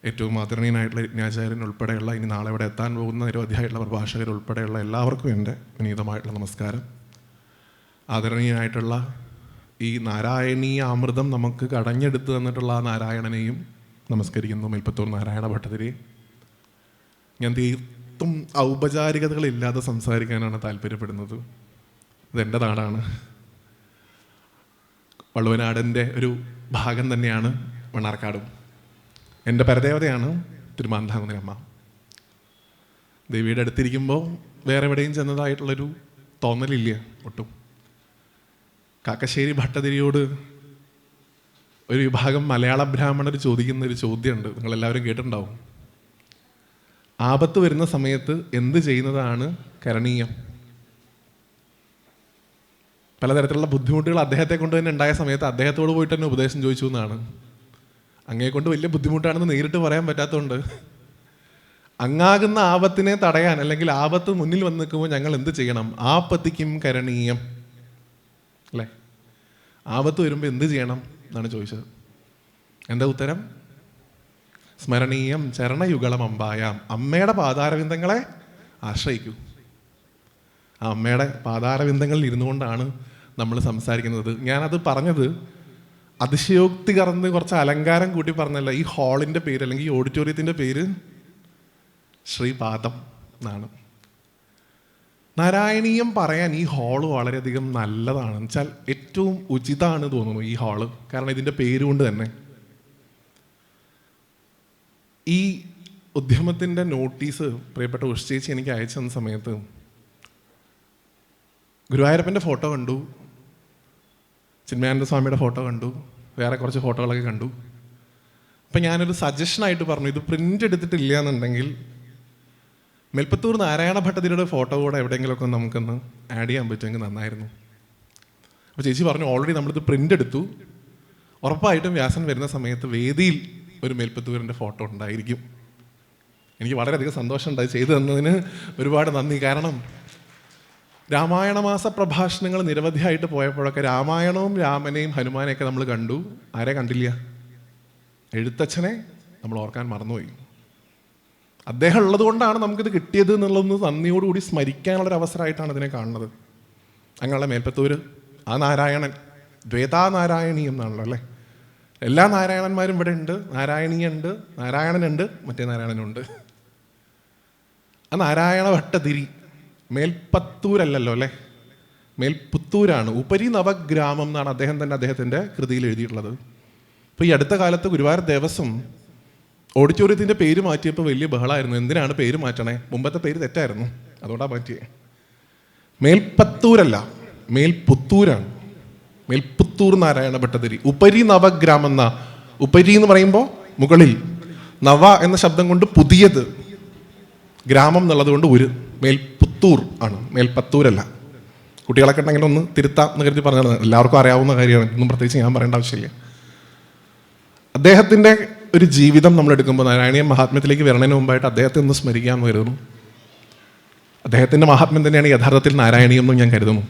ഏറ്റവും ആദരണീയനായിട്ടുള്ള യജ്ഞാചാര്യൻ ഉൾപ്പെടെയുള്ള ഇനി നാളെ ഇവിടെ എത്താൻ പോകുന്ന നിരവധിയായിട്ടുള്ള പ്രഭാഷകർ ഉൾപ്പെടെയുള്ള എല്ലാവർക്കും എൻ്റെ വിനീതമായിട്ടുള്ള നമസ്കാരം. ആദരണീയനായിട്ടുള്ള ഈ നാരായണീയ അമൃതം നമുക്ക് കടഞ്ഞെടുത്ത് തന്നിട്ടുള്ള ആ നാരായണനെയും നമസ്കരിക്കുന്നു. മേൽപ്പത്തൂർ നാരായണ ഭട്ടതിരി. ഞാൻ തീർത്തും ഔപചാരികതകളില്ലാതെ സംസാരിക്കാനാണ് താല്പര്യപ്പെടുന്നത്. ഇതെൻ്റെ നാടാണ്. വള്ളുവനാടിൻ്റെ ഒരു ഭാഗം തന്നെയാണ് മണ്ണാർക്കാടും. എൻ്റെ പരദേവതയാണ് തിരുമാന്താകുന്നിലമ്മ. ദേവിയുടെ അടുത്തിരിക്കുമ്പോൾ വേറെ എവിടെയും ചെന്നതായിട്ടുള്ളൊരു തോന്നലില്ല ഒട്ടും. കാക്കശ്ശേരി ഭട്ടതിരിയോട് ഒരു വിഭാഗം മലയാള ബ്രാഹ്മണർ ചോദിക്കുന്ന ഒരു ചോദ്യമുണ്ട്, നിങ്ങളെല്ലാവരും കേട്ടിട്ടുണ്ടാവും. ആപത്ത് വരുന്ന സമയത്ത് എന്ത് ചെയ്യുന്നതാണ് കരണീയം? പലതരത്തിലുള്ള ബുദ്ധിമുട്ടുകൾ അദ്ദേഹത്തെ കൊണ്ട് തന്നെ ഉണ്ടായ സമയത്ത് അദ്ദേഹത്തോട് പോയിട്ട് തന്നെ ഉപദേശം ചോദിച്ചു എന്നാണ്. അങ്ങയെ കൊണ്ട് വലിയ ബുദ്ധിമുട്ടാണെന്ന് നേരിട്ട് പറയാൻ പറ്റാത്തതുകൊണ്ട് അങ്ങാകുന്ന ആപത്തിനെ തടയാൻ, അല്ലെങ്കിൽ ആപത്ത് മുന്നിൽ വന്ന് നിൽക്കുമ്പോൾ ഞങ്ങൾ എന്ത് ചെയ്യണം? ആപത്തിക്കും കരണീയം അല്ലേ? ആപത്ത് വരുമ്പോൾ എന്ത് ചെയ്യണം എന്നാണ് ചോദിച്ചത്. എന്താ ഉത്തരം? സ്മരണീയം ചരണയുഗളം അമ്പായാം. അമ്മയുടെ പാതാരവിന്ദങ്ങളെ ആശ്രയിക്കൂ. ആ അമ്മയുടെ പാതാരവിന്ദങ്ങളിൽ ഇരുന്നു കൊണ്ടാണ് നമ്മൾ സംസാരിക്കുന്നത്. ഞാനത് പറഞ്ഞത് അതിശയോക്തി കറന്ന് കുറച്ച് അലങ്കാരം കൂട്ടി പറഞ്ഞല്ല. ഈ ഹാളിൻ്റെ പേര് അല്ലെങ്കിൽ ഈ ഓഡിറ്റോറിയത്തിൻ്റെ പേര് ശ്രീപാദം എന്നാണ്. നാരായണീയം പറയാൻ ഈ ഹാള് വളരെയധികം നല്ലതാണ്. വെച്ചാൽ ഏറ്റവും ഉചിതമാണ് തോന്നുന്നു ഈ ഹാള്. കാരണം ഇതിൻ്റെ പേരുകൊണ്ട് തന്നെ. ഈ ഉദ്യമത്തിൻ്റെ നോട്ടീസ് പ്രിയപ്പെട്ട ഉഷ് എനിക്ക് അയച്ചു തന്ന സമയത്ത് ഗുരുവായൂരപ്പൻ്റെ ഫോട്ടോ കണ്ടു, ചിന്മയാനന്ദ സ്വാമിയുടെ ഫോട്ടോ കണ്ടു, വേറെ കുറച്ച് ഫോട്ടോകളൊക്കെ കണ്ടു. അപ്പം ഞാനൊരു സജഷനായിട്ട് പറഞ്ഞു, ഇത് പ്രിൻ്റ് എടുത്തിട്ടില്ല എന്നുണ്ടെങ്കിൽ മേൽപ്പത്തൂർ നാരായണ ഭട്ടതിരിയുടെ ഫോട്ടോ കൂടെ എവിടെയെങ്കിലുമൊക്കെ നമുക്കൊന്ന് ആഡ് ചെയ്യാൻ പറ്റുമെങ്കിൽ നന്നായിരുന്നു. അപ്പോൾ ചേച്ചി പറഞ്ഞു, ഓൾറെഡി നമ്മളിത് പ്രിൻ്റ് എടുത്തു, ഉറപ്പായിട്ടും വ്യാസൻ വരുന്ന സമയത്ത് വേദിയിൽ ഒരു മേൽപ്പത്തൂരിൻ്റെ ഫോട്ടോ ഉണ്ടായിരിക്കും. എനിക്ക് വളരെയധികം സന്തോഷമുണ്ടായി. ചെയ്തു തന്നതിന് ഒരുപാട് നന്ദി. കാരണം രാമായണ മാസ പ്രഭാഷണങ്ങൾ നിരവധിയായിട്ട് പോയപ്പോഴൊക്കെ രാമായണവും രാമനെയും ഹനുമാനെയൊക്കെ നമ്മൾ കണ്ടു. ആരെ കണ്ടില്ല? എഴുത്തച്ഛനെ നമ്മൾ ഓർക്കാൻ മറന്നുപോയി. അദ്ദേഹം ഉള്ളത് കൊണ്ടാണ് നമുക്കിത് കിട്ടിയത് എന്നുള്ളതൊന്ന് നന്ദിയോടുകൂടി സ്മരിക്കാനുള്ളൊരു അവസരമായിട്ടാണ് ഇതിനെ കാണുന്നത്. അങ്ങനെയുള്ള മേൽപ്പത്തൂർ ആ നാരായണൻ ദ്വേതാനാരായണീയം എന്നാണല്ലോ അല്ലേ? എല്ലാ നാരായണന്മാരും ഇവിടെ ഉണ്ട്. നാരായണീയുണ്ട്, നാരായണനുണ്ട്, മറ്റേ നാരായണനുണ്ട്. ആ നാരായണ ഭട്ടതിരി മേൽപ്പത്തൂരല്ലല്ലോ അല്ലേ, മേൽപുത്തൂരാണ്. ഉപരി നവഗ്രാമം എന്നാണ് അദ്ദേഹം തന്നെ അദ്ദേഹത്തിൻ്റെ കൃതിയിൽ എഴുതിയിട്ടുള്ളത്. അപ്പോൾ ഈ അടുത്ത കാലത്ത് ഗുരുവായൂർ ദേവസ്വം ഓഡിറ്റോറിയത്തിൻ്റെ പേര് മാറ്റിയപ്പോൾ വലിയ ബഹളമായിരുന്നു. എന്തിനാണ് പേര് മാറ്റണേ? മുമ്പത്തെ പേര് തെറ്റായിരുന്നു, അതുകൊണ്ടാണ് മാറ്റിയേ. മേൽപ്പത്തൂരല്ല, മേൽപുത്തൂരാണ്. മേൽപുത്തൂർ നാരായണ ഭട്ടതിരി. ഉപരി നവഗ്രാമം എന്ന, ഉപരി എന്ന് പറയുമ്പോൾ മുകളിൽ, നവ എന്ന ശബ്ദം കൊണ്ട് പുതിയത്, ഗ്രാമം എന്നുള്ളത് കൊണ്ട് ഒരു, മേൽപുത്തൂർ ആണ്, മേൽപ്പത്തൂരല്ല. കുട്ടികളൊക്കെ ഉണ്ടെങ്കിൽ ഒന്ന് തിരുത്താം എന്ന് കരുതി പറഞ്ഞത്. എല്ലാവർക്കും അറിയാവുന്ന കാര്യമാണ്, ഒന്നും പ്രത്യേകിച്ച് ഞാൻ പറയേണ്ട ആവശ്യമില്ല. അദ്ദേഹത്തിൻ്റെ ഒരു ജീവിതം നമ്മൾ എടുക്കുമ്പോൾ നാരായണീയ മഹാത്മ്യത്തിലേക്ക് വരുന്നതിന് മുമ്പായിട്ട് അദ്ദേഹത്തെ ഒന്ന് സ്മരിക്കാമെന്ന് കരുതുന്നു. അദ്ദേഹത്തിൻ്റെ മഹാത്മ്യം തന്നെയാണ് യഥാർത്ഥത്തിൽ നാരായണീയം എന്നും ഞാൻ കരുതുന്നു.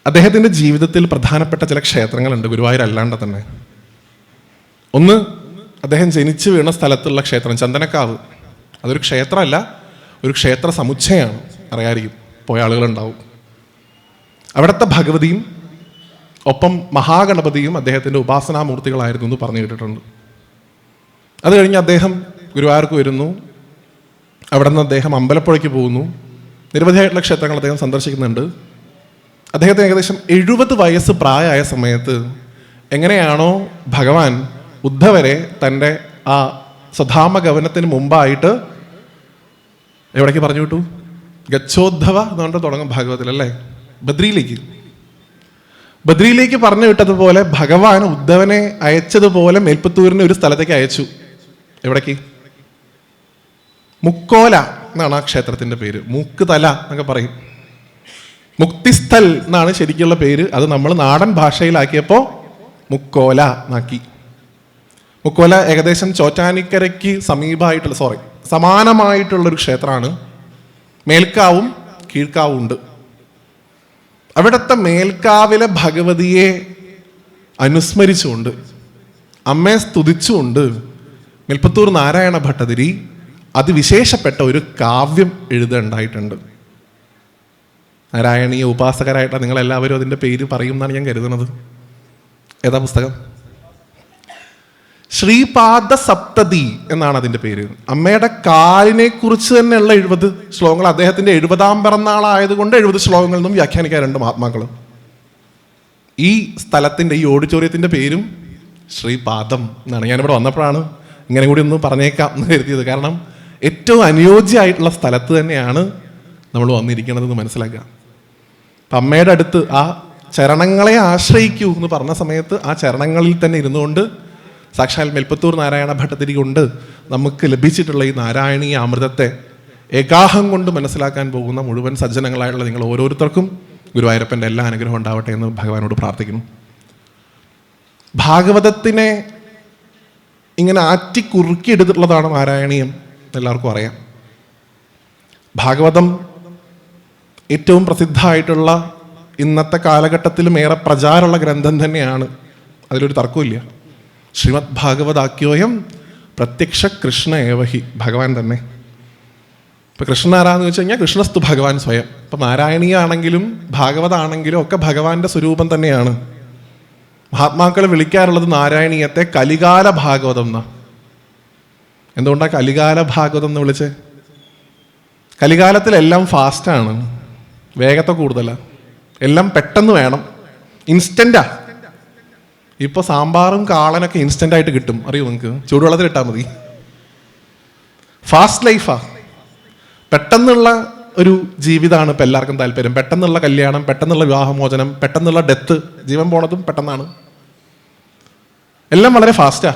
അദ്ദേഹത്തിൻ്റെ ജീവിതത്തിൽ പ്രധാനപ്പെട്ട ചില ക്ഷേത്രങ്ങളുണ്ട് ഗുരുവായൂർ അല്ലാണ്ട് തന്നെ. ഒന്ന്, അദ്ദേഹം ജനിച്ചു വീണ സ്ഥലത്തുള്ള ക്ഷേത്രം ചന്ദനക്കാവ്. അതൊരു ക്ഷേത്രമല്ല, ഒരു ക്ഷേത്ര സമുച്ചയമാണ്. അറിയായിരിക്കും, പോയ ആളുകളുണ്ടാവും. അവിടുത്തെ ഭഗവതിയും ഒപ്പം മഹാഗണപതിയും അദ്ദേഹത്തിൻ്റെ ഉപാസനാമൂർത്തികളായിരുന്നു എന്ന് പറഞ്ഞു കേട്ടിട്ടുണ്ട്. അത് കഴിഞ്ഞ് അദ്ദേഹം ഗുരുവായൂർക്ക് വരുന്നു. അവിടെ നിന്ന് അദ്ദേഹം അമ്പലപ്പുഴയ്ക്ക് പോകുന്നു. നിരവധിയായിട്ടുള്ള ക്ഷേത്രങ്ങൾ അദ്ദേഹം സന്ദർശിക്കുന്നുണ്ട്. അദ്ദേഹത്തിന് ഏകദേശം 70 വയസ്സ് പ്രായമായ സമയത്ത് എങ്ങനെയാണോ ഭഗവാൻ ഉദ്ധവരെ തൻ്റെ ആ സ്വധാമ ഗമനത്തിന് മുമ്പായിട്ട് എവിടേക്ക് പറഞ്ഞു വിട്ടു? ഗച്ഛോദ്ധവ എന്നുകൊണ്ട് തുടങ്ങും ഭാഗവത്തിൽ അല്ലേ? ബദ്രിയിലേക്ക് പറഞ്ഞു വിട്ടതുപോലെ ഭഗവാൻ ഉദ്ധവനെ അയച്ചതുപോലെ മേൽപ്പത്തൂരിനെ ഒരു സ്ഥലത്തേക്ക് അയച്ചു. എവിടേക്ക്? മുക്കോല എന്നാണ് ആ ക്ഷേത്രത്തിൻ്റെ പേര്. മൂക്ക് തല എന്നൊക്കെ പറയും. മുക്തിസ്ഥൽ എന്നാണ് ശരിക്കുള്ള പേര്. അത് നമ്മൾ നാടൻ ഭാഷയിലാക്കിയപ്പോൾ മുക്കോല എന്നാക്കി. മുക്കോല ഏകദേശം ചോറ്റാനിക്കരയ്ക്ക് സമാനമായിട്ടുള്ളൊരു ക്ഷേത്രമാണ്. മേൽക്കാവും കീഴ്ക്കാവും ഉണ്ട്. അവിടുത്തെ മേൽക്കാവിലെ ഭഗവതിയെ അനുസ്മരിച്ചുകൊണ്ട്, അമ്മയെ സ്തുതിച്ചുകൊണ്ട് മേൽപ്പത്തൂർ നാരായണ ഭട്ടതിരി അതിവിശേഷപ്പെട്ട ഒരു കാവ്യം എഴുതുണ്ടായിട്ടുണ്ട്. നാരായണീയ ഉപാസകരായിട്ട് നിങ്ങളെല്ലാവരും അതിൻ്റെ പേര് പറയും എന്നാണ് ഞാൻ കരുതുന്നത്. ഏതാ പുസ്തകം? ശ്രീപാദ സപ്തതി എന്നാണ് അതിൻ്റെ പേര്. അമ്മയുടെ കാലിനെ കുറിച്ച് തന്നെയുള്ള 70 ശ്ലോകങ്ങൾ. അദ്ദേഹത്തിൻ്റെ 70-ാം പിറന്നാളായതുകൊണ്ട് 70 ശ്ലോകങ്ങളിൽ നിന്നും വ്യാഖ്യാനിക്കാറുണ്ട് മഹാത്മാക്കളും. ഈ സ്ഥലത്തിൻ്റെ, ഈ ഓഡിറ്റോറിയത്തിൻ്റെ പേരും ശ്രീപാദം എന്നാണ്. ഞാനിവിടെ വന്നപ്പോഴാണ് ഇങ്ങനെ കൂടി ഒന്ന് പറഞ്ഞേക്കാം എന്ന് കരുതിയത്. കാരണം ഏറ്റവും അനുയോജ്യമായിട്ടുള്ള സ്ഥലത്ത് തന്നെയാണ് നമ്മൾ വന്നിരിക്കണതെന്ന് മനസ്സിലാക്കുക. അപ്പം അമ്മയുടെ അടുത്ത് ആ ചരണങ്ങളെ ആശ്രയിക്കൂ എന്ന് പറഞ്ഞ സമയത്ത് ആ ചരണങ്ങളിൽ തന്നെ ഇരുന്നുകൊണ്ട് സാക്ഷാൽ മേൽപ്പത്തൂർ നാരായണ ഭട്ടതിരി കൊണ്ട് നമുക്ക് ലഭിച്ചിട്ടുള്ള ഈ നാരായണീയ അമൃതത്തെ ഏകാഹം കൊണ്ട് മനസ്സിലാക്കാൻ പോകുന്ന മുഴുവൻ സജ്ജനങ്ങളായിട്ടുള്ള നിങ്ങൾ ഓരോരുത്തർക്കും ഗുരുവായൂരപ്പൻ്റെ എല്ലാ അനുഗ്രഹം ഉണ്ടാവട്ടെ എന്ന് ഭഗവാനോട് പ്രാർത്ഥിക്കുന്നു. ഭാഗവതത്തിനെ ഇങ്ങനെ ആറ്റി കുറുക്കിയെടുത്തിട്ടുള്ളതാണ് നാരായണീയം, എല്ലാവർക്കും അറിയാം. ഭാഗവതം ഏറ്റവും പ്രസിദ്ധമായിട്ടുള്ള, ഇന്നത്തെ കാലഘട്ടത്തിലും ഏറെ പ്രചാരമുള്ള ഗ്രന്ഥം തന്നെയാണ്, അതിലൊരു തർക്കമില്ല. ശ്രീമദ് ഭാഗവതാക്യോയം പ്രത്യക്ഷ കൃഷ്ണ ഏവഹി, ഭഗവാൻ തന്നെ. ഇപ്പം കൃഷ്ണൻ ആരാന്ന് വെച്ച് കഴിഞ്ഞാൽ കൃഷ്ണസ്തു ഭഗവാൻ സ്വയം. ഇപ്പം നാരായണീയ ആണെങ്കിലും ഭാഗവതാണെങ്കിലും ഒക്കെ ഭഗവാന്റെ സ്വരൂപം തന്നെയാണ്. മഹാത്മാക്കൾ വിളിക്കാറുള്ളത് നാരായണീയത്തെ കലികാല ഭാഗവതം എന്നാ. എന്തുകൊണ്ടാണ് കലികാല ഭാഗവതം എന്ന് വിളിച്ചേ? കലികാലത്തിലെല്ലാം ഫാസ്റ്റാണ്, വേഗത കൂടുതലാണ്, എല്ലാം പെട്ടെന്ന് വേണം, ഇൻസ്റ്റൻ്റാ. ഇപ്പോൾ സാമ്പാറും കാളനൊക്കെ ഇൻസ്റ്റൻ്റായിട്ട് കിട്ടും, അറിയോ നിങ്ങൾക്ക്? ചൂടുവെള്ളത്തിലിട്ടാൽ മതി. ഫാസ്റ്റ് ലൈഫാ, പെട്ടെന്നുള്ള ഒരു ജീവിതമാണ് ഇപ്പം എല്ലാവർക്കും താല്പര്യം. പെട്ടെന്നുള്ള കല്യാണം, പെട്ടെന്നുള്ള വിവാഹമോചനം, പെട്ടെന്നുള്ള ഡെത്ത്, ജീവൻ പോണതും പെട്ടെന്നാണ്. എല്ലാം വളരെ ഫാസ്റ്റാ.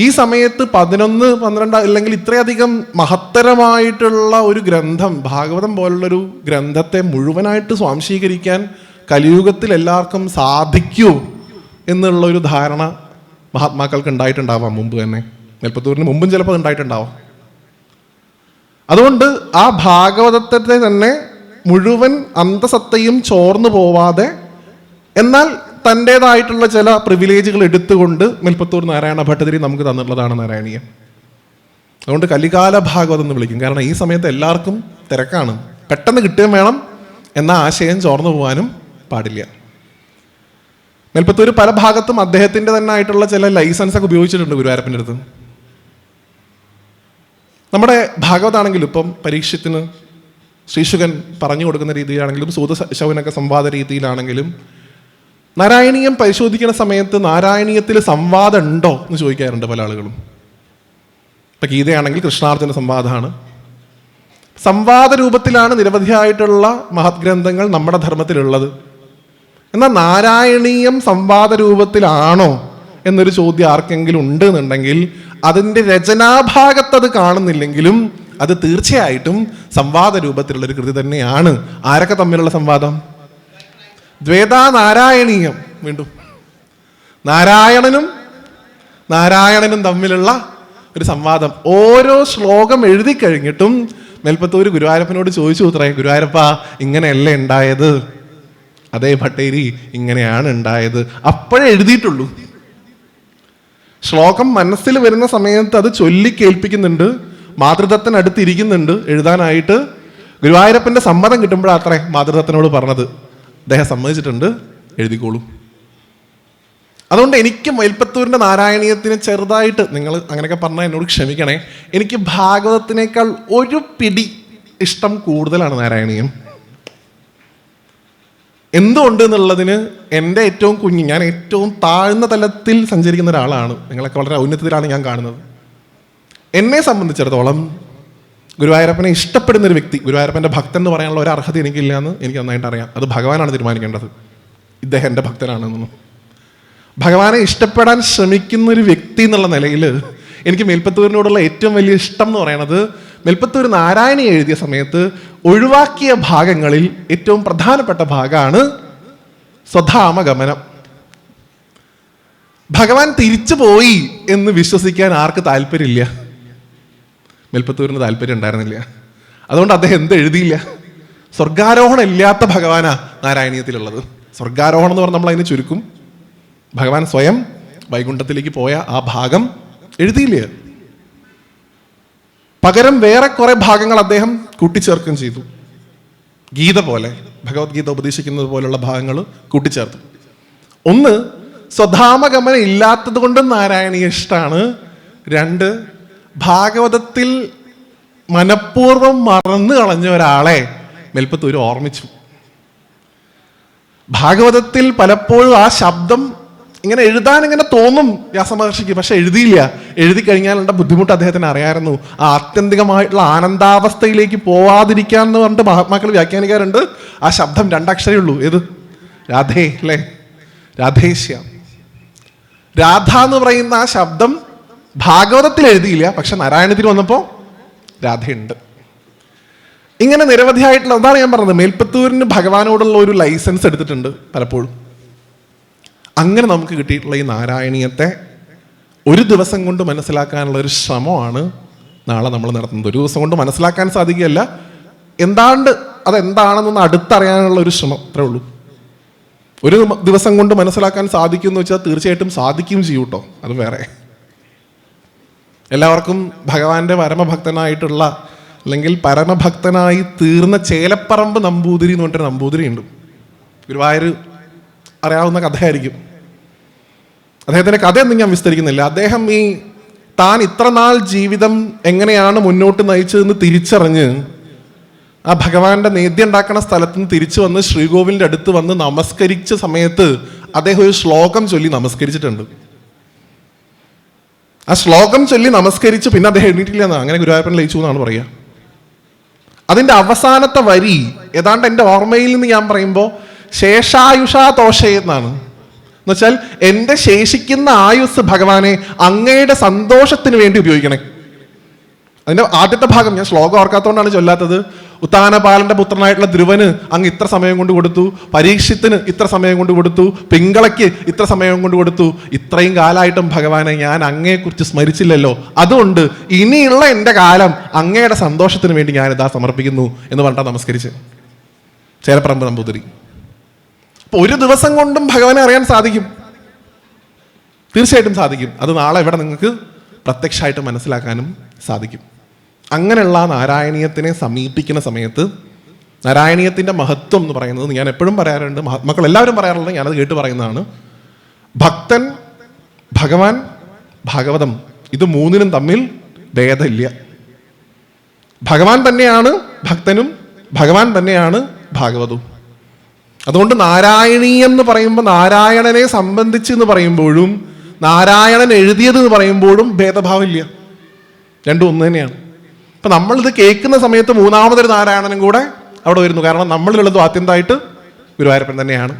ഈ സമയത്ത് 11, 12 അല്ലെങ്കിൽ ഇത്രയധികം മഹത്തരമായിട്ടുള്ള ഒരു ഗ്രന്ഥം, ഭാഗവതം പോലുള്ളൊരു ഗ്രന്ഥത്തെ മുഴുവനായിട്ട് സ്വാംശീകരിക്കാൻ കലിയുഗത്തിൽ എല്ലാവർക്കും സാധിക്കൂ എന്നുള്ള ഒരു ധാരണ മഹാത്മാക്കൾക്ക് ഉണ്ടായിട്ടുണ്ടാവാം മുമ്പ് തന്നെ. മേൽപ്പത്തൂരിന് മുമ്പും ചിലപ്പോൾ ഉണ്ടായിട്ടുണ്ടാവാം. അതുകൊണ്ട് ആ ഭാഗവതത്തെ തന്നെ മുഴുവൻ അന്തസത്തയും ചോർന്നു പോവാതെ എന്നാൽ തൻ്റേതായിട്ടുള്ള ചില പ്രിവിലേജുകൾ എടുത്തുകൊണ്ട് മേൽപ്പത്തൂർ നാരായണ ഭട്ടതിരി നമുക്ക് തന്നിട്ടുള്ളതാണ് നാരായണീയം. അതുകൊണ്ട് കലികാല ഭാഗവതം എന്ന് വിളിക്കും. കാരണം ഈ സമയത്ത് എല്ലാവർക്കും തിരക്കാണ്, പെട്ടെന്ന് കിട്ടുകയും വേണം, എന്ന ആശയം ചോർന്നു പോകാനും പാടില്ല. മേൽപ്പത്തൂർ പല ഭാഗത്തും അദ്ദേഹത്തിൻ്റെ തന്നെ ആയിട്ടുള്ള ചില ലൈസൻസ് ഒക്കെ ഉപയോഗിച്ചിട്ടുണ്ട് ഗുരുവായൂരപ്പൻ്റെ അടുത്ത്. നമ്മുടെ ഭാഗവതാണെങ്കിലും ഇപ്പം പരീക്ഷത്തിന് ശ്രീശുകൻ പറഞ്ഞു കൊടുക്കുന്ന രീതിയിലാണെങ്കിലും സൂതശൗനക സംവാദ രീതിയിലാണെങ്കിലും നാരായണീയം പരിശോധിക്കുന്ന സമയത്ത് നാരായണീയത്തിൽ സംവാദം ഉണ്ടോ എന്ന് ചോദിക്കാറുണ്ട് പല ആളുകളും. ഇപ്പം ഗീതയാണെങ്കിൽ കൃഷ്ണാർജുന സംവാദമാണ്. സംവാദ രൂപത്തിലാണ് നിരവധിയായിട്ടുള്ള മഹത് ഗ്രന്ഥങ്ങൾ നമ്മുടെ ധർമ്മത്തിലുള്ളത്. എന്നാൽ നാരായണീയം സംവാദ രൂപത്തിലാണോ എന്നൊരു ചോദ്യം ആർക്കെങ്കിലും ഉണ്ട് എന്നുണ്ടെങ്കിൽ അതിൻ്റെ രചനാഭാഗത്ത് അത് കാണുന്നില്ലെങ്കിലും അത് തീർച്ചയായിട്ടും സംവാദ രൂപത്തിലുള്ളൊരു കൃതി തന്നെയാണ്. ആരൊക്കെ തമ്മിലുള്ള സംവാദം? ദ്വൈതാനാരായണീയം. വീണ്ടും നാരായണനും തമ്മിലുള്ള ഒരു സംവാദം. ഓരോ ശ്ലോകം എഴുതി കഴിഞ്ഞിട്ടും മേൽപ്പത്തൂർ ഗുരുവായൂരപ്പനോട് ചോദിച്ചു ഉത്തരേ, ഗുരുവായൂരപ്പ ഇങ്ങനെയല്ലേ ഉണ്ടായത്? അതേ ഭട്ടേരി, ഇങ്ങനെയാണ് ഉണ്ടായത്. അപ്പോഴേ എഴുതിയിട്ടുള്ളൂ. ശ്ലോകം മനസ്സിൽ വരുന്ന സമയത്ത് അത് ചൊല്ലി കേൾപ്പിക്കുന്നുണ്ട്, മാതൃദത്തനടുത്തിരിക്കുന്നുണ്ട് എഴുതാനായിട്ട്. ഗുരുവായൂരപ്പൻ്റെ സമ്മതം കിട്ടുമ്പോഴാത്രേ മാതൃദത്തനോട് പറഞ്ഞത്, അദ്ദേഹം സമ്മതിച്ചിട്ടുണ്ട്, എഴുതിക്കോളൂ. അതുകൊണ്ട് എനിക്ക് മേൽപ്പത്തൂരിൻ്റെ നാരായണീയത്തിന് ചെറുതായിട്ട്, നിങ്ങൾ അങ്ങനെയൊക്കെ പറഞ്ഞാൽ എന്നോട് ക്ഷമിക്കണേ, എനിക്ക് ഭാഗവതത്തിനേക്കാൾ ഒരു പിടി ഇഷ്ടം കൂടുതലാണ് നാരായണീയം. എന്തുകൊണ്ട് എന്നുള്ളതിന് എൻ്റെ ഏറ്റവും ഞാൻ ഏറ്റവും താഴ്ന്ന തലത്തിൽ സഞ്ചരിക്കുന്ന ഒരാളാണ്. നിങ്ങളൊക്കെ വളരെ ഔന്നത്യത്തിലാണ് ഞാൻ കാണുന്നത്. എന്നെ സംബന്ധിച്ചിടത്തോളം ഗുരുവായൂരപ്പനെ ഇഷ്ടപ്പെടുന്ന ഒരു വ്യക്തി, ഗുരുവായൂരപ്പൻ്റെ ഭക്തൻ എന്ന് പറയാനുള്ള ഒരു അർഹത എനിക്കില്ല എന്ന് എനിക്ക് നന്നായിട്ട് അറിയാം. അത് ഭഗവാനാണ് തീരുമാനിക്കേണ്ടത്. ഇദ്ദേഹം എൻ്റെ ഭക്തനാണെന്നൊന്നും. ഭഗവാനെ ഇഷ്ടപ്പെടാൻ ശ്രമിക്കുന്ന ഒരു വ്യക്തി എന്നുള്ള നിലയിൽ എനിക്ക് മേൽപ്പത്തൂരിനോടുള്ള ഏറ്റവും വലിയ ഇഷ്ടം എന്ന് പറയുന്നത്, മേൽപ്പത്തൂർ നാരായണി എഴുതിയ സമയത്ത് ഒഴിവാക്കിയ ഭാഗങ്ങളിൽ ഏറ്റവും പ്രധാനപ്പെട്ട ഭാഗമാണ് സ്വധാമഗമനം. ഭഗവാൻ തിരിച്ചു പോയി എന്ന് വിശ്വസിക്കാൻ ആർക്ക് താല്പര്യമില്ല? മേൽപ്പത്തൂരിന് താല്പര്യം ഉണ്ടായിരുന്നില്ല. അതുകൊണ്ട് അദ്ദേഹം എന്ത് എഴുതിയില്ല? സ്വർഗാരോഹണം ഇല്ലാത്ത ഭഗവാനാ നാരായണീയത്തിലുള്ളത്. സ്വർഗാരോഹണം എന്ന് പറഞ്ഞാൽ നമ്മൾ അതിനെ ചുരുക്കും. ഭഗവാൻ സ്വയം വൈകുണ്ഠത്തിലേക്ക് പോയ ആ ഭാഗം എഴുതിയില്ല. പകരം വേറെ കുറെ ഭാഗങ്ങൾ അദ്ദേഹം കൂട്ടിച്ചേർക്കുകയും ചെയ്തു. ഗീത പോലെ, ഭഗവത്ഗീത ഉപദേശിക്കുന്നത് പോലുള്ള ഭാഗങ്ങൾ കൂട്ടിച്ചേർത്തു. ഒന്ന്, സ്വധാമഗമനം ഇല്ലാത്തത് കൊണ്ട് നാരായണീയ ഇഷ്ടമാണ്. രണ്ട്, ഭാഗവതത്തിൽ മനഃപൂർവ്വം മറന്നു കളഞ്ഞ ഒരാളെ മേൽപ്പത്തൂർ ഓർമ്മിച്ചു. ഭാഗവതത്തിൽ പലപ്പോഴും ആ ശബ്ദം ഇങ്ങനെ എഴുതാൻ ഇങ്ങനെ തോന്നും വ്യാസമഹർഷിക്ക്, പക്ഷെ എഴുതിയില്ല. എഴുതി കഴിഞ്ഞാലുള്ള ബുദ്ധിമുട്ട് അദ്ദേഹത്തിന് അറിയാമായിരുന്നു. ആ ആത്യന്തികമായിട്ടുള്ള ആനന്ദാവസ്ഥയിലേക്ക് പോവാതിരിക്കാൻ എന്ന് പറഞ്ഞിട്ട് മഹാത്മാക്കൾ വ്യാഖ്യാനിക്കാറുണ്ട്. ആ ശബ്ദം രണ്ടക്ഷരേ ഉള്ളൂ. ഏത്? രാധേ, അല്ലേ? രാധേശ്യാം. രാധ എന്ന് പറയുന്ന ആ ശബ്ദം ഭാഗവതത്തിൽ എഴുതിയില്ല, പക്ഷെ നാരായണത്തിൽ വന്നപ്പോൾ രാധയുണ്ട്. ഇങ്ങനെ നിരവധിയായിട്ടുള്ള, അതാണ് ഞാൻ പറഞ്ഞത്, മേൽപ്പത്തൂരിന് ഭഗവാനോടുള്ള ഒരു ലൈസൻസ് എടുത്തിട്ടുണ്ട് പലപ്പോഴും. അങ്ങനെ നമുക്ക് കിട്ടിയിട്ടുള്ള ഈ നാരായണീയത്തെ ഒരു ദിവസം കൊണ്ട് മനസ്സിലാക്കാനുള്ള ഒരു ശ്രമമാണ് നാളെ നമ്മൾ നടത്തുന്നത്. ഒരു ദിവസം കൊണ്ട് മനസ്സിലാക്കാൻ സാധിക്കുകയല്ല, അതെന്താണെന്നൊന്ന് അടുത്തറിയാനുള്ള ഒരു ശ്രമം, അത്രേ ഉള്ളൂ. ഒരു ദിവസം കൊണ്ട് മനസ്സിലാക്കാൻ സാധിക്കുമെന്ന് വെച്ചാൽ തീർച്ചയായിട്ടും സാധിക്കുകയും ചെയ്യും കേട്ടോ, അത് വേറെ. എല്ലാവർക്കും ഭഗവാന്റെ പരമഭക്തനായിട്ടുള്ള അല്ലെങ്കിൽ പരമഭക്തനായി തീർന്ന ചേലപ്പറമ്പ് നമ്പൂതിരി എന്ന് പറഞ്ഞിട്ടൊരു നമ്പൂതിരി ഉണ്ട്. ഗുരുവായൂർ അറിയാവുന്ന കഥയായിരിക്കും. അദ്ദേഹത്തിൻ്റെ കഥയൊന്നും ഞാൻ വിസ്തരിക്കുന്നില്ല. അദ്ദേഹം താൻ ഇത്ര നാൾ ജീവിതം എങ്ങനെയാണ് മുന്നോട്ട് നയിച്ചതെന്ന് തിരിച്ചറിഞ്ഞ് ആ ഭഗവാന്റെ നേദ്യം ഉണ്ടാക്കുന്ന സ്ഥലത്ത് നിന്ന് തിരിച്ചു വന്ന് ശ്രീകോവിലിൻ്റെ അടുത്ത് വന്ന് നമസ്കരിച്ച സമയത്ത് അദ്ദേഹം ഒരു ശ്ലോകം ചൊല്ലി നമസ്കരിച്ചിട്ടുണ്ട്. ആ ശ്ലോകം ചൊല്ലി നമസ്കരിച്ച് പിന്നെ അദ്ദേഹം എഴുന്നേറ്റില്ല എന്നാണ്, അങ്ങനെ ഗുരുവായൂരപ്പൻ ലയിച്ചു എന്നാണ് പറയുക. അതിൻ്റെ അവസാനത്തെ വരി ഏതാണ്ട് എൻ്റെ ഓർമ്മയിൽ നിന്ന് ഞാൻ പറയുമ്പോൾ ശേഷായുഷാ തോഷേ എന്നാണ്. എന്നുവെച്ചാൽ എൻ്റെ ശേഷിക്കുന്ന ആയുസ് ഭഗവാനെ അങ്ങയുടെ സന്തോഷത്തിന് വേണ്ടി ഉപയോഗിക്കണേ. അതിൻ്റെ ആദ്യത്തെ ഭാഗം ഞാൻ ശ്ലോകം ഓർക്കാത്തതുകൊണ്ടാണ് ചൊല്ലാത്തത്. ഉത്താനപാലന്റെ പുത്രനായിട്ടുള്ള ധ്രുവന് അങ്ങ് ഇത്ര സമയം കൊണ്ട് കൊടുത്തു, പരീക്ഷത്തിന് ഇത്ര സമയം കൊണ്ട് കൊടുത്തു, പിങ്കളയ്ക്ക് ഇത്ര സമയം കൊണ്ട് കൊടുത്തു. ഇത്രയും കാലമായിട്ടും ഭഗവാനെ ഞാൻ അങ്ങയെക്കുറിച്ച് സ്മരിച്ചില്ലല്ലോ, അതുകൊണ്ട് ഇനിയുള്ള എൻ്റെ കാലം അങ്ങയുടെ സന്തോഷത്തിന് വേണ്ടി ഞാനിതാ സമർപ്പിക്കുന്നു എന്ന് പറഞ്ഞാൽ നമസ്കരിച്ച് ചേലപ്പറമ്പ് നമ്പൂതിരി. അപ്പൊ ഒരു ദിവസം കൊണ്ടും ഭഗവാനെ അറിയാൻ സാധിക്കും, തീർച്ചയായിട്ടും സാധിക്കും. അത് നാളെ ഇവിടെ നിങ്ങൾക്ക് പ്രത്യക്ഷമായിട്ട് മനസ്സിലാക്കാനും സാധിക്കും. അങ്ങനെയുള്ള നാരായണീയത്തിനെ സമീപിക്കുന്ന സമയത്ത് നാരായണീയത്തിൻ്റെ മഹത്വം എന്ന് പറയുന്നത് ഞാൻ എപ്പോഴും പറയാറുണ്ട്, മഹാത്മാക്കൾ എല്ലാവരും പറയാറുള്ളത്, ഞാനത് കേട്ട് പറയുന്നതാണ്. ഭക്തൻ, ഭഗവാൻ, ഭാഗവതം, ഇത് മൂന്നിനും തമ്മിൽ ഭേദമില്ല. ഭഗവാൻ തന്നെയാണ് ഭക്തനും, ഭഗവാൻ തന്നെയാണ് ഭാഗവതവും. അതുകൊണ്ട് നാരായണീയം എന്ന് പറയുമ്പോൾ നാരായണനെ സംബന്ധിച്ച് എന്ന് പറയുമ്പോഴും നാരായണൻ എഴുതിയത് എന്ന് പറയുമ്പോഴും ഭേദഭാവമില്ല, രണ്ടും ഒന്ന് തന്നെയാണ്. അപ്പം നമ്മളിത് കേൾക്കുന്ന സമയത്ത് മൂന്നാമതൊരു നാരായണനും കൂടെ അവിടെ വരുന്നു. കാരണം നമ്മളിലുള്ളത് ആത്യന്തായിട്ട് ഗുരുവായൂരപ്പൻ തന്നെയാണ്.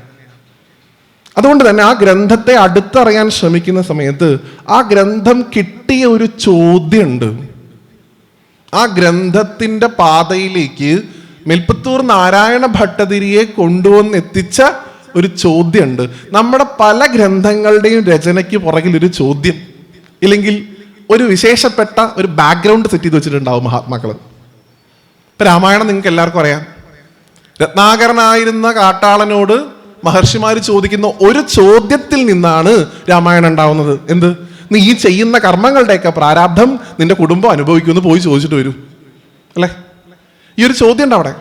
അതുകൊണ്ട് തന്നെ ആ ഗ്രന്ഥത്തെ അടുത്തറിയാൻ ശ്രമിക്കുന്ന സമയത്ത് ആ ഗ്രന്ഥം കിട്ടിയ ഒരു ചോദ്യമുണ്ട്. ആ ഗ്രന്ഥത്തിൻ്റെ പാതയിലേക്ക് മേൽപ്പത്തൂർ നാരായണ ഭട്ടതിരിയെ കൊണ്ടുവന്നെത്തിച്ച ഒരു ചോദ്യമുണ്ട്. നമ്മുടെ പല ഗ്രന്ഥങ്ങളുടെയും രചനയ്ക്ക് പുറകിൽ ഒരു ചോദ്യം ഇല്ലെങ്കിൽ ഒരു വിശേഷപ്പെട്ട ഒരു ബാക്ക്ഗ്രൗണ്ട് സെറ്റ് ചെയ്ത് വെച്ചിട്ടുണ്ടാവും മഹാത്മാക്കൾ. ഇപ്പം രാമായണം നിങ്ങൾക്ക് എല്ലാവർക്കും അറിയാം. രത്നാകരനായിരുന്ന കാട്ടാളനോട് മഹർഷിമാർ ചോദിക്കുന്ന ഒരു ചോദ്യത്തിൽ നിന്നാണ് രാമായണം ഉണ്ടാവുന്നത്. എന്ത്? നീ ഈ ചെയ്യുന്ന കർമ്മങ്ങളുടെയൊക്കെ പ്രാരാബ്ധം നിന്റെ കുടുംബം അനുഭവിക്കുമെന്ന് പോയി ചോദിച്ചിട്ട് വരൂ, അല്ലേ? ഈ ഒരു ചോദ്യം ഉണ്ട് അവിടെ.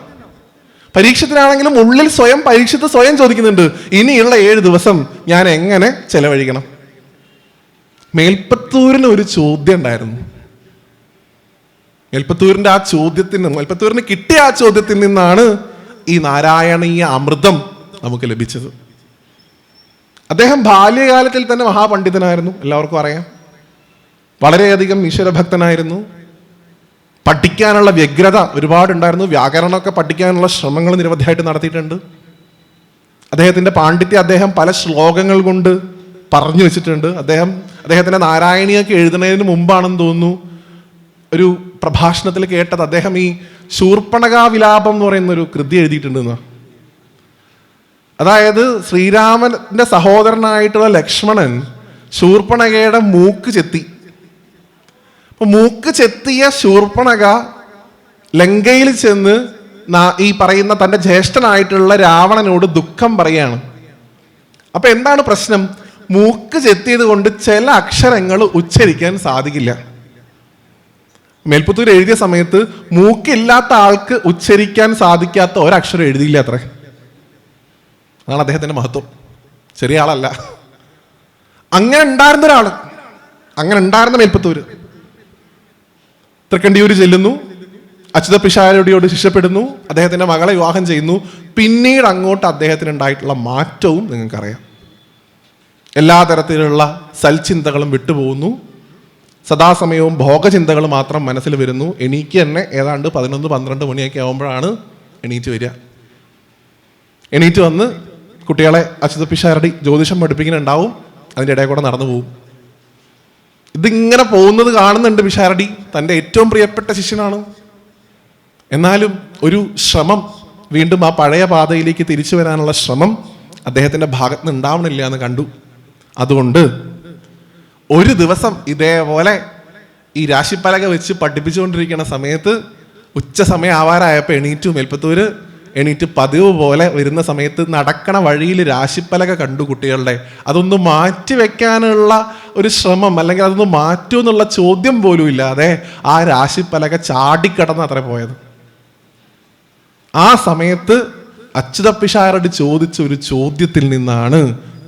പരീക്ഷത്തിനാണെങ്കിലും ഉള്ളിൽ പരീക്ഷത്ത് സ്വയം ചോദിക്കുന്നുണ്ട്, ഇനിയുള്ള 7 ദിവസം ഞാൻ എങ്ങനെ ചെലവഴിക്കണം? മേൽപ്പത്തൂരിന് ഒരു ചോദ്യം ഉണ്ടായിരുന്നു. മേൽപ്പത്തൂരിന് കിട്ടിയ ആ ചോദ്യത്തിൽ നിന്നാണ് ഈ നാരായണീയ അമൃതം നമുക്ക് ലഭിച്ചത്. അദ്ദേഹം ബാല്യകാലത്തിൽ തന്നെ മഹാപണ്ഡിതനായിരുന്നു, എല്ലാവർക്കും അറിയാം. വളരെയധികം ഈശ്വരഭക്തനായിരുന്നു. പഠിക്കാനുള്ള വ്യഗ്രത ഒരുപാടുണ്ടായിരുന്നു. വ്യാകരണമൊക്കെ പഠിക്കാനുള്ള ശ്രമങ്ങൾ നിരവധിയായിട്ട് നടത്തിയിട്ടുണ്ട്. അദ്ദേഹത്തിൻ്റെ പാണ്ഡിത്യം അദ്ദേഹം പല ശ്ലോകങ്ങൾ കൊണ്ട് പറഞ്ഞു വെച്ചിട്ടുണ്ട്. അദ്ദേഹത്തിൻ്റെ നാരായണീയൊക്കെ എഴുതുന്നതിന് മുമ്പാണെന്ന് തോന്നുന്നു ഒരു പ്രഭാഷണത്തിൽ കേട്ടത്, അദ്ദേഹം ഈ ശൂർപ്പണഖ വിലാപം എന്ന് പറയുന്ന ഒരു കൃതി എഴുതിയിട്ടുണ്ടെന്ന്. അതായത് ശ്രീരാമന്റെ സഹോദരനായിട്ടുള്ള ലക്ഷ്മണൻ ശൂർപ്പണഖയുടെ മൂക്ക് ചെത്തി. അപ്പൊ മൂക്ക് ചെത്തിയ ശൂർപ്പണഖ ലങ്കയിൽ ചെന്ന് ഈ പറയുന്ന തൻ്റെ ജ്യേഷ്ഠനായിട്ടുള്ള രാവണനോട് ദുഃഖം പറയാണ്. അപ്പൊ എന്താണ് പ്രശ്നം? മൂക്ക് ചെത്തിയത് കൊണ്ട് ചില അക്ഷരങ്ങൾ ഉച്ചരിക്കാൻ സാധിക്കില്ല. മേൽപ്പത്തൂർ എഴുതിയ സമയത്ത് മൂക്കില്ലാത്ത ആൾക്ക് ഉച്ചരിക്കാൻ സാധിക്കാത്ത ഒരക്ഷരം എഴുതിയില്ല അത്ര. അതാണ് അദ്ദേഹത്തിന്റെ മഹത്വം. ചെറിയ ആളല്ല. അങ്ങനെ ഉണ്ടായിരുന്ന ഒരാള്, അങ്ങനെ ഉണ്ടായിരുന്ന മേൽപ്പത്തൂര് തൃക്കണ്ടിയൂര് ചെല്ലുന്നു, അച്യുത പിഷാരടിയോട് ശിഷ്യപ്പെടുന്നു, അദ്ദേഹത്തിന്റെ മകളെ വിവാഹം ചെയ്യുന്നു. പിന്നീട് അങ്ങോട്ട് അദ്ദേഹത്തിന് ഉണ്ടായിട്ടുള്ള മാറ്റവും നിങ്ങൾക്കറിയാം. എല്ലാ തരത്തിലുള്ള സൽചിന്തകളും വിട്ടുപോകുന്നു. സദാസമയവും ഭോഗചിന്തകൾ മാത്രം മനസ്സിൽ വരുന്നു. എണീക്ക് തന്നെ ഏതാണ്ട് 11-12 മണിയൊക്കെ ആകുമ്പോഴാണ് എണീറ്റ് വരിക. എണീറ്റ് വന്ന് കുട്ടികളെ അച്യുത പിഷാരടി ജ്യോതിഷം പഠിപ്പിക്കുന്നുണ്ടാവും, അതിൻ്റെ ഇടയിൽ കൂടെ നടന്നു പോകും. ഇതിങ്ങനെ പോകുന്നത് കാണുന്നുണ്ട് പിഷാരടി. തൻ്റെ ഏറ്റവും പ്രിയപ്പെട്ട ശിഷ്യനാണ്. എന്നാലും ഒരു ശ്രമം, വീണ്ടും ആ പഴയ പാതയിലേക്ക് തിരിച്ചു വരാനുള്ള ശ്രമം അദ്ദേഹത്തിൻ്റെ ഭാഗത്ത് നിന്ന് ഉണ്ടാവണില്ല എന്ന് കണ്ടു. അതുകൊണ്ട് ഒരു ദിവസം ഇതേപോലെ ഈ രാശിപ്പലക വെച്ച് പഠിപ്പിച്ചുകൊണ്ടിരിക്കുന്ന സമയത്ത് ഉച്ച സമയം ആവാറായപ്പോൾ എണീറ്റു. മേൽപ്പത്തൂര് എണീറ്റ് പതിവ് പോലെ വരുന്ന സമയത്ത് നടക്കണ വഴിയിൽ രാശിപ്പലക കണ്ടു കുട്ടികളുടെ. അതൊന്ന് മാറ്റി വെക്കാനുള്ള ഒരു ശ്രമം, അല്ലെങ്കിൽ അതൊന്ന് മാറ്റൂ എന്നുള്ള ചോദ്യം പോലും ഇല്ലാതെ ആ രാശിപ്പലക ചാടിക്കടന്ന് അത്ര പോയത്. ആ സമയത്ത് അച്യുത പിഷാരടി ചോദിച്ച ഒരു ചോദ്യത്തിൽ നിന്നാണ്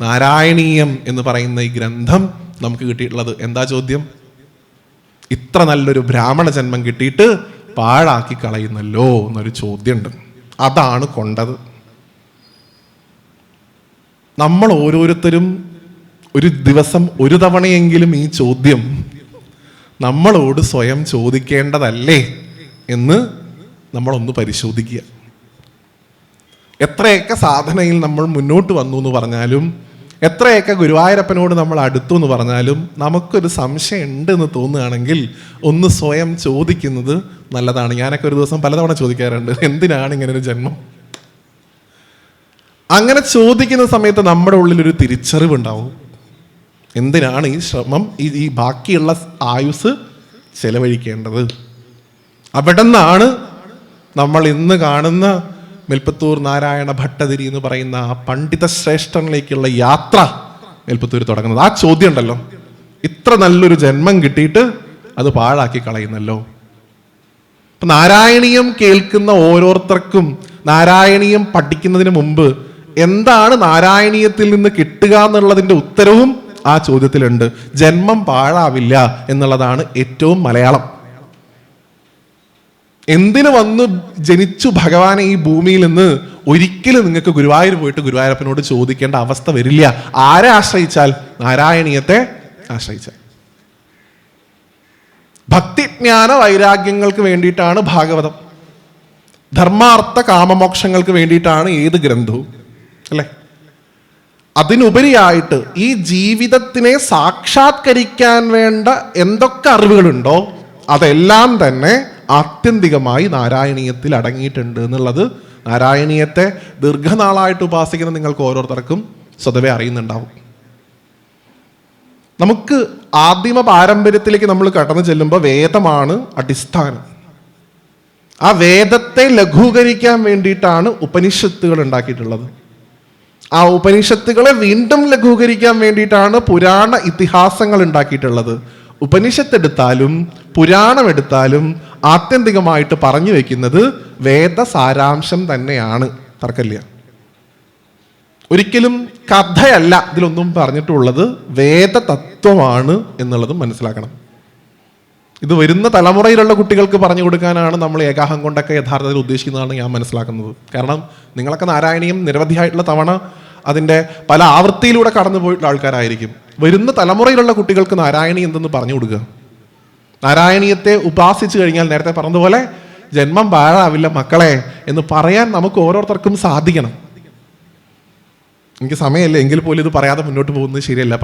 നാരായണീയം എന്ന് പറയുന്ന ഈ ഗ്രന്ഥം നമുക്ക് കിട്ടിയിട്ടുള്ളത്. എന്താ ചോദ്യം? ഇത്ര നല്ലൊരു ബ്രാഹ്മണ ജന്മം കിട്ടിയിട്ട് പാഴാക്കി കളയുന്നല്ലോ എന്നൊരു ചോദ്യമുണ്ട്. അതാണ് കൊണ്ടത്. നമ്മൾ ഓരോരുത്തരും ഒരു ദിവസം ഒരു തവണയെങ്കിലും ഈ ചോദ്യം നമ്മളോട് സ്വയം ചോദിക്കേണ്ടതല്ലേ എന്ന് നമ്മളൊന്ന് പരിശോധിക്കുക. എത്രയൊക്കെ സാധനയിൽ നമ്മൾ മുന്നോട്ട് വന്നു എന്ന് പറഞ്ഞാലും, എത്രയൊക്കെ ഗുരുവായൂരപ്പനോട് നമ്മൾ അടുത്തു എന്ന് പറഞ്ഞാലും, നമുക്കൊരു സംശയം ഉണ്ട് എന്ന് തോന്നുകയാണെങ്കിൽ ഒന്ന് സ്വയം ചോദിക്കുന്നത് നല്ലതാണ്. ഞാനൊക്കെ ഒരു ദിവസം പലതവണ ചോദിക്കാറുണ്ട്, എന്തിനാണ് ഇങ്ങനെ ഒരു ജന്മം? അങ്ങനെ ചോദിക്കുന്ന സമയത്ത് നമ്മുടെ ഉള്ളിലൊരു തിരിച്ചറിവുണ്ടാവും. എന്തിനാണ് ഈ ശ്രമം, ഈ ബാക്കിയുള്ള ആയുസ് ചെലവഴിക്കേണ്ടത്? അവിടെ നിന്നാണ് നമ്മൾ ഇന്ന് കാണുന്ന മേൽപ്പത്തൂർ നാരായണ ഭട്ടതിരി എന്ന് പറയുന്ന ആ പണ്ഡിത ശ്രേഷ്ഠനിലേക്കുള്ള യാത്ര മേൽപ്പത്തൂർ തുടങ്ങുന്നത്. ആ ചോദ്യം ഉണ്ടല്ലോ, ഇത്ര നല്ലൊരു ജന്മം കിട്ടിയിട്ട് അത് പാഴാക്കി കളയുന്നല്ലോ. ഇപ്പൊ നാരായണീയം കേൾക്കുന്ന ഓരോരുത്തർക്കും നാരായണീയം പഠിക്കുന്നതിന് മുമ്പ് എന്താണ് നാരായണീയത്തിൽ നിന്ന് കിട്ടുക എന്നുള്ളതിന്റെ ഉത്തരവും ആ ചോദ്യത്തിലുണ്ട്. ജന്മം പാഴാവില്ല എന്നുള്ളതാണ് ഏറ്റവും മലയാളം. എന്തിനു വന്ന് ജനിച്ചു ഭഗവാനെ ഈ ഭൂമിയിൽ നിന്ന് ഒരിക്കലും നിങ്ങൾക്ക് ഗുരുവായൂർ പോയിട്ട് ഗുരുവായൂരപ്പനോട് ചോദിക്കേണ്ട അവസ്ഥ വരില്ല. ആരെ ആശ്രയിച്ചാൽ? നാരായണീയത്തെ ആശ്രയിച്ചാൽ. ഭക്തിജ്ഞാന വൈരാഗ്യങ്ങൾക്ക് വേണ്ടിയിട്ടാണ് ഭാഗവതം. ധർമാർത്ഥ കാമമോക്ഷങ്ങൾക്ക് വേണ്ടിയിട്ടാണ് ഏത് ഗ്രന്ഥവും, അല്ലെ? അതിനുപരിയായിട്ട് ഈ ജീവിതത്തിനെ സാക്ഷാത്കരിക്കാൻ വേണ്ട എന്തൊക്കെ അറിവുകളുണ്ടോ അതെല്ലാം തന്നെ ആത്യന്തികമായി നാരായണീയത്തിൽ അടങ്ങിയിട്ടുണ്ട് എന്നുള്ളത് നാരായണീയത്തെ ദീർഘനാളായിട്ട് ഉപാസിക്കുന്ന നിങ്ങൾക്ക് ഓരോരുത്തർക്കും സ്വതവേ അറിയുന്നുണ്ടാവും. നമുക്ക് ആദിമ പാരമ്പര്യത്തിലേക്ക് നമ്മൾ കടന്നു ചെല്ലുമ്പോൾ വേദമാണ് അടിസ്ഥാനം. ആ വേദത്തെ ലഘൂകരിക്കാൻ വേണ്ടിയിട്ടാണ് ഉപനിഷത്തുകൾ ഉണ്ടാക്കിയിട്ടുള്ളത്. ആ ഉപനിഷത്തുകളെ വീണ്ടും ലഘൂകരിക്കാൻ വേണ്ടിയിട്ടാണ് പുരാണ ഇതിഹാസങ്ങൾ ഉണ്ടാക്കിയിട്ടുള്ളത്. ഉപനിഷത്ത് എടുത്താലും പുരാണം എടുത്താലും ആത്യന്തികമായിട്ട് പറഞ്ഞു വെക്കുന്നത് വേദ സാരാംശം തന്നെയാണ്, തർക്കമില്ല. ഒരിക്കലും കഥയല്ല ഇതിലൊന്നും പറഞ്ഞിട്ടുള്ളത്, വേദ തത്വമാണ് എന്നുള്ളതും മനസ്സിലാക്കണം. ഇത് വരുന്ന തലമുറയിലുള്ള കുട്ടികൾക്ക് പറഞ്ഞു കൊടുക്കാനാണ് നമ്മൾ ഏകാഹം കൊണ്ടൊക്കെ യഥാർത്ഥത്തിൽ ഉദ്ദേശിക്കുന്നതാണ് ഞാൻ മനസ്സിലാക്കുന്നത്. കാരണം നിങ്ങളൊക്കെ നാരായണീയം നിരവധിയായിട്ടുള്ള തവണ അതിൻ്റെ പല ആവൃത്തിയിലൂടെ കടന്നു പോയിട്ടുള്ള ആൾക്കാരായിരിക്കും. വരുന്ന തലമുറയിലുള്ള കുട്ടികൾക്ക് നാരായണീ എന്തെന്ന് പറഞ്ഞു കൊടുക്കുക. നാരായണീയത്തെ ഉപാസിച്ചു കഴിഞ്ഞാൽ നേരത്തെ പറഞ്ഞതുപോലെ ജന്മം പാഴാവില്ല മക്കളെ എന്ന് പറയാൻ നമുക്ക് ഓരോരുത്തർക്കും സാധിക്കണം. എനിക്ക് സമയമില്ല എങ്കിൽ പോലും ഇത് പറയാതെ മുന്നോട്ട് പോകുന്നത് ശരിയല്ല.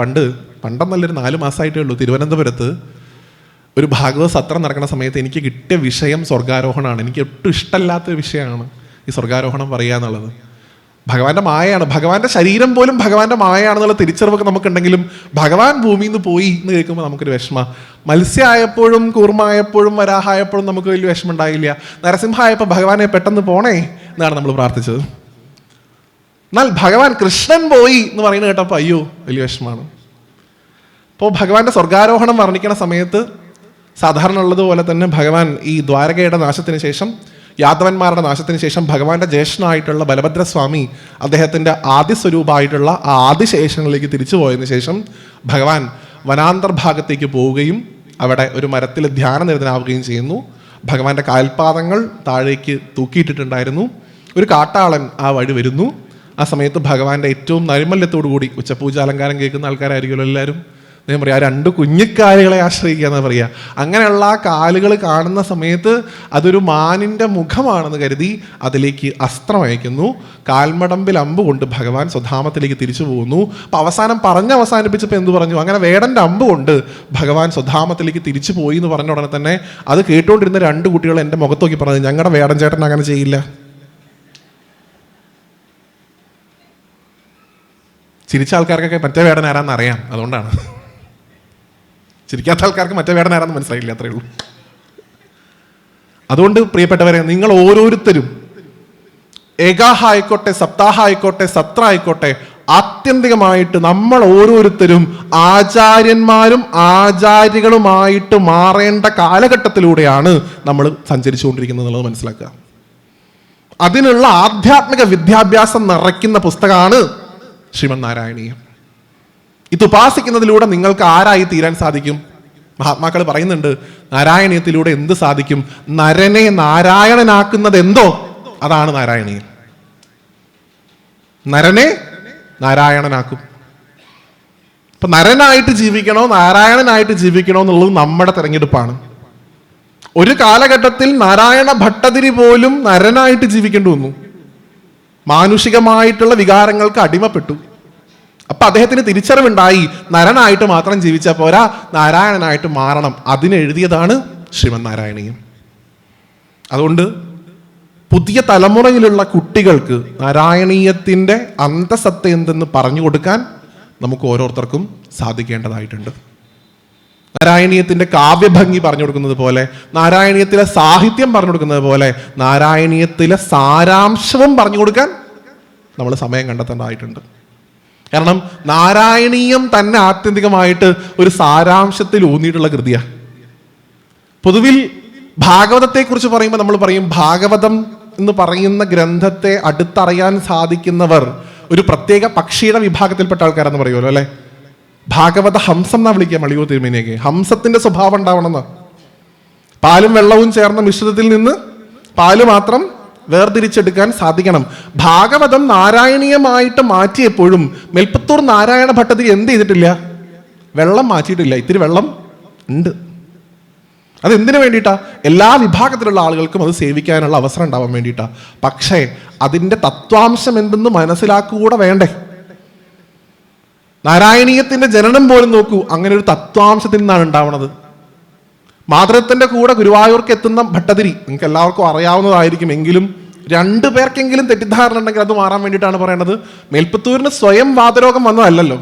പണ്ടെന്നല്ലൊരു 4 മാസമായിട്ടേ ഉള്ളൂ തിരുവനന്തപുരത്ത് ഒരു ഭാഗവത സത്രം നടക്കുന്ന സമയത്ത് എനിക്ക് കിട്ടിയ വിഷയം സ്വർഗാരോഹണമാണ്. എനിക്ക് ഒട്ടും ഇഷ്ടമല്ലാത്തൊരു വിഷയമാണ് ഈ സ്വർഗാരോഹണം പറയുക എന്നുള്ളത്. ഭഗവാന്റെ മായയാണ്. ഭഗവാന്റെ ശരീരം പോലും ഭഗവാന്റെ മായയാണെന്നുള്ള തിരിച്ചറിവൊക്കെ നമുക്കുണ്ടെങ്കിലും ഭഗവാൻ ഭൂമിയിൽ നിന്ന് പോയി എന്ന് കേൾക്കുമ്പോൾ നമുക്കൊരു വിഷമ. മത്സ്യമായപ്പോഴും കൂർമായപ്പോഴും വരാഹായപ്പോഴും നമുക്ക് വലിയ വിഷമം ഉണ്ടായില്ല. നരസിംഹമായപ്പോൾ ഭഗവാനെ പെട്ടെന്ന് പോണേ എന്നാണ് നമ്മൾ പ്രാർത്ഥിച്ചത്. എന്നാൽ ഭഗവാൻ കൃഷ്ണൻ പോയി എന്ന് പറയുന്നത് കേട്ടപ്പോൾ അയ്യോ വലിയ വിഷമമാണ്. അപ്പോൾ ഭഗവാന്റെ സ്വർഗാരോഹണം വർണ്ണിക്കുന്ന സമയത്ത് സാധാരണ ഉള്ളതുപോലെ തന്നെ ഭഗവാൻ ഈ ദ്വാരകയുടെ നാശത്തിന് ശേഷം, യാദവന്മാരുടെ നാശത്തിന് ശേഷം ഭഗവാന്റെ ജ്യേഷ്ഠനായിട്ടുള്ള ബലഭദ്രസ്വാമി അദ്ദേഹത്തിൻ്റെ ആദ്യ സ്വരൂപമായിട്ടുള്ള ആ ആദിശേഷങ്ങളിലേക്ക് തിരിച്ചു പോയതിനു ശേഷം ഭഗവാൻ വനാന്തർഭാഗത്തേക്ക് പോവുകയും അവിടെ ഒരു മരത്തിൽ ധ്യാനനിരതനാവുകയും ചെയ്യുന്നു. ഭഗവാന്റെ കാൽപാദങ്ങൾ താഴേക്ക് തൂക്കിയിട്ടിട്ടുണ്ടായിരുന്നു. ഒരു കാട്ടാളൻ ആ വഴി വരുന്നു. ആ സമയത്ത് ഭഗവാന്റെ ഏറ്റവും നൈർമല്യത്തോടു കൂടി, ഉച്ചപൂജ അലങ്കാരം കേൾക്കുന്ന ആൾക്കാരായിരിക്കുമല്ലോ എല്ലാവരും, ഞാൻ പറയാം, ആ 2 കുഞ്ഞിക്കാലുകളെ ആശ്രയിക്കുക എന്ന് പറയുക. അങ്ങനെയുള്ള ആ കാലുകൾ കാണുന്ന സമയത്ത് അതൊരു മാനിൻ്റെ മുഖമാണെന്ന് കരുതി അതിലേക്ക് അസ്ത്രം അയക്കുന്നു. കാൽമടമ്പിൽ അമ്പ് കൊണ്ട് ഭഗവാൻ സ്വധാമത്തിലേക്ക് തിരിച്ചു പോകുന്നു. അപ്പം അവസാനിപ്പിച്ചപ്പോൾ എന്ത് പറഞ്ഞു? അങ്ങനെ വേടൻ്റെ അമ്പ് കൊണ്ട് ഭഗവാൻ സ്വധാമത്തിലേക്ക് തിരിച്ചു പോയി എന്ന് പറഞ്ഞ ഉടനെ തന്നെ അത് കേട്ടുകൊണ്ടിരുന്ന 2 കുട്ടികൾ എൻ്റെ മുഖത്ത് നോക്കി പറഞ്ഞത്, ഞങ്ങളുടെ വേടൻ ചേട്ടൻ അങ്ങനെ ചെയ്യില്ല. ചിരിച്ച ആൾക്കാർക്കൊക്കെ മറ്റേ വേടൻ ആരാന്ന് അറിയാം, അതുകൊണ്ടാണ്. ചിരിക്കാത്ത ആൾക്കാർക്ക് മറ്റേ വേടൻ ആരാന്ന് മനസ്സിലായില്ല, അത്രയേ ഉള്ളൂ. അതുകൊണ്ട് പ്രിയപ്പെട്ടവരെ, നിങ്ങൾ ഓരോരുത്തരും ഏകാഹ ആയിക്കോട്ടെ, സപ്താഹ ആയിക്കോട്ടെ, സത്ര ആയിക്കോട്ടെ, ആത്യന്തികമായിട്ട് നമ്മൾ ഓരോരുത്തരും ആചാര്യന്മാരും ആചാര്യകളുമായിട്ട് മാറേണ്ട കാലഘട്ടത്തിലൂടെയാണ് നമ്മൾ സഞ്ചരിച്ചുകൊണ്ടിരിക്കുന്നത് എന്നുള്ളത് മനസ്സിലാക്കുക. അതിനുള്ള ആധ്യാത്മിക വിദ്യാഭ്യാസം നിറയ്ക്കുന്ന പുസ്തകമാണ് ശ്രീമദ് നാരായണീയം. ഇത് ഉപാസിക്കുന്നതിലൂടെ നിങ്ങൾക്ക് ആരായി തീരാൻ സാധിക്കും? മഹാത്മാക്കൾ പറയുന്നുണ്ട്, നാരായണീയത്തിലൂടെ എന്ത് സാധിക്കും? നരനെ നാരായണനാക്കുന്നത് എന്തോ അതാണ് നാരായണീയം. നരനെ നാരായണനാക്കും. ഇപ്പൊ നരനായിട്ട് ജീവിക്കണോ നാരായണനായിട്ട് ജീവിക്കണോ എന്നുള്ളത് നമ്മുടെ തെരഞ്ഞെടുപ്പാണ്. ഒരു കാലഘട്ടത്തിൽ നാരായണ ഭട്ടതിരി പോലും നരനായിട്ട് ജീവിക്കേണ്ടി വന്നു. മാനുഷികമായിട്ടുള്ള വികാരങ്ങൾക്ക് അടിമപ്പെട്ടു. അപ്പൊ അദ്ദേഹത്തിന് തിരിച്ചറിവുണ്ടായി, നരനായിട്ട് മാത്രം ജീവിച്ചാൽ പോരാ, നാരായണനായിട്ട് മാറണം. അതിനെഴുതിയതാണ് ശ്രീമദ് നാരായണീയം. അതുകൊണ്ട് പുതിയ തലമുറയിലുള്ള കുട്ടികൾക്ക് നാരായണീയത്തിൻ്റെ അന്തസത്ത എന്തെന്ന് പറഞ്ഞു കൊടുക്കാൻ നമുക്ക് ഓരോരുത്തർക്കും സാധിക്കേണ്ടതായിട്ടുണ്ട്. നാരായണീയത്തിൻ്റെ കാവ്യഭംഗി പറഞ്ഞു കൊടുക്കുന്നത് പോലെ, നാരായണീയത്തിലെ സാഹിത്യം പറഞ്ഞു കൊടുക്കുന്നത് പോലെ, നാരായണീയത്തിലെ സാരാംശവും പറഞ്ഞു കൊടുക്കാൻ നമ്മൾ സമയം കണ്ടെത്തേണ്ടതായിട്ടുണ്ട്. കാരണം നാരായണീയം തന്നെ ആത്യന്തികമായിട്ട് ഒരു സാരാംശത്തിൽ ഊന്നിയിട്ടുള്ള കൃതിയാണ്. പൊതുവിൽ ഭാഗവതത്തെക്കുറിച്ച് പറയുമ്പോൾ നമ്മൾ പറയും, ഭാഗവതം എന്ന് പറയുന്ന ഗ്രന്ഥത്തെ അടുത്തറിയാൻ സാധിക്കുന്നവർ ഒരു പ്രത്യേക പക്ഷിയുടെ വിഭാഗത്തിൽപ്പെട്ട ആൾക്കാരെന്ന് പറയുമല്ലോ അല്ലെ. ഭാഗവത ഹംസം എന്നാ വിളിക്കുക മളിയൂർ തിരുമേനിയൊക്കെ. ഹംസത്തിന്റെ സ്വഭാവം ഉണ്ടാവണമെന്ന്. പാലും വെള്ളവും ചേർന്ന മിശ്രിതത്തിൽ നിന്ന് പാല് മാത്രം വേർതിരിച്ചെടുക്കാൻ സാധിക്കണം. ഭാഗവതം നാരായണീയമായിട്ട് മാറ്റിയപ്പോഴും മേൽപ്പത്തൂർ നാരായണ ഭട്ടതിരി എന്ത് ചെയ്തിട്ടില്ല? വെള്ളം മാറ്റിയിട്ടില്ല. ഇത്തിരി വെള്ളം ഉണ്ട്. അതെന്തിനു വേണ്ടിയിട്ടാ? എല്ലാ വിഭാഗത്തിലുള്ള ആളുകൾക്കും അത് സേവിക്കാനുള്ള അവസരം ഉണ്ടാവാൻ വേണ്ടിയിട്ടാ. പക്ഷേ അതിൻ്റെ തത്വാംശം എന്തെന്ന് മനസ്സിലാക്കുക വേണ്ടേ? നാരായണീയത്തിന്റെ ജനനം പോലും നോക്കൂ, അങ്ങനെ ഒരു തത്വാംശത്തിൽ നിന്നാണ് ഉണ്ടാവുന്നത്. മാതൃത്വത്തിന്റെ കൂടെ ഗുരുവായൂർക്ക് എത്തുന്ന ഭട്ടതിരി നിങ്ങൾക്ക് എല്ലാവർക്കും അറിയാവുന്നതായിരിക്കും. എങ്കിലും 2 പേർക്കെങ്കിലും തെറ്റിദ്ധാരണ ഉണ്ടെങ്കിൽ അത് മാറാൻ വേണ്ടിയിട്ടാണ് പറയണത്. മേൽപ്പത്തൂരിന് സ്വയം വാതരോഗം വന്നതല്ലല്ലോ.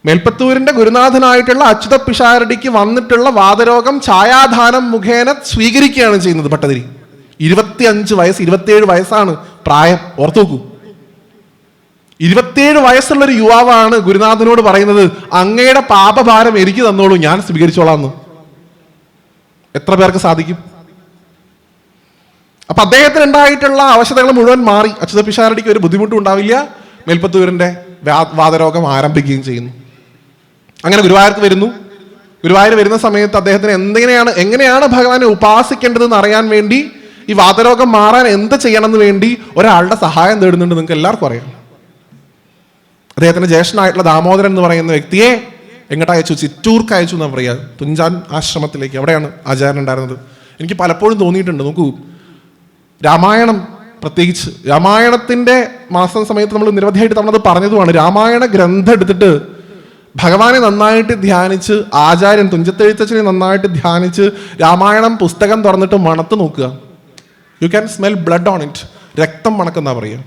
മേൽപ്പത്തൂരിന്റെ ഗുരുനാഥനായിട്ടുള്ള അച്യുത പിഷാരടിക്ക് വന്നിട്ടുള്ള വാതരോഗം ഛായാധാനം മുഖേന സ്വീകരിക്കുകയാണ് ചെയ്യുന്നത് ഭട്ടതിരി. 25 വയസ്സ് 27 വയസ്സാണ് പ്രായം. ഓർത്തു നോക്കൂ, 27 വയസ്സുള്ളൊരു യുവാവാണ് ഗുരുനാഥനോട് പറയുന്നത്, അങ്ങയുടെ പാപഭാരം എനിക്ക് തന്നോളൂ, ഞാൻ സ്വീകരിച്ചോളാം എന്ന്. എത്ര പേർക്ക് സാധിക്കും? അപ്പൊ അദ്ദേഹത്തിന് ഉണ്ടായിട്ടുള്ള അവശതകൾ മുഴുവൻ മാറി. അച്യുത പിഷാരടിക്ക് ഒരു ബുദ്ധിമുട്ടും ഉണ്ടാവില്ല. മേൽപ്പത്തൂരിന്റെ വാതരോഗം ആരംഭിക്കുകയും ചെയ്യുന്നു. അങ്ങനെ ഗുരുവായൂർക്ക് വരുന്നു. ഗുരുവായൂർ വരുന്ന സമയത്ത് അദ്ദേഹത്തിന് എങ്ങനെയാണ് ഭഗവാനെ ഉപാസിക്കേണ്ടതെന്ന് അറിയാൻ വേണ്ടി, ഈ വാതരോഗം മാറാൻ എന്ത് ചെയ്യണമെന്ന് വേണ്ടി ഒരാളുടെ സഹായം തേടുന്നുണ്ട്. നിങ്ങൾക്ക് എല്ലാവർക്കും അറിയാം. അദ്ദേഹത്തിന്റെ ജ്യേഷ്ഠനായിട്ടുള്ള ദാമോദരൻ എന്ന് പറയുന്ന വ്യക്തിയെ എങ്ങോട്ട് അയച്ചു? ചിറ്റൂർക്ക് അയച്ചു എന്നാ പറയുക, തുഞ്ചാൻ ആശ്രമത്തിലേക്ക്. അവിടെയാണ് ആചാര്യൻ ഉണ്ടായിരുന്നത്. എനിക്ക് പലപ്പോഴും തോന്നിയിട്ടുണ്ട്, നോക്കൂ, രാമായണം പ്രത്യേകിച്ച് രാമായണത്തിന്റെ മാസം സമയത്ത് നമ്മൾ നിരവധിയായിട്ട് നമ്മളത് പറഞ്ഞതുമാണ്. രാമായണ ഗ്രന്ഥം എടുത്തിട്ട് ഭഗവാനെ നന്നായിട്ട് ധ്യാനിച്ച്, ആചാര്യൻ തുഞ്ചത്തെഴുത്തച്ഛനെ നന്നായിട്ട് ധ്യാനിച്ച് രാമായണം പുസ്തകം തുറന്നിട്ട് മണത്ത് നോക്കുക. You can smell blood on it. രക്തം മണക്കെന്നാ പറയുക.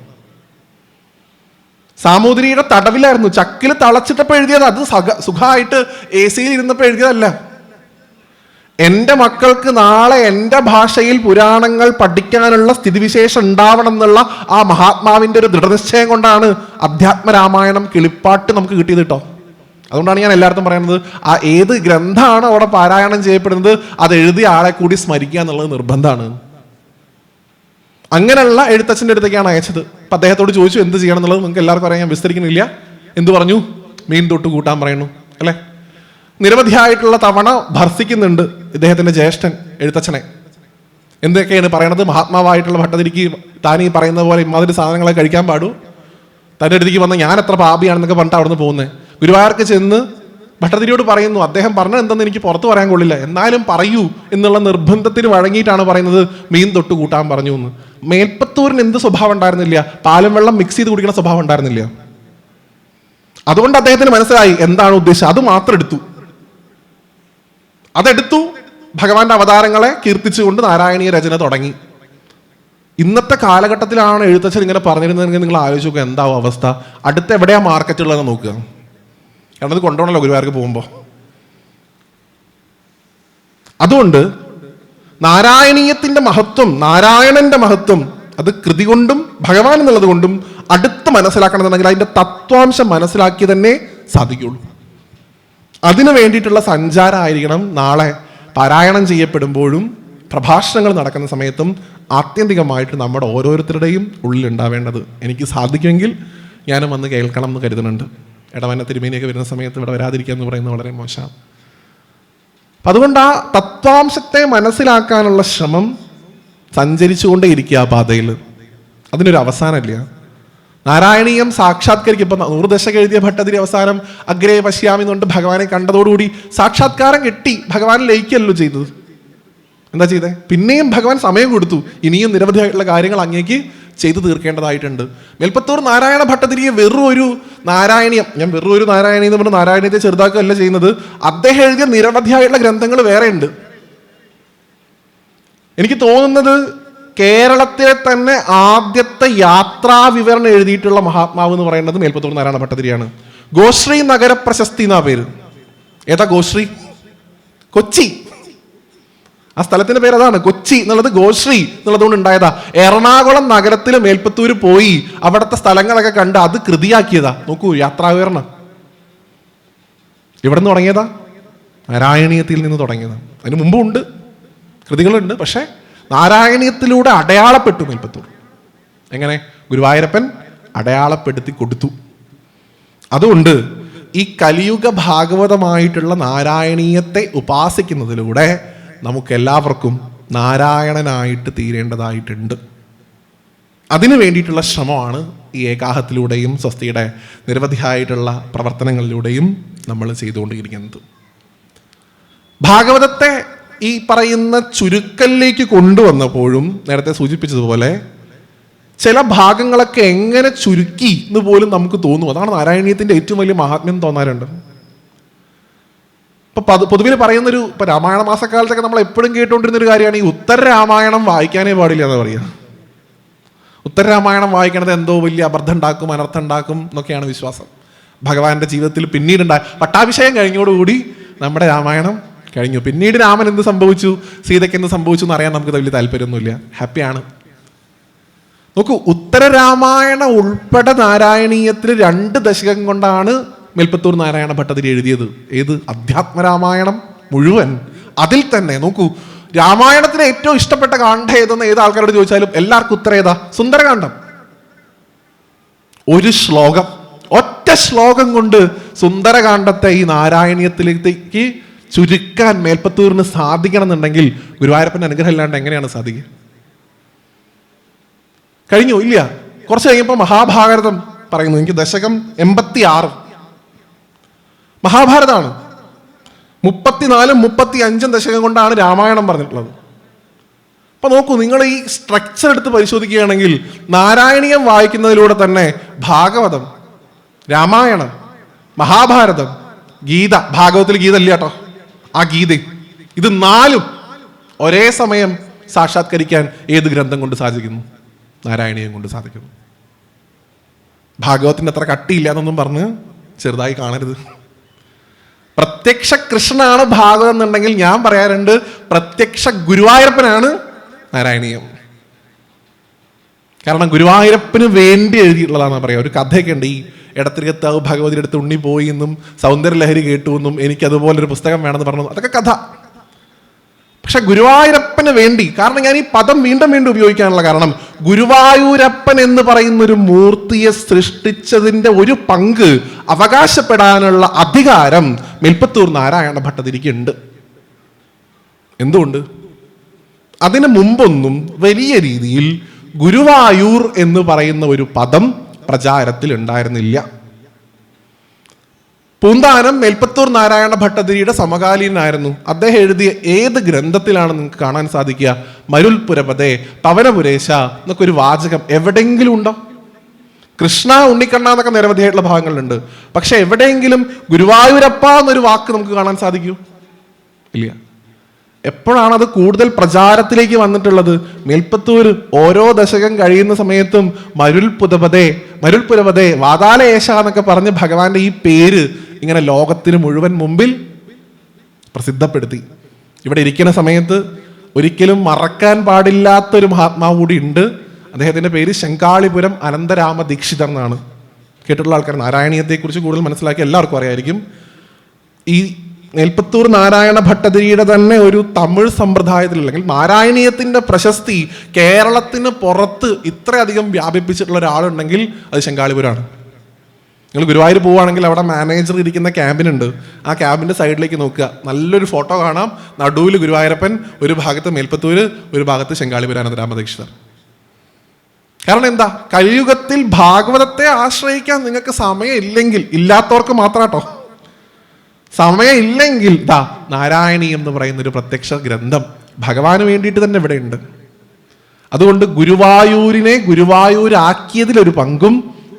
സാമൂതിരിയുടെ തടവിലായിരുന്നു. ചക്കിൽ തളച്ചിട്ടപ്പോൾ എഴുതിയത്, അത് സുഖമായിട്ട് AC ഇരുന്നപ്പോൾ എഴുതിയതല്ല. എൻ്റെ മക്കൾക്ക് നാളെ എൻ്റെ ഭാഷയിൽ പുരാണങ്ങൾ പഠിക്കാനുള്ള സ്ഥിതിവിശേഷം ഉണ്ടാവണം എന്നുള്ള ആ മഹാത്മാവിൻ്റെ ഒരു ദൃഢനിശ്ചയം കൊണ്ടാണ് അധ്യാത്മ രാമായണം കിളിപ്പാട്ട് നമുക്ക് കിട്ടിയത് കേട്ടോ. അതുകൊണ്ടാണ് ഞാൻ എല്ലായിടത്തും പറയുന്നത്, ആ ഏത് ഗ്രന്ഥമാണ് അവിടെ പാരായണം ചെയ്യപ്പെടുന്നത് അത് എഴുതിയ ആളെ കൂടി സ്മരിക്കുക എന്നുള്ളത് നിർബന്ധമാണ്. അങ്ങനെയുള്ള എഴുത്തച്ഛൻ്റെ അടുത്തേക്കാണ് അയച്ചത്. അപ്പം അദ്ദേഹത്തോട് ചോദിച്ചു എന്ത് ചെയ്യണം എന്നുള്ളത്. നിങ്ങൾക്ക് എല്ലാവർക്കും അറിയാൻ ഞാൻ വിസ്തരിക്കുന്നില്ല. എന്ത് പറഞ്ഞു? മീൻ തൊട്ട് കൂട്ടാൻ പറയുന്നു അല്ലേ. നിരവധിയായിട്ടുള്ള തവണ ഭർസിക്കുന്നുണ്ട് ഇദ്ദേഹത്തിൻ്റെ ജ്യേഷ്ഠൻ എഴുത്തച്ഛനെ. എന്തൊക്കെയാണ് പറയണത്? മഹാത്മാവായിട്ടുള്ള ഭട്ടതിരിക്ക് താൻ ഈ പറയുന്ന പോലെ ഇമാതിരി സാധനങ്ങളെ കഴിക്കാൻ പാടൂ, തൻ്റെ അടുത്തേക്ക് വന്ന് ഞാൻ എത്ര പാപിയാണെന്നൊക്കെ പറഞ്ഞിട്ട് അവിടെ നിന്ന് പോകുന്നത്. ഗുരുവായൂർക്ക് ചെന്ന് ഭട്ടതിരിയോട് പറയുന്നു, അദ്ദേഹം പറഞ്ഞത് എന്തെന്ന് എനിക്ക് പുറത്ത് പറയാൻ കൊള്ളില്ല, എന്നാലും പറയൂ എന്നുള്ള നിർബന്ധത്തിന് വഴങ്ങിയിട്ടാണ് പറയുന്നത് മീൻ തൊട്ട് കൂട്ടാൻ പറഞ്ഞു എന്ന്. മേൽപ്പത്തൂരിന് എന്ത് സ്വഭാവം ഉണ്ടായിരുന്നില്ല? പാലും വെള്ളം മിക്സ് ചെയ്ത് കുടിക്കുന്ന സ്വഭാവം ഉണ്ടായിരുന്നില്ല. അതുകൊണ്ട് അദ്ദേഹത്തിന് മനസ്സിലായി എന്താണ് ഉദ്ദേശം. അത് മാത്രം എടുത്തു. അതെടുത്തു. ഭഗവാന്റെ അവതാരങ്ങളെ കീർത്തിച്ചുകൊണ്ട് നാരായണീയ രചന തുടങ്ങി. ഇന്നത്തെ കാലഘട്ടത്തിലാണ് എഴുത്തച്ഛൻ ഇങ്ങനെ പറഞ്ഞിരുന്നതെങ്കിൽ നിങ്ങൾ ആലോചിച്ച് നോക്കുക എന്താവും അവസ്ഥ. അടുത്ത് എവിടെയാ മാർക്കറ്റ് ഉള്ളതെന്ന് നോക്കുക. കാരണം അത് കൊണ്ടുപോകണല്ലോ ഗുരുവായൂർക്ക് പോകുമ്പോൾ. അതുകൊണ്ട് നാരായണീയത്തിന്റെ മഹത്വം, നാരായണന്റെ മഹത്വം അത് കൃതി കൊണ്ടും ഭഗവാൻ എന്നുള്ളത് കൊണ്ടും അടുത്ത് മനസ്സിലാക്കണമെന്നുണ്ടെങ്കിൽ അതിന്റെ തത്വാംശം മനസ്സിലാക്കി തന്നെ സാധിക്കുള്ളൂ. അതിനു വേണ്ടിയിട്ടുള്ള സഞ്ചാരമായിരിക്കണം നാളെ പാരായണം ചെയ്യപ്പെടുമ്പോഴും പ്രഭാഷണങ്ങൾ നടക്കുന്ന സമയത്തും ആത്യന്തികമായിട്ട് നമ്മുടെ ഓരോരുത്തരുടെയും ഉള്ളിലുണ്ടാവേണ്ടത്. എനിക്ക് സാധിക്കുമെങ്കിൽ ഞാനും വന്ന് കേൾക്കണം എന്ന് കരുതുന്നുണ്ട്. ഇടവന്ന തിരുമേനിയൊക്കെ വരുന്ന സമയത്ത് ഇവിടെ വരാതിരിക്കുക എന്ന് പറയുന്നത് വളരെ മോശം. അപ്പം അതുകൊണ്ട് ആ തത്വാംശത്തെ മനസ്സിലാക്കാനുള്ള ശ്രമം സഞ്ചരിച്ചുകൊണ്ടേ ഇരിക്കുക ആ പാതയിൽ. അതിനൊരു അവസാനമില്ല. നാരായണീയം സാക്ഷാത്കരിക്കും. ഇപ്പം 100 ദശകം എഴുതിയ ഭട്ടതിരി അവസാനം അഗ്രേ പശ്യാമി എന്നുകൊണ്ട് ഭഗവാനെ കണ്ടതോടുകൂടി സാക്ഷാത്കാരം കിട്ടി. ഭഗവാൻ ലയിക്കല്ലോ ചെയ്തത്. എന്താ ചെയ്തേ? പിന്നെയും ഭഗവാൻ സമയം കൊടുത്തു. ഇനിയും നിരവധിയായിട്ടുള്ള കാര്യങ്ങൾ അങ്ങേക്ക് ചെയ്തു തീർക്കേണ്ടതായിട്ടുണ്ട്. മേൽപ്പത്തൂർ നാരായണ ഭട്ടതിരിയെ വെറും ഒരു നാരായണീയം, ഞാൻ വെറും ഒരു നാരായണീയം എന്ന് പറഞ്ഞ നാരായണീയത്തെ ചെറുതാക്കുകയല്ല ചെയ്യുന്നത്. അദ്ദേഹം എഴുതിയ നിരവധിയായിട്ടുള്ള ഗ്രന്ഥങ്ങൾ വേറെ ഉണ്ട്. എനിക്ക് തോന്നുന്നത് കേരളത്തിലെ തന്നെ ആദ്യത്തെ യാത്രാ വിവരണം എഴുതിയിട്ടുള്ള മഹാത്മാവ് എന്ന് പറയുന്നത് മേൽപ്പത്തൂർ നാരായണ ഭട്ടതിരിയാണ്. ഗോശ്രീ നഗര പ്രശസ്തി എന്നാ പേര്. ഏതാ ഗോശ്രീ? കൊച്ചി. ആ സ്ഥലത്തിന്റെ പേര് അതാണ്. കൊച്ചി എന്നുള്ളത് ഗോശ്രീ എന്നുള്ളതുകൊണ്ട് ഉണ്ടായതാ. എറണാകുളം നഗരത്തിൽ മേൽപ്പത്തൂര് പോയി അവിടുത്തെ സ്ഥലങ്ങളൊക്കെ കണ്ട് അത് കൃതിയാക്കിയതാ. നോക്കൂ, യാത്രാവിവരണം ഇവിടെ നിന്ന് തുടങ്ങിയതാ, നാരായണീയത്തിൽ നിന്ന് തുടങ്ങിയതാ. അതിന് മുമ്പും ഉണ്ട്, കൃതികളുണ്ട്. പക്ഷെ നാരായണീയത്തിലൂടെ അടയാളപ്പെട്ടു മേൽപ്പത്തൂർ. എങ്ങനെ? ഗുരുവായൂരപ്പൻ അടയാളപ്പെടുത്തി കൊടുത്തു. അതുകൊണ്ട് ഈ കലിയുഗ ഭാഗവതമായിട്ടുള്ള നാരായണീയത്തെ ഉപാസിക്കുന്നതിലൂടെ നമുക്ക് എല്ലാവർക്കും നാരായണനായിട്ട് തീരേണ്ടതായിട്ടുണ്ട്. അതിനു വേണ്ടിയിട്ടുള്ള ശ്രമമാണ് ഈ ഏകാഹത്തിലൂടെയും സ്വസ്തിയുടെ നിരവധിയായിട്ടുള്ള പ്രവർത്തനങ്ങളിലൂടെയും നമ്മൾ ചെയ്തുകൊണ്ടിരിക്കുന്നത്. ഭാഗവതത്തെ ഈ പറയുന്ന ചുരുക്കലിലേക്ക് കൊണ്ടുവന്നപ്പോഴും നേരത്തെ സൂചിപ്പിച്ചതുപോലെ ചില ഭാഗങ്ങളൊക്കെ എങ്ങനെ ചുരുക്കി എന്ന് പോലും നമുക്ക് തോന്നും. അതാണ് നാരായണീയത്തിന്റെ ഏറ്റവും വലിയ മഹാത്മ്യം തോന്നാറുണ്ട്. ഇപ്പൊ പൊതുവിൽ പറയുന്നൊരു ഇപ്പൊ രാമായണ മാസക്കാലത്തൊക്കെ നമ്മൾ എപ്പോഴും കേട്ടുകൊണ്ടിരുന്ന ഒരു കാര്യമാണ് ഈ ഉത്തര രാമായണം വായിക്കാനേ പാടില്ല എന്ന് പറയുക. ഉത്തര രാമായണം വായിക്കണത് എന്തോ വലിയ അബദ്ധം ഉണ്ടാക്കും, അനർത്ഥം ഉണ്ടാക്കും എന്നൊക്കെയാണ് വിശ്വാസം. ഭഗവാന്റെ ജീവിതത്തിൽ പിന്നീടുണ്ടായ പട്ടാഭിഷേകം കഴിഞ്ഞോടുകൂടി നമ്മുടെ രാമായണം കഴിഞ്ഞു. പിന്നീട് രാമൻ എന്ത് സംഭവിച്ചു, സീതയ്ക്ക് എന്ത് സംഭവിച്ചു എന്ന് അറിയാൻ നമുക്ക് വലിയ താല്പര്യമൊന്നുമില്ല. ഹാപ്പിയാണ്. നോക്കൂ, ഉത്തര രാമായണ ഉൾപ്പെടെ നാരായണീയത്തിൽ 2 ദശകം കൊണ്ടാണ് മേൽപ്പത്തൂർ നാരായണ ഭട്ടതിരി എഴുതിയത്. ഏത്? അധ്യാത്മരാമായണം മുഴുവൻ. അതിൽ തന്നെ നോക്കൂ, രാമായണത്തിന് ഏറ്റവും ഇഷ്ടപ്പെട്ട കാണ്ഡം ഏതെന്ന് ഏത് ആൾക്കാരോട് ചോദിച്ചാലും എല്ലാവർക്കും ഉത്തരം ഏതാ? സുന്ദരകാന്ഡം. ഒരു ശ്ലോകം, ഒറ്റ ശ്ലോകം കൊണ്ട് സുന്ദരകാന്ഡത്തെ ഈ നാരായണീയത്തിലേക്ക് ചുരുക്കാൻ മേൽപ്പത്തൂരിന് സാധിക്കണം എന്നുണ്ടെങ്കിൽ ഗുരുവായൂരപ്പൻ്റെ അനുഗ്രഹം ഇല്ലാണ്ട് എങ്ങനെയാണ് സാധിക്കുക? കഴിഞ്ഞു ഇല്ല. കുറച്ച് കഴിയുമ്പോൾ മഹാഭാരതം പറയുന്നു. എനിക്ക് ദശകം 86 മഹാഭാരതമാണ്. 34, 35 ദശകം കൊണ്ടാണ് രാമായണം പറഞ്ഞിട്ടുള്ളത്. അപ്പൊ നോക്കൂ, നിങ്ങൾ ഈ സ്ട്രക്ചർ എടുത്ത് പരിശോധിക്കുകയാണെങ്കിൽ നാരായണീയം വായിക്കുന്നതിലൂടെ തന്നെ ഭാഗവതം, രാമായണം, മഹാഭാരതം, ഗീത, ഭാഗവതത്തിൽ ഗീത ഇല്ല കേട്ടോ, ആ ഗീത, ഇത് 4 ഒരേ സമയം സാക്ഷാത്കരിക്കാൻ ഏത് ഗ്രന്ഥം കൊണ്ട് സാധിക്കുന്നു? നാരായണീയം കൊണ്ട് സാധിക്കുന്നു. ഭാഗവത്തിന് അത്ര കട്ടിയില്ല എന്നൊന്നും പറഞ്ഞ് ചെറുതായി കാണരുത്. പ്രത്യക്ഷ കൃഷ്ണനാണ് ഭാഗവതം എന്നുണ്ടെങ്കിൽ ഞാൻ പറയാറുണ്ട് പ്രത്യക്ഷ ഗുരുവായൂരപ്പനാണ് നാരായണീയം. കാരണം ഗുരുവായൂരപ്പന് വേണ്ടി എഴുതിയിട്ടുള്ളതാണെന്ന് പറയാം. ഒരു കഥയൊക്കെ ഉണ്ട്. ഈ എടത്തിരികത്താവ് ഭഗവതിയുടെ അടുത്ത് ഉണ്ണി പോയി എന്നും സൗന്ദര്യലഹരി കേട്ടു എന്നും എനിക്കതുപോലൊരു പുസ്തകം വേണമെന്ന് പറഞ്ഞു, അതൊക്കെ കഥ. പക്ഷെ ഗുരുവായൂരപ്പന് വേണ്ടി, കാരണം ഞാൻ ഈ പദം വീണ്ടും വീണ്ടും ഉപയോഗിക്കാനുള്ള കാരണം, ഗുരുവായൂരപ്പൻ എന്ന് പറയുന്ന ഒരു മൂർത്തിയെ സൃഷ്ടിച്ചതിൻ്റെ ഒരു പങ്ക് അവകാശപ്പെടാനുള്ള അധികാരം മേൽപ്പത്തൂർ നാരായണ ഭട്ടതിരിക്കുണ്ട്. എന്തുകൊണ്ട്? അതിനു മുമ്പൊന്നും വലിയ രീതിയിൽ ഗുരുവായൂർ എന്ന് പറയുന്ന ഒരു പദം പ്രചാരത്തിൽ ഉണ്ടായിരുന്നില്ല. പൂന്താനം മേൽപ്പത്തൂർ നാരായണ ഭട്ടതിരിയുടെ സമകാലീനായിരുന്നു. അദ്ദേഹം എഴുതിയ ഏത് ഗ്രന്ഥത്തിലാണ് നിങ്ങൾക്ക് കാണാൻ സാധിക്കുക? മരുൽപുരപതേ പവനപുരേശ എന്നൊക്കെ ഒരു വാചകം എവിടെയെങ്കിലും ഉണ്ടോ? കൃഷ്ണ, ഉണ്ണിക്കണ്ണ എന്നൊക്കെ നിരവധിയായിട്ടുള്ള ഭാഗങ്ങളുണ്ട്. പക്ഷെ എവിടെയെങ്കിലും ഗുരുവായൂരപ്പ എന്നൊരു വാക്ക് നമുക്ക് കാണാൻ സാധിക്കൂ? ഇല്ല. എപ്പോഴാണ് അത് കൂടുതൽ പ്രചാരത്തിലേക്ക് വന്നിട്ടുള്ളത്? മേൽപ്പത്തൂർ ഓരോ ദശകം കഴിയുന്ന സമയത്തും മരുൽപുരപതേ വാതാലയേശ എന്നൊക്കെ പറഞ്ഞ് ഭഗവാന്റെ ഈ പേര് ഇങ്ങനെ ലോകത്തിന് മുഴുവൻ മുമ്പിൽ പ്രസിദ്ധപ്പെടുത്തി. ഇവിടെ ഇരിക്കുന്ന സമയത്ത് ഒരിക്കലും മറക്കാൻ പാടില്ലാത്തൊരു മഹാത്മാവ് കൂടി ഉണ്ട്. അദ്ദേഹത്തിന്റെ പേര് ശങ്കാളിപുരം അനന്തരാമ ദീക്ഷിതർ എന്നാണ്. കേട്ടിട്ടുള്ള ആൾക്കാർ നാരായണീയത്തെക്കുറിച്ച് കൂടുതൽ മനസ്സിലാക്കി എല്ലാവർക്കും അറിയായിരിക്കും. ഈ മേൽപ്പത്തൂർ നാരായണ ഭട്ടതിരിയുടെ തന്നെ ഒരു തമിഴ് സമ്പ്രദായത്തിൽ, അല്ലെങ്കിൽ നാരായണീയത്തിന്റെ പ്രശസ്തി കേരളത്തിന് പുറത്ത് ഇത്രയധികം വ്യാപിപ്പിച്ചിട്ടുള്ള ഒരാളുണ്ടെങ്കിൽ അത് ശങ്കാളിപുരമാണ്. നിങ്ങൾ ഗുരുവായൂർ പോവുകയാണെങ്കിൽ അവിടെ മാനേജർ ഇരിക്കുന്ന ക്യാബിനുണ്ട്. ആ ക്യാബിന്റെ സൈഡിലേക്ക് നോക്കുക, നല്ലൊരു ഫോട്ടോ കാണാം. നടുവിൽ ഗുരുവായൂരപ്പൻ, ഒരു ഭാഗത്ത് മേൽപ്പത്തൂര്, ഒരു ഭാഗത്ത് ശങ്കാളിപുരം അനന്തരാമദീക്ഷിതർ. കാരണം എന്താ? കലിയുഗത്തിൽ ഭാഗവതത്തെ ആശ്രയിക്കാൻ നിങ്ങൾക്ക് സമയം ഇല്ലെങ്കിൽ, ഇല്ലാത്തവർക്ക് മാത്രാട്ടോ, സമയം ഇല്ലെങ്കിൽ ദാ നാരായണീയം എന്ന് പറയുന്ന ഒരു പ്രത്യക്ഷ ഗ്രന്ഥം ഭഗവാന് വേണ്ടിയിട്ട് തന്നെ ഇവിടെ ഉണ്ട്. അതുകൊണ്ട് ഗുരുവായൂരിനെ ഗുരുവായൂരാക്കിയതിലൊരു പങ്കും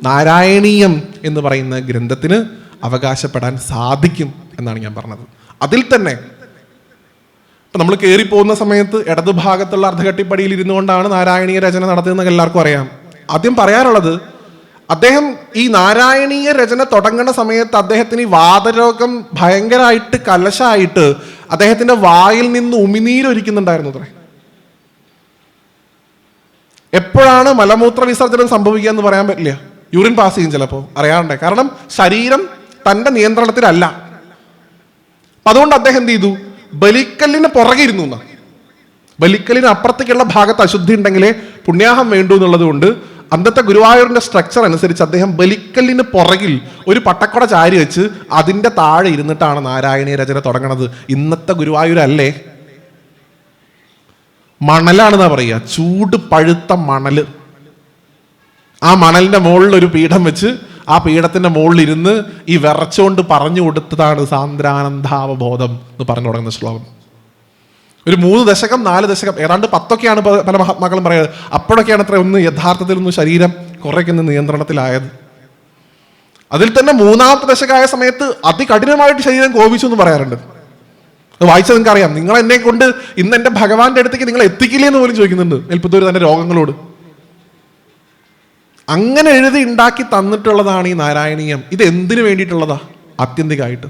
നാരായണീയം എന്ന് പറയുന്ന ഗ്രന്ഥത്തിന് അവകാശപ്പെടാൻ സാധിക്കും എന്നാണ് ഞാൻ പറഞ്ഞത്. അതിൽ തന്നെ ഇപ്പൊ നമ്മൾ കയറി പോകുന്ന സമയത്ത് ഇടതുഭാഗത്തുള്ള അർദ്ധകട്ടിപ്പടിയിൽ ഇരുന്നു കൊണ്ടാണ് നാരായണീയ രചന നടത്തുന്നത് എല്ലാവർക്കും അറിയാം. ആദ്യം പറയാനുള്ളത്, അദ്ദേഹം ഈ നാരായണീയ രചന തുടങ്ങുന്ന സമയത്ത് അദ്ദേഹത്തിന് ഈ വാതരോഗം ഭയങ്കരമായിട്ട് കലശമായിട്ട് അദ്ദേഹത്തിന്റെ വായിൽ നിന്ന് ഉമിനീരൊലിക്കുന്നുണ്ടായിരുന്നു അത്രേ. എപ്പോഴാണ് മലമൂത്ര വിസർജനം സംഭവിക്കുക എന്ന് പറയാൻ പറ്റില്ല. യൂറിൻ പാസ് ചെയ്യും ചിലപ്പോൾ അറിയാറുണ്ട്. കാരണം ശരീരം തന്റെ നിയന്ത്രണത്തിലല്ല. അതുകൊണ്ട് അദ്ദേഹം എന്ത് ചെയ്തു? ബലിക്കല്ലിന് പുറകെ ഇരുന്നു. ബലിക്കല്ലിന് അപ്പുറത്തേക്കുള്ള ഭാഗത്ത് അശുദ്ധി ഉണ്ടെങ്കിലേ പുണ്യാഹം വേണ്ടു എന്നുള്ളത് കൊണ്ട് അന്നത്തെ ഗുരുവായൂരിന്റെ സ്ട്രക്ചർ അനുസരിച്ച് അദ്ദേഹം ബലിക്കല്ലിന് പുറകിൽ ഒരു പട്ടക്കുട ചാരി വെച്ച് അതിന്റെ താഴെ ഇരുന്നിട്ടാണ് നാരായണീയ രചന തുടങ്ങണത്. ഇന്നത്തെ ഗുരുവായൂരല്ലേ, മണലാണെന്നാ പറയുക, ചൂട് പഴുത്ത മണല്. ആ മണലിന്റെ മുകളിൽ ഒരു പീഠം വെച്ച് ആ പീഠത്തിന്റെ മുകളിൽ ഇരുന്ന് ഈ വിറച്ചുകൊണ്ട് പറഞ്ഞു കൊടുത്തതാണ് സാന്ദ്രാനന്ദാവബോധം എന്ന് പറഞ്ഞു തുടങ്ങുന്ന ശ്ലോകം. ഒരു 3 ദശകം 4 ദശകം ഏതാണ്ട് 10ഒക്കെയാണ് പല മഹാത്മാക്കളും പറയുന്നത്. അപ്പോഴൊക്കെയാണ് അത്ര ഒന്ന് യഥാർത്ഥത്തിൽ ഒന്ന് ശരീരം കുറേയൊക്കെ ഒന്ന് നിയന്ത്രണത്തിലായത്. അതിൽ തന്നെ 3ാമത്തെ ദശകമായ സമയത്ത് അതികഠിനമായിട്ട് ശരീരം കോപിച്ചു എന്ന് പറയാറുണ്ട്. അത് വായിച്ചത് നിങ്ങൾക്ക് അറിയാം. നിങ്ങൾ എന്നെ കൊണ്ട് ഇന്ന് എൻ്റെ ഭഗവാന്റെ അടുത്തേക്ക് നിങ്ങൾ എത്തിക്കില്ലേ എന്ന് പോലും ചോദിക്കുന്നുണ്ട് മേൽപ്പത്തൂർ തന്റെ രോഗങ്ങളോട്. അങ്ങനെ എഴുതി ഉണ്ടാക്കി തന്നിട്ടുള്ളതാണ് ഈ നാരായണീയം. ഇത് എന്തിനു വേണ്ടിയിട്ടുള്ളതാ? ആത്യന്തികമായിട്ട്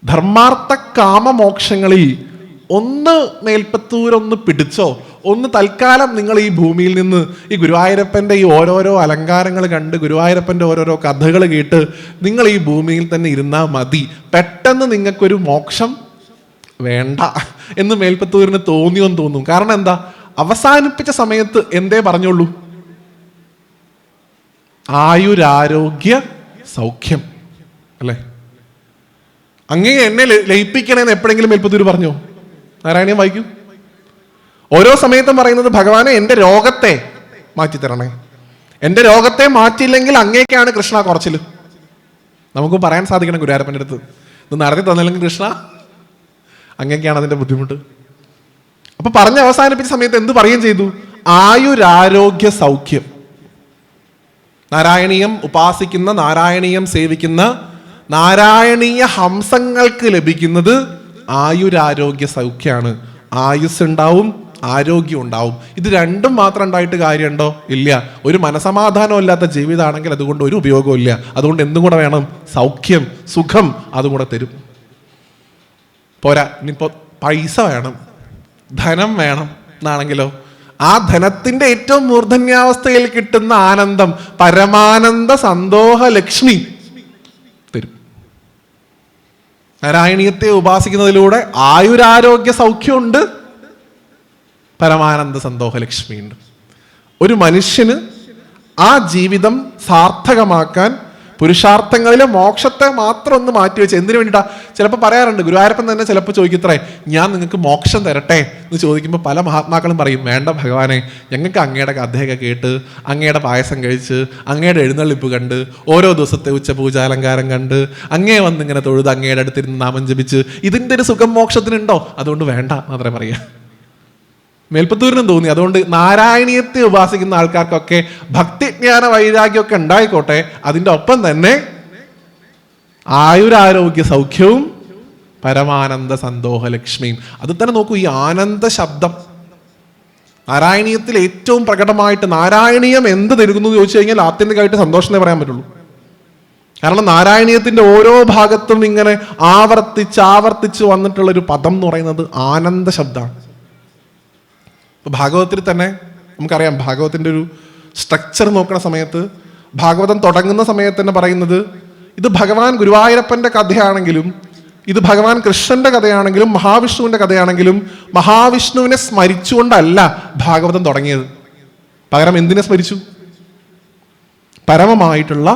ധർമാർത്ഥ കാമമോക്ഷങ്ങളിൽ ഒന്ന് മേൽപ്പത്തൂരൊന്ന് പിടിച്ചോ, ഒന്ന് തൽക്കാലം നിങ്ങൾ ഈ ഭൂമിയിൽ നിന്ന് ഈ ഗുരുവായൂരപ്പൻ്റെ ഈ ഓരോരോ അലങ്കാരങ്ങൾ കണ്ട്, ഗുരുവായൂരപ്പൻ്റെ ഓരോരോ കഥകൾ കേട്ട് നിങ്ങൾ ഈ ഭൂമിയിൽ തന്നെ ഇരുന്നാൽ മതി, പെട്ടെന്ന് നിങ്ങൾക്കൊരു മോക്ഷം വേണ്ട എന്ന് മേൽപ്പത്തൂരിന് തോന്നിയോന്ന് തോന്നും. കാരണം എന്താ? അവസാനിപ്പിച്ച സമയത്ത് എന്തേ പറഞ്ഞോളൂ? ആയുരാരോഗ്യ സൗഖ്യം അല്ലേ? അങ്ങേ എന്നെ ലയിപ്പിക്കണേന്ന് എപ്പോഴെങ്കിലും മേൽപ്പത്തൂർ പറഞ്ഞോ? നാരായണീയം വായിക്കൂ. ഓരോ സമയത്തും പറയുന്നത് ഭഗവാനെ എൻ്റെ രോഗത്തെ മാറ്റിത്തരണേ, എൻ്റെ രോഗത്തെ മാറ്റിയില്ലെങ്കിൽ അങ്ങേക്കാണ് കൃഷ്ണ കുറച്ചില്. നമുക്ക് പറയാൻ സാധിക്കണം ഗുരുവായൂരപ്പൻ്റെ അടുത്ത്, ഇത് നടത്തി തന്നില്ലെങ്കിൽ കൃഷ്ണ അങ്ങേക്കാണ് അതിൻ്റെ ബുദ്ധിമുട്ട്. അപ്പൊ പറഞ്ഞ് അവസാനിപ്പിച്ച സമയത്ത് എന്ത് പറയുകയും ചെയ്തു? ആയുരാരോഗ്യ സൗഖ്യം. നാരായണീയം ഉപാസിക്കുന്ന, നാരായണീയം സേവിക്കുന്ന നാരായണീയ ഹംസങ്ങൾക്ക് ലഭിക്കുന്നത് ആയുരാരോഗ്യ സൗഖ്യമാണ്. ആയുസ് ഉണ്ടാവും, ആരോഗ്യം ഉണ്ടാവും. ഇത് രണ്ടും മാത്രം ഉണ്ടായിട്ട് കാര്യമുണ്ടോ? ഇല്ല. ഒരു മനസമാധാനം ഇല്ലാത്ത ജീവിതമാണെങ്കിൽ അതുകൊണ്ട് ഒരു ഉപയോഗവും ഇല്ല. അതുകൊണ്ട് എന്തും കൂടെ വേണം? സൗഖ്യം, സുഖം അതും കൂടെ തരും. പോരാ, ഇനിയിപ്പോൾ പൈസ വേണം, ധനം വേണം എന്നാണെങ്കിലോ ആ ധനത്തിന്റെ ഏറ്റവും മൂർധന്യാവസ്ഥയിൽ കിട്ടുന്ന ആനന്ദം പരമാനന്ദ സന്തോഹ ലക്ഷ്മി തരും. നാരായണീയത്തെ ഉപാസിക്കുന്നതിലൂടെ ആയുരാരോഗ്യ സൗഖ്യമുണ്ട്, പരമാനന്ദ സന്തോഹ ലക്ഷ്മിയുണ്ട്. ഒരു മനുഷ്യന് ആ ജീവിതം സാർത്ഥകമാക്കാൻ പുരുഷാർത്ഥങ്ങളിലെ മോക്ഷത്തെ മാത്രം ഒന്ന് മാറ്റിവെച്ച് എന്തിനു വേണ്ടിയിട്ടാ? ചിലപ്പോൾ പറയാറുണ്ട്, ഗുരുവായൂരപ്പൻ തന്നെ ചിലപ്പോൾ ചോദിക്കത്രേ, ഞാൻ നിങ്ങൾക്ക് മോക്ഷം തരട്ടെ എന്ന് ചോദിക്കുമ്പോൾ പല മഹാത്മാക്കളും പറയും, വേണ്ട ഭഗവാനെ, ഞങ്ങൾക്ക് അങ്ങയുടെ കഥയൊക്കെ കേട്ട്, അങ്ങയുടെ പായസം കഴിച്ച്, അങ്ങയുടെ എഴുന്നള്ളിപ്പ് കണ്ട്, ഓരോ ദിവസത്തെ ഉച്ചപൂജാലങ്കാരം കണ്ട്, അങ്ങേ വന്നിങ്ങനെ തൊഴുത് അങ്ങയുടെ അടുത്തിരുന്ന് നാമം ജപിച്ച്, ഇതിൻ്റെ ഒരു സുഖം മോക്ഷത്തിനുണ്ടോ? അതുകൊണ്ട് വേണ്ട മാത്രമേ പറയാ. മേൽപ്പത്തൂരിനും തോന്നി. അതുകൊണ്ട് നാരായണീയത്തെ ഉപാസിക്കുന്ന ആൾക്കാർക്കൊക്കെ ഭക്തിജ്ഞാന വൈരാഗ്യമൊക്കെ ഉണ്ടായിക്കോട്ടെ, അതിൻ്റെ ഒപ്പം തന്നെ ആയുരാരോഗ്യ സൗഖ്യവും പരമാനന്ദ സന്തോഹ ലക്ഷ്മിയും. അത് തന്നെ നോക്കൂ, ഈ ആനന്ദ ശബ്ദം നാരായണീയത്തിൽ ഏറ്റവും പ്രകടമായിട്ട്. നാരായണീയം എന്ത് തരുന്നു എന്ന് ചോദിച്ചു കഴിഞ്ഞാൽ ആത്യന്തികമായിട്ട് സന്തോഷത്തെ പറയാൻ പറ്റുള്ളൂ. കാരണം നാരായണീയത്തിന്റെ ഓരോ ഭാഗത്തും ഇങ്ങനെ ആവർത്തിച്ച് വന്നിട്ടുള്ളൊരു പദം എന്ന് പറയുന്നത് ആനന്ദ ശബ്ദമാണ്. ഇപ്പൊ ഭാഗവതത്തിൽ തന്നെ നമുക്കറിയാം, ഭാഗവതത്തിന്റെ ഒരു സ്ട്രക്ചർ നോക്കുന്ന സമയത്ത്, ഭാഗവതം തുടങ്ങുന്ന സമയത്ത് തന്നെ പറയുന്നത്, ഇത് ഭഗവാൻ ഗുരുവായൂരപ്പന്റെ കഥയാണെങ്കിലും, ഇത് ഭഗവാൻ കൃഷ്ണന്റെ കഥയാണെങ്കിലും, മഹാവിഷ്ണുവിന്റെ കഥയാണെങ്കിലും, മഹാവിഷ്ണുവിനെ സ്മരിച്ചുകൊണ്ടല്ല ഭാഗവതം തുടങ്ങിയത്. പകരം എന്തിനെ സ്മരിച്ചു? പരമമായിട്ടുള്ള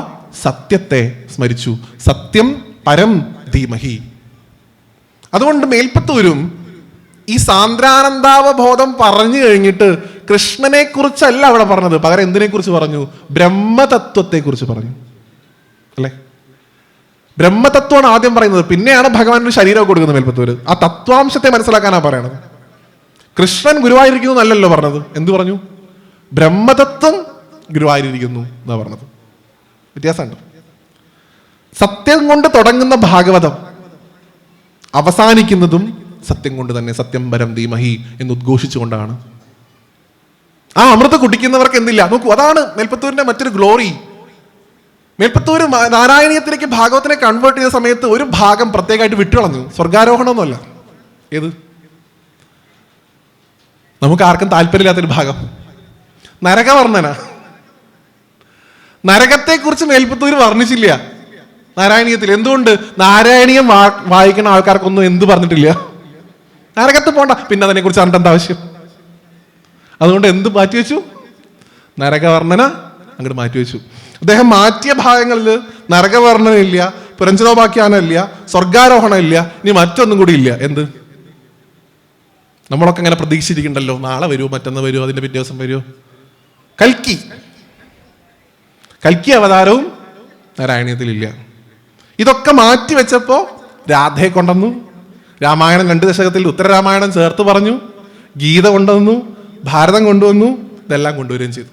സത്യത്തെ സ്മരിച്ചു. സത്യം പരം ധീമഹി. അതുകൊണ്ട് മേൽപ്പത്തൂരും ഈ സാന്ദ്രാനന്ദാവബോധം പറഞ്ഞു കഴിഞ്ഞിട്ട് കൃഷ്ണനെ കുറിച്ചല്ല അവിടെ പറഞ്ഞത്, പകരം എന്തിനെ കുറിച്ച് പറഞ്ഞു? ബ്രഹ്മതത്വത്തെ കുറിച്ച് പറഞ്ഞു, അല്ലെ? ബ്രഹ്മതത്വമാണ് ആദ്യം പറയുന്നത്, പിന്നെയാണ് ഭഗവാൻ ഒരു ശരീരം കൊടുക്കുന്നത് മേൽപ്പത്തൂര്. ആ തത്വാംശത്തെ മനസ്സിലാക്കാനാ പറയണത്. കൃഷ്ണൻ ഗുരുവായൂരിക്കുന്നു എന്നല്ലല്ലോ പറഞ്ഞത്. എന്ത് പറഞ്ഞു? ബ്രഹ്മതത്വം ഗുരുവായൂരിക്കുന്നു എന്നാ പറഞ്ഞത്. വ്യത്യാസമുണ്ട്. സത്യം കൊണ്ട് തുടങ്ങുന്ന ഭാഗവതം അവസാനിക്കുന്നതും സത്യം കൊണ്ട് തന്നെ, സത്യം പരം ധീമഹി എന്ന് ഉദ്ഘോഷിച്ചുകൊണ്ടാണ്. ആ അമൃത കുടിക്കുന്നവർക്ക് എന്തില്ല? നോക്കൂ, അതാണ് മേൽപ്പത്തൂരിന്റെ മറ്റൊരു ഗ്ലോറി. മേൽപ്പത്തൂര് നാരായണീയത്തിലേക്ക് ഭാഗവത്തിനെ കൺവേർട്ട് ചെയ്ത സമയത്ത് ഒരു ഭാഗം പ്രത്യേകമായിട്ട് വിട്ടുകളഞ്ഞു. സ്വർഗാരോഹണമൊന്നുമല്ല. ഏത്? നമുക്ക് ആർക്കും താല്പര്യമില്ലാത്തൊരു ഭാഗം, നരകവർണ്ണന. നരകത്തെക്കുറിച്ച് മേൽപ്പത്തൂര് വർണ്ണിച്ചില്ല നാരായണീയത്തിൽ. എന്തുകൊണ്ട്? നാരായണീയം വായിക്കുന്ന ആൾക്കാർക്കൊന്നും എന്ത് പറഞ്ഞിട്ടില്ല? നരകത്ത് പോണ്ട. പിന്നെ അതിനെക്കുറിച്ച് അറിയേണ്ട എന്താ ആവശ്യം? അതുകൊണ്ട് എന്ത് മാറ്റിവെച്ചു? നരകവർണ്ണന അങ്ങോട്ട് മാറ്റിവെച്ചു. അദ്ദേഹം മാറ്റിയ ഭാഗങ്ങളിൽ നരകവർണ്ണന ഇല്ല, പുരഞ്ചനോപാഖ്യാനം ഇല്ല, സ്വർഗാരോഹണം ഇല്ല, ഇനി മറ്റൊന്നും കൂടി ഇല്ല. എന്ത്? നമ്മളൊക്കെ ഇങ്ങനെ പ്രതീക്ഷിച്ചിരിക്കണ്ടല്ലോ, നാളെ വരുമോ, മറ്റന്ന് വരുമോ, അതിന്റെ പിറ്റേ ദിവസം വരുമോ. കൽക്കി അവതാരവും നാരായണീയത്തിലില്ല. ഇതൊക്കെ മാറ്റി വെച്ചപ്പോ രാധയെ കൊണ്ടുവന്നു, രാമായണം 2 ദശകത്തിൽ ഉത്തരരാമായണം ചേർത്ത് പറഞ്ഞു, ഗീത കൊണ്ടുവന്നു, ഭാരതം കൊണ്ടുവന്നു, ഇതെല്ലാം കൊണ്ടുവരികയും ചെയ്തു.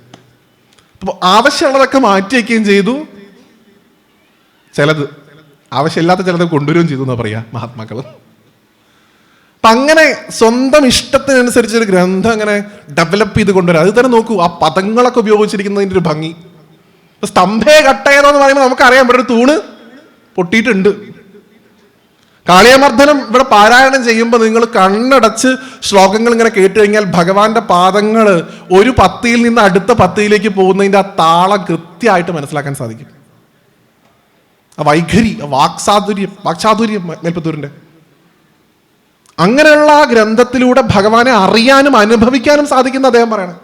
അപ്പോൾ ആവശ്യമുള്ളതൊക്കെ മാറ്റി വയ്ക്കുകയും ചെയ്തു, ചിലത് ആവശ്യമില്ലാത്ത ചിലത് കൊണ്ടുവരികയും ചെയ്തു എന്നാ പറയാ മഹാത്മാക്കൾ. അപ്പൊ അങ്ങനെ സ്വന്തം ഇഷ്ടത്തിനനുസരിച്ച് ഒരു ഗ്രന്ഥം അങ്ങനെ ഡെവലപ്പ് ചെയ്ത് കൊണ്ടുവരാം. അത് തന്നെ നോക്കൂ, ആ പദങ്ങളൊക്കെ ഉപയോഗിച്ചിരിക്കുന്നതിൻ്റെ ഒരു ഭംഗി. സ്തംഭേ കട്ടയതോ എന്ന് പറയുമ്പോൾ നമുക്കറിയാം, ഇവിടെ ഒരു തൂണ് പൊട്ടിയിട്ടുണ്ട്. കാളിയമർദ്ദനം ഇവിടെ പാരായണം ചെയ്യുമ്പോൾ നിങ്ങൾ കണ്ണടച്ച് ശ്ലോകങ്ങൾ ഇങ്ങനെ കേട്ട് കഴിഞ്ഞാൽ ഭഗവാന്റെ പാദങ്ങൾ ഒരു പത്തിയിൽ നിന്ന് അടുത്ത പത്തിയിലേക്ക് പോകുന്നതിൻ്റെ ആ താളം കൃത്യമായിട്ട് മനസ്സിലാക്കാൻ സാധിക്കും. ആ വൈഖരി, വാക്ചാതുര്യം മേൽപ്പത്തൂരിന്റെ. അങ്ങനെയുള്ള ആ ഗ്രന്ഥത്തിലൂടെ ഭഗവാനെ അറിയാനും അനുഭവിക്കാനും സാധിക്കുന്ന അദ്ദേഹം പറയണം.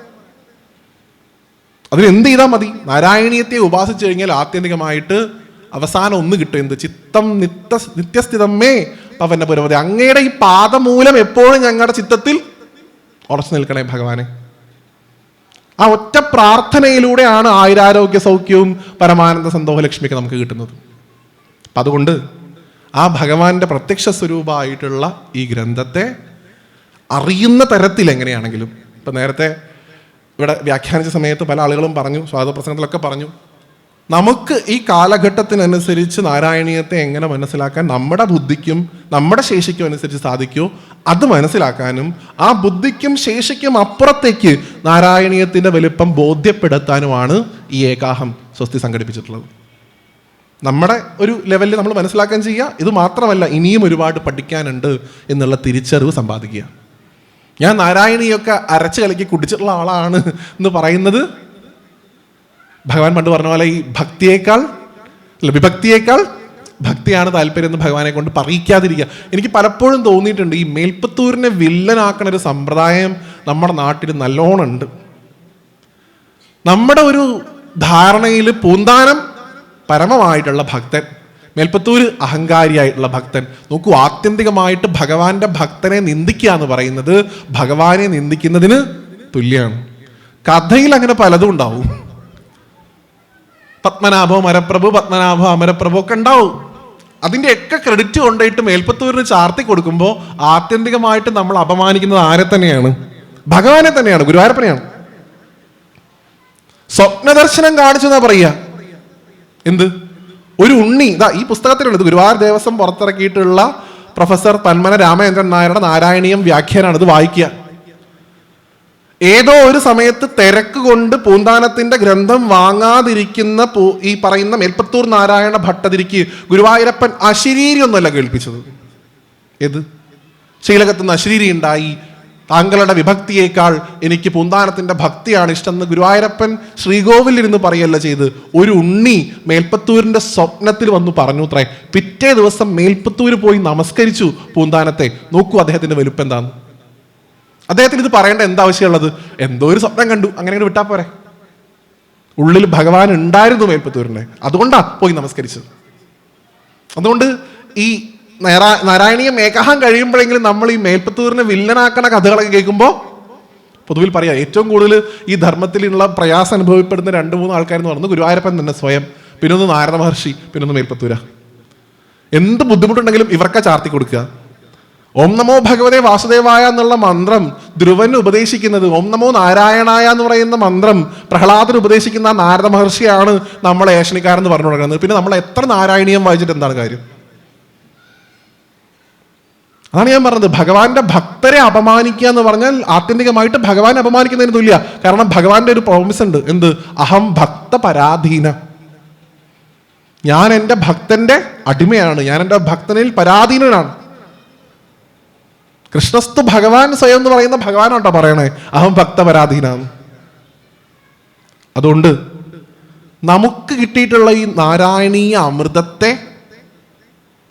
അതിനെന്ത് ചെയ്താൽ മതി? നാരായണീയത്തെ ഉപാസിച്ചു കഴിഞ്ഞാൽ ആത്യന്തികമായിട്ട് അവസാനം ഒന്ന് കിട്ടും. എന്ത്? ചിത്തം നിത്യസ്ഥിതമേ പവന പുരവതി. അങ്ങയുടെ ഈ പാദമൂലം എപ്പോഴും ഞങ്ങളുടെ ചിത്തത്തിൽ ഉറച്ചു നിൽക്കണേ ഭഗവാനെ. ആ ഒറ്റ പ്രാർത്ഥനയിലൂടെയാണ് ആയുരാരോഗ്യ സൗഖ്യവും പരമാനന്ദ സന്തോഷ ലക്ഷ്മിക്ക് നമുക്ക് കിട്ടുന്നത്. അപ്പം അതുകൊണ്ട് ആ ഭഗവാന്റെ പ്രത്യക്ഷ സ്വരൂപമായിട്ടുള്ള ഈ ഗ്രന്ഥത്തെ അറിയുന്ന തരത്തിൽ എങ്ങനെയാണെങ്കിലും, ഇപ്പം നേരത്തെ ഇവിടെ വ്യാഖ്യാനിച്ച സമയത്ത് പല ആളുകളും പറഞ്ഞു, സ്വാഗതപ്രസംഗത്തിലൊക്കെ പറഞ്ഞു, നമുക്ക് ഈ കാലഘട്ടത്തിനനുസരിച്ച് നാരായണീയത്തെ എങ്ങനെ മനസ്സിലാക്കാൻ നമ്മുടെ ബുദ്ധിക്കും നമ്മുടെ ശേഷിക്കും അനുസരിച്ച് സാധിക്കുമോ അത് മനസ്സിലാക്കാനും ആ ബുദ്ധിക്കും ശേഷിക്കും അപ്പുറത്തേക്ക് നാരായണീയത്തിൻ്റെ വലിപ്പം ബോധ്യപ്പെടുത്താനുമാണ് ഈ ഏകാഹം സ്വസ്തി സംഘടിപ്പിച്ചിട്ടുള്ളത്. നമ്മുടെ ഒരു ലെവലിൽ നമ്മൾ മനസ്സിലാക്കാൻ ചെയ്യുക. ഇത് മാത്രമല്ല, ഇനിയും ഒരുപാട് പഠിക്കാനുണ്ട് എന്നുള്ള തിരിച്ചറിവ് സമ്പാദിക്കുക. ഞാൻ നാരായണിയൊക്കെ അരച്ച് കലക്കി കുടിച്ചിട്ടുള്ള ആളാണ് എന്ന് പറയുന്നത് ഭഗവാൻ പണ്ട് പറഞ്ഞ പോലെ ഈ ഭക്തിയേക്കാൾ അല്ല വിഭക്തിയേക്കാൾ ഭക്തിയാണ് താല്പര്യം എന്ന് ഭഗവാനെ കൊണ്ട് പറയിക്കാതിരിക്കുക. എനിക്ക് പലപ്പോഴും തോന്നിയിട്ടുണ്ട് ഈ മേൽപ്പത്തൂരിനെ വില്ലനാക്കണ ഒരു സമ്പ്രദായം നമ്മുടെ നാട്ടിൽ നല്ലോണം ഉണ്ട്. നമ്മുടെ ഒരു ധാരണയിൽ പൂന്താനം പരമമായിട്ടുള്ള ഭക്തൻ, മേൽപ്പത്തൂര് അഹങ്കാരിയായിട്ടുള്ള ഭക്തൻ. നോക്കൂ, ആത്യന്തികമായിട്ട് ഭഗവാന്റെ ഭക്തനെ നിന്ദിക്കുക എന്ന് പറയുന്നത് ഭഗവാനെ നിന്ദിക്കുന്നതിന് തുല്യമാണ്. കഥയിൽ അങ്ങനെ പലതും ഉണ്ടാവും. പത്മനാഭോ അമരപ്രഭു, പത്മനാഭോ അമരപ്രഭു ഒക്കെ ഉണ്ടാവും. അതിൻ്റെയൊക്കെ ക്രെഡിറ്റ് കൊണ്ടുപോയിട്ട് മേൽപ്പത്തൂരിന് ചാർത്തി കൊടുക്കുമ്പോൾ ആത്യന്തികമായിട്ട് നമ്മൾ അപമാനിക്കുന്നത് ആരെ തന്നെയാണ്? ഭഗവാനെ തന്നെയാണ്, ഗുരുവായൂരപ്പനെയാണ്. സ്വപ്നദർശനം കാണിച്ചു എന്നാ പറയുക. എന്ത്? ഒരു ഉണ്ണി. ഇതാ ഈ പുസ്തകത്തിലുണ്ട്, ഗുരുവായൂർ ദേവസ്വം പുറത്തിറക്കിയിട്ടുള്ള പ്രൊഫസർ തന്മന രാമചന്ദ്രൻ നായരുടെ നാരായണീയം വ്യാഖ്യാനാണ്. ഇത് വായിക്കുക. ഏതോ ഒരു സമയത്ത് തിരക്ക് കൊണ്ട് പൂന്താനത്തിന്റെ ഗ്രന്ഥം വാങ്ങാതിരിക്കുന്ന ഈ പറയുന്ന മേൽപ്പത്തൂർ നാരായണ ഭട്ടതിരിക്ക് ഗുരുവായൂരപ്പൻ അശരീരി ഒന്നുമല്ല കേൾപ്പിച്ചത്. ഏത്? ശീലകത്തുനിന്ന് അശരീരി ഉണ്ടായി, താങ്കളുടെ വിഭക്തിയേക്കാൾ എനിക്ക് പൂന്താനത്തിന്റെ ഭക്തിയാണ് ഇഷ്ടം എന്ന് ഗുരുവായൂരപ്പൻ ശ്രീകോവിലിരുന്ന് പറയല്ല ചെയ്ത്. ഒരു ഉണ്ണി മേൽപ്പത്തൂരിന്റെ സ്വപ്നത്തിൽ വന്നു പറഞ്ഞു അത്രേ. പിറ്റേ ദിവസം മേൽപ്പത്തൂര് പോയി നമസ്കരിച്ചു പൂന്താനത്തെ. നോക്കൂ അദ്ദേഹത്തിന്റെ വലുപ്പം എന്താന്ന്. അദ്ദേഹത്തിന് ഇത് പറയേണ്ട എന്താവശ്യമുള്ളത്? എന്തോ ഒരു സ്വപ്നം കണ്ടു, അങ്ങനെ വിട്ടാ പോരെ. ഉള്ളിൽ ഭഗവാൻ ഉണ്ടായിരുന്നു മേൽപ്പത്തൂരിനെ, അതുകൊണ്ടാ പോയി നമസ്കരിച്ചത്. അതുകൊണ്ട് ഈ നാരായണീയം ഏകാഹം കഴിയുമ്പോഴെങ്കിലും നമ്മൾ ഈ മേൽപ്പത്തൂരിനെ വില്ലനാക്കണ കഥകളൊക്കെ കേൾക്കുമ്പോൾ പൊതുവിൽ പറയാം, ഏറ്റവും കൂടുതൽ ഈ ധർമ്മത്തിലുള്ള പ്രയാസം അനുഭവപ്പെടുന്ന 2-3 ആൾക്കാരെന്ന് പറഞ്ഞു ഗുരുവായൂരപ്പൻ തന്നെ സ്വയം, പിന്നൊന്ന് നാരദ മഹർഷി, പിന്നൊന്ന് മേൽപ്പത്തൂര. എന്ത് ബുദ്ധിമുട്ടുണ്ടെങ്കിലും ഇവർക്കാ ചാർത്തി കൊടുക്കുക. ഓം നമോ ഭഗവതേ വാസുദേവായ എന്നുള്ള മന്ത്രം ധ്രുവന് ഉപദേശിക്കുന്നത്, ഓം നമോ നാരായണായ എന്ന് പറയുന്ന മന്ത്രം പ്രഹ്ലാദന് ഉപദേശിക്കുന്ന നാരദ മഹർഷിയാണ് നമ്മളെ ഏഷണിക്കാരെന്ന് പറഞ്ഞു കൊടുക്കുന്നത്. പിന്നെ നമ്മൾ എത്ര നാരായണീയം വായിച്ചിട്ട് എന്താണ് കാര്യം? അതാണ് ഞാൻ പറഞ്ഞത്, ഭഗവാന്റെ ഭക്തരെ അപമാനിക്കുക എന്ന് പറഞ്ഞാൽ ആത്യന്തികമായിട്ട് ഭഗവാനെ അപമാനിക്കുന്നതിന് തുല്യ. കാരണം ഭഗവാന്റെ ഒരു പ്രോമിസ് ഉണ്ട്. എന്ത്? അഹം ഭക്ത പരാധീന. ഞാൻ എൻ്റെ ഭക്തന്റെ അടിമയാണ്, ഞാൻ എൻ്റെ ഭക്തനിൽ പരാധീനനാണ്. കൃഷ്ണസ്തു ഭഗവാൻ സ്വയം എന്ന് പറയുന്ന ഭഗവാനാട്ടോ പറയണേ അഹം ഭക്തപരാധീനാണ്. അതുകൊണ്ട് നമുക്ക് കിട്ടിയിട്ടുള്ള ഈ നാരായണീയ അമൃതത്തെ